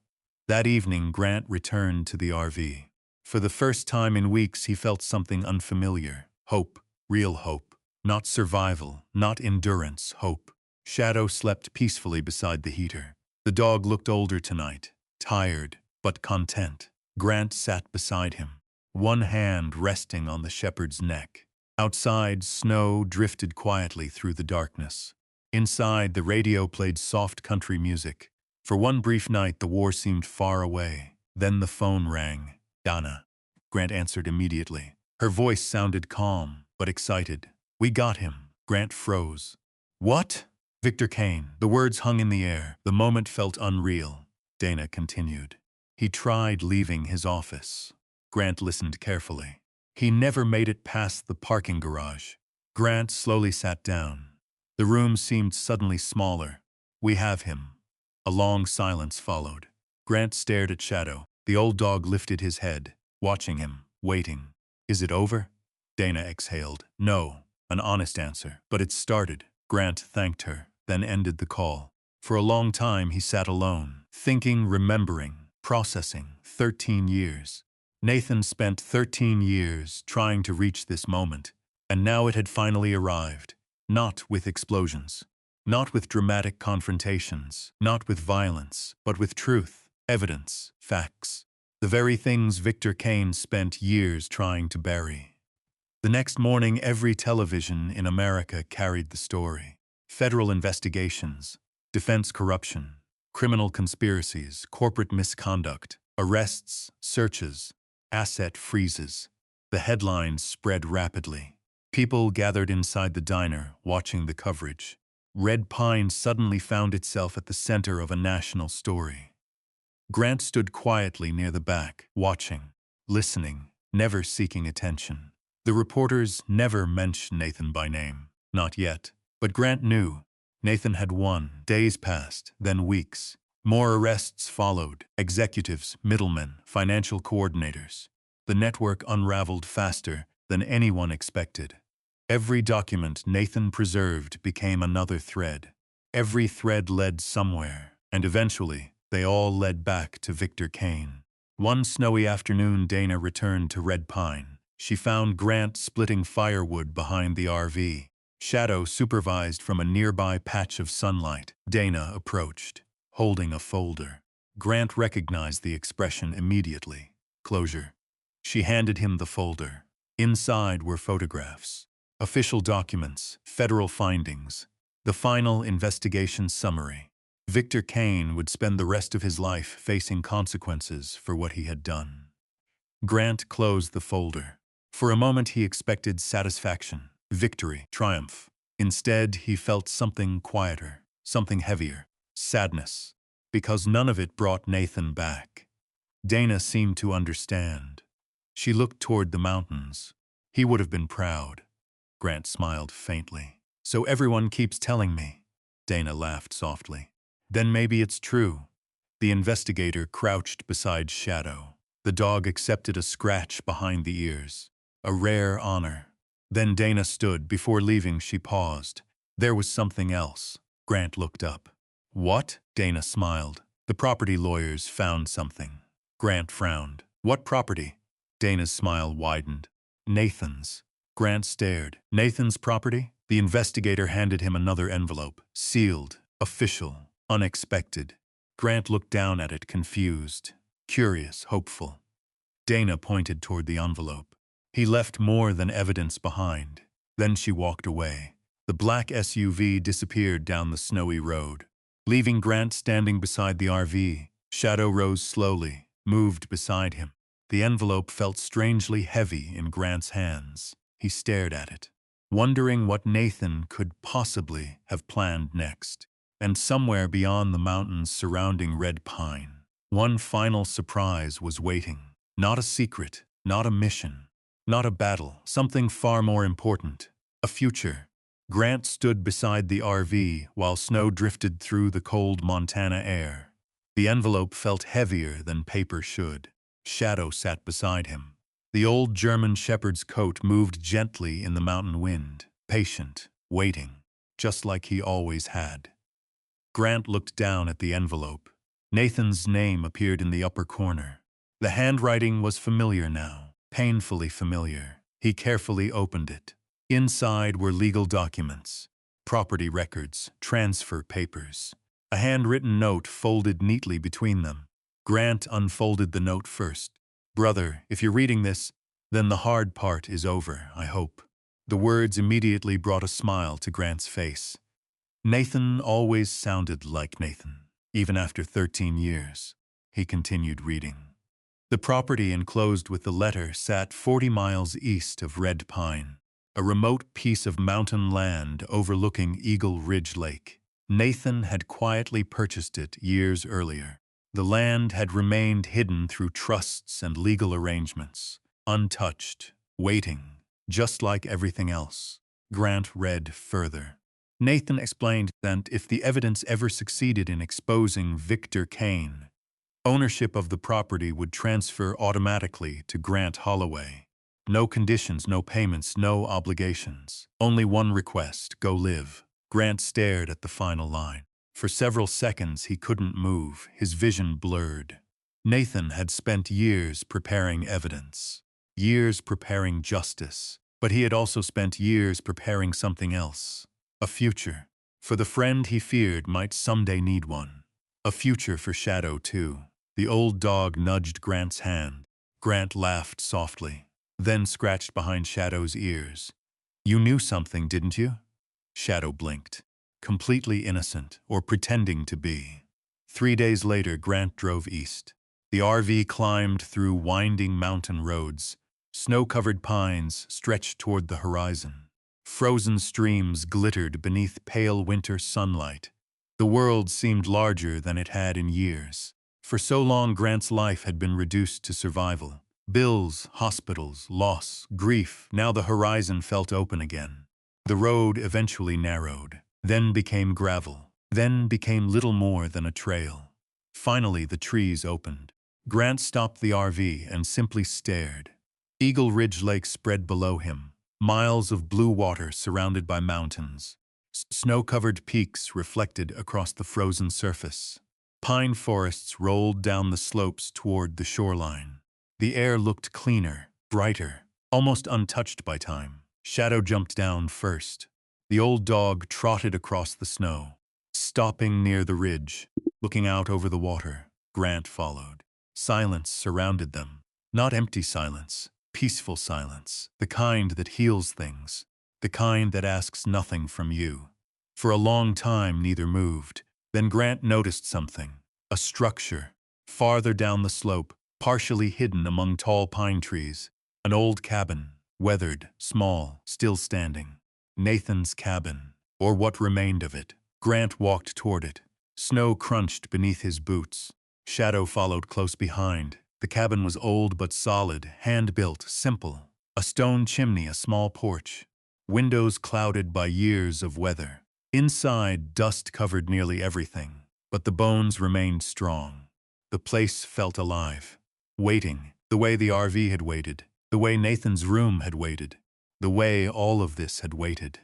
That evening, Grant returned to the RV. For the first time in weeks, he felt something unfamiliar. Hope, real hope. Not survival, not endurance, hope. Shadow slept peacefully beside the heater. The dog looked older tonight, tired, but content. Grant sat beside him, one hand resting on the shepherd's neck. Outside, snow drifted quietly through the darkness. Inside, the radio played soft country music. For one brief night, the war seemed far away. Then the phone rang. Dana. Grant answered immediately. Her voice sounded calm, but excited. We got him. Grant froze. What? Victor Kane. The words hung in the air. The moment felt unreal. Dana continued. He tried leaving his office. Grant listened carefully. He never made it past the parking garage. Grant slowly sat down. The room seemed suddenly smaller. We have him. A long silence followed. Grant stared at Shadow. The old dog lifted his head, watching him, waiting. Is it over? Dana exhaled. No, an honest answer. But it started. Grant thanked her, then ended the call. For a long time he sat alone, thinking, remembering, processing. 13 years. Nathan spent 13 years trying to reach this moment, and now it had finally arrived. Not with explosions, not with dramatic confrontations, not with violence, but with truth, evidence, facts. The very things Victor Kane spent years trying to bury. The next morning, every television in America carried the story. Federal investigations, defense corruption, criminal conspiracies, corporate misconduct, arrests, searches, asset freezes. The headlines spread rapidly. People gathered inside the diner, watching the coverage. Red Pine suddenly found itself at the center of a national story. Grant stood quietly near the back, watching, listening, never seeking attention. The reporters never mentioned Nathan by name. Not yet. But Grant knew. Nathan had won. Days passed, then weeks. More arrests followed. Executives, middlemen, financial coordinators. The network unraveled faster than anyone expected. Every document Nathan preserved became another thread. Every thread led somewhere, and eventually, they all led back to Victor Kane. One snowy afternoon, Dana returned to Red Pine. She found Grant splitting firewood behind the RV. Shadow supervised from a nearby patch of sunlight. Dana approached, holding a folder. Grant recognized the expression immediately. Closure. She handed him the folder. Inside were photographs, official documents, federal findings, the final investigation summary. Victor Kane would spend the rest of his life facing consequences for what he had done. Grant closed the folder. For a moment he expected satisfaction, victory, triumph. Instead, he felt something quieter, something heavier, sadness, because none of it brought Nathan back. Dana seemed to understand. She looked toward the mountains. He would have been proud. Grant smiled faintly. So everyone keeps telling me. Dana laughed softly. Then maybe it's true. The investigator crouched beside Shadow. The dog accepted a scratch behind the ears. A rare honor. Then Dana stood. Before leaving, she paused. There was something else. Grant looked up. What? Dana smiled. The property lawyers found something. Grant frowned. What property? Dana's smile widened. Nathan's. Grant stared. Nathan's property? The investigator handed him another envelope. Sealed. Official. Unexpected. Grant looked down at it, confused, curious, hopeful. Dana pointed toward the envelope. He left more than evidence behind. Then she walked away. The black SUV disappeared down the snowy road. Leaving Grant standing beside the RV, Shadow rose slowly, moved beside him. The envelope felt strangely heavy in Grant's hands. He stared at it, wondering what Nathan could possibly have planned next. And somewhere beyond the mountains surrounding Red Pine, one final surprise was waiting. Not a secret, not a mission, not a battle, something far more important. A future. Grant stood beside the RV while snow drifted through the cold Montana air. The envelope felt heavier than paper should. Shadow sat beside him. The old German shepherd's coat moved gently in the mountain wind, patient, waiting, just like he always had. Grant looked down at the envelope. Nathan's name appeared in the upper corner. The handwriting was familiar now, painfully familiar. He carefully opened it. Inside were legal documents, property records, transfer papers. A handwritten note folded neatly between them. Grant unfolded the note first. Brother, if you're reading this, then the hard part is over, I hope. The words immediately brought a smile to Grant's face. Nathan always sounded like Nathan, even after 13 years. He continued reading. The property enclosed with the letter sat 40 miles east of Red Pine, a remote piece of mountain land overlooking Eagle Ridge Lake. Nathan had quietly purchased it years earlier. The land had remained hidden through trusts and legal arrangements, untouched, waiting, just like everything else. Grant read further. Nathan explained that if the evidence ever succeeded in exposing Victor Kane, ownership of the property would transfer automatically to Grant Holloway. No conditions, no payments, no obligations. Only one request: go live. Grant stared at the final line. For several seconds he couldn't move, his vision blurred. Nathan had spent years preparing evidence, years preparing justice, but he had also spent years preparing something else. A future, for the friend he feared might someday need one. A future for Shadow, too. The old dog nudged Grant's hand. Grant laughed softly, then scratched behind Shadow's ears. You knew something, didn't you? Shadow blinked. Completely innocent, or pretending to be. 3 days later, Grant drove east. The RV climbed through winding mountain roads. Snow-covered pines stretched toward the horizon. Frozen streams glittered beneath pale winter sunlight. The world seemed larger than it had in years. For so long, Grant's life had been reduced to survival. Bills, hospitals, loss, grief. Now the horizon felt open again. The road eventually narrowed, then became gravel, then became little more than a trail. Finally, the trees opened. Grant stopped the RV and simply stared. Eagle Ridge Lake spread below him, miles of blue water surrounded by mountains. Snow-covered peaks reflected across the frozen surface. Pine forests rolled down the slopes toward the shoreline. The air looked cleaner, brighter, almost untouched by time. Shadow jumped down first. The old dog trotted across the snow, stopping near the ridge, looking out over the water. Grant followed. Silence surrounded them. Not empty silence, peaceful silence, the kind that heals things, the kind that asks nothing from you. For a long time, neither moved. Then Grant noticed something, a structure, farther down the slope, partially hidden among tall pine trees. An old cabin, weathered, small, still standing. Nathan's cabin, or what remained of it. Grant walked toward it. Snow crunched beneath his boots. Shadow followed close behind. The cabin was old but solid, hand-built, simple. A stone chimney, a small porch. Windows clouded by years of weather. Inside, dust covered nearly everything, but the bones remained strong. The place felt alive, waiting, the way the RV had waited, the way Nathan's room had waited, the way all of this had waited.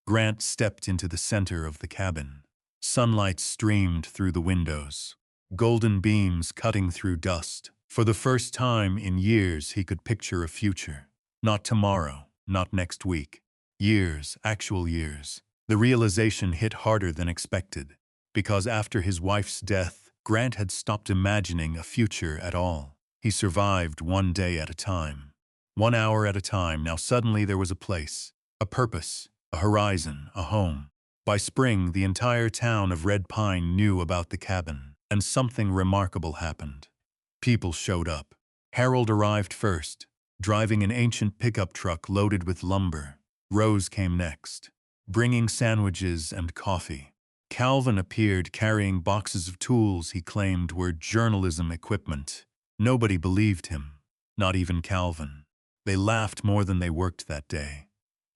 Grant stepped into the center of the cabin. Sunlight streamed through the windows, golden beams cutting through dust. For the first time in years, he could picture a future. Not tomorrow, not next week. Years, actual years. The realization hit harder than expected, because after his wife's death, Grant had stopped imagining a future at all. He survived one day at a time, 1 hour at a time. Now suddenly there was a place, a purpose, a horizon, a home. By spring, the entire town of Red Pine knew about the cabin, and something remarkable happened. People showed up. Harold arrived first, driving an ancient pickup truck loaded with lumber. Rose came next, bringing sandwiches and coffee. Calvin appeared carrying boxes of tools he claimed were journalism equipment. Nobody believed him, not even Calvin. They laughed more than they worked that day.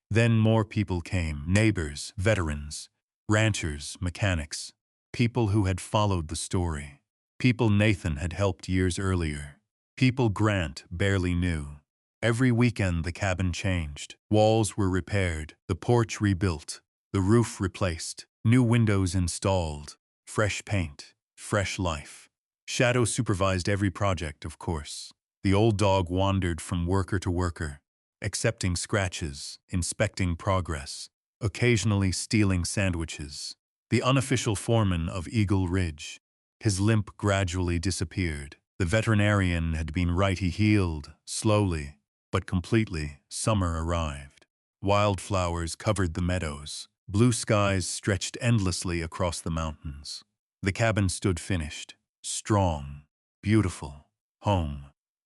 Then more people came, neighbors, veterans, ranchers, mechanics, people who had followed the story, people Nathan had helped years earlier, people Grant barely knew. Every weekend the cabin changed. Walls were repaired, the porch rebuilt, the roof replaced, new windows installed, fresh paint, fresh life. Shadow supervised every project, of course. The old dog wandered from worker to worker, accepting scratches, inspecting progress, occasionally stealing sandwiches. The unofficial foreman of Eagle Ridge. His limp gradually disappeared. The veterinarian had been right. He healed, slowly, but completely. Summer arrived. Wildflowers covered the meadows. Blue skies stretched endlessly across the mountains. The cabin stood finished, strong, beautiful, home.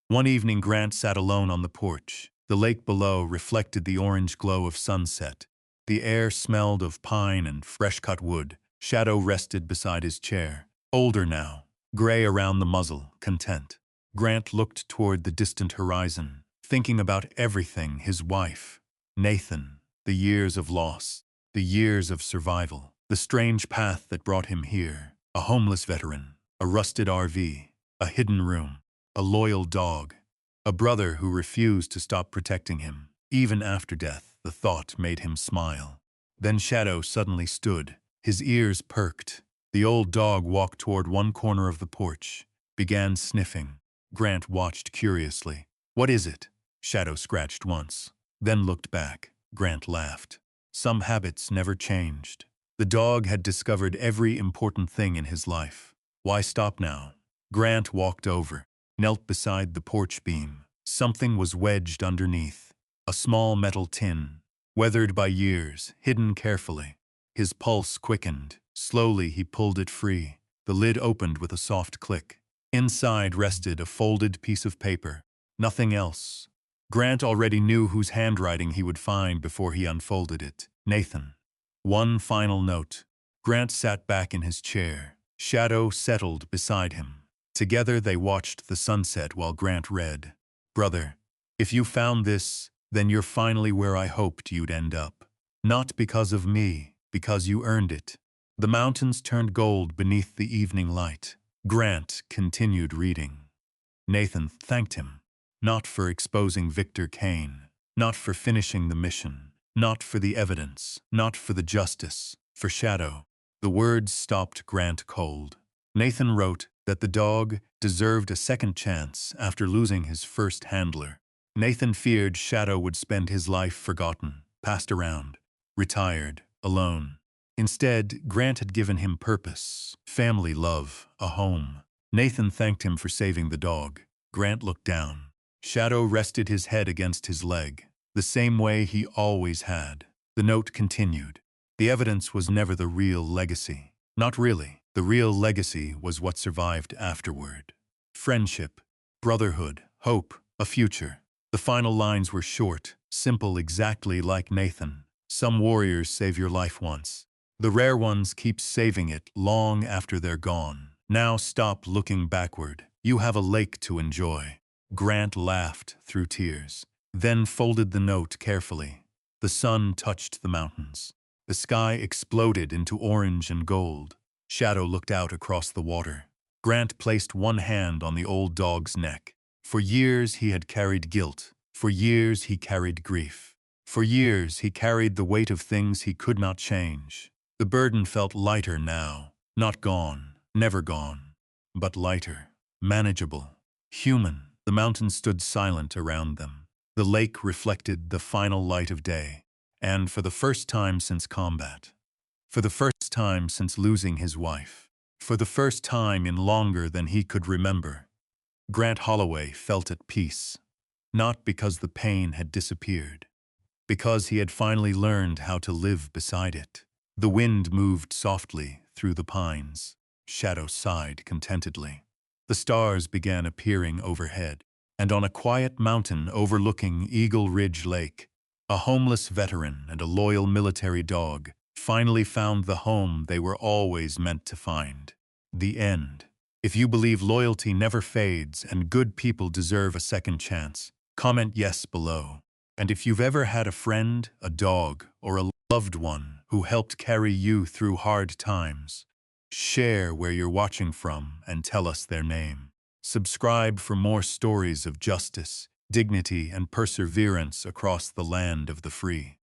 One evening Grant sat alone on the porch. The lake below reflected the orange glow of sunset. The air smelled of pine and fresh-cut wood. Shadow rested beside his chair, older now, gray around the muzzle, content. Grant looked toward the distant horizon, thinking about everything: his wife, Nathan, the years of loss, the years of survival, the strange path that brought him here, a homeless veteran, a rusted RV, a hidden room, a loyal dog, a brother who refused to stop protecting him. Even after death, the thought made him smile. Then Shadow suddenly stood. His ears perked. The old dog walked toward one corner of the porch, began sniffing. Grant watched curiously. "What is it?" Shadow scratched once, then looked back. Grant laughed. Some habits never changed. The dog had discovered every important thing in his life. Why stop now? Grant walked over, knelt beside the porch beam. Something was wedged underneath. A small metal tin, weathered by years, hidden carefully. His pulse quickened. Slowly he pulled it free. The lid opened with a soft click. Inside rested a folded piece of paper. Nothing else. Grant already knew whose handwriting he would find before he unfolded it. Nathan. One final note. Grant sat back in his chair. Shadow settled beside him. Together they watched the sunset while Grant read. "Brother, if you found this, then you're finally where I hoped you'd end up. Not because of me, because you earned it. The mountains turned gold beneath the evening light. Grant continued reading. Nathan thanked him, not for exposing Victor Kane, not for finishing the mission, not for the evidence, not for the justice, for Shadow. The words stopped Grant cold. Nathan wrote that the dog deserved a second chance after losing his first handler. Nathan feared Shadow would spend his life forgotten, passed around, retired, alone. Instead, Grant had given him purpose, family love, a home. Nathan thanked him for saving the dog. Grant looked down. Shadow rested his head against his leg, the same way he always had. The note continued. The evidence was never the real legacy. Not really. The real legacy was what survived afterward. Friendship, brotherhood, hope, a future. The final lines were short, simple, exactly like Nathan. Some warriors save your life once. The rare ones keep saving it long after they're gone. Now stop looking backward. You have a lake to enjoy. Grant laughed through tears, then folded the note carefully. The sun touched the mountains. The sky exploded into orange and gold. Shadow looked out across the water. Grant placed one hand on the old dog's neck. For years he had carried guilt. For years he carried grief. For years he carried the weight of things he could not change. The burden felt lighter now. Not gone, never gone, but lighter, manageable, human. The mountains stood silent around them. The lake reflected the final light of day. And for the first time since combat, for the first time since losing his wife, for the first time in longer than he could remember, Grant Holloway felt at peace. Not because the pain had disappeared, because he had finally learned how to live beside it. The wind moved softly through the pines. Shadow sighed contentedly. The stars began appearing overhead, and on a quiet mountain overlooking Eagle Ridge Lake, a homeless veteran and a loyal military dog finally found the home they were always meant to find. The end. If you believe loyalty never fades and good people deserve a second chance, comment yes below. And if you've ever had a friend, a dog, or a loved one who helped carry you through hard times, share where you're watching from and tell us their name. Subscribe for more stories of justice, dignity, and perseverance across the land of the free.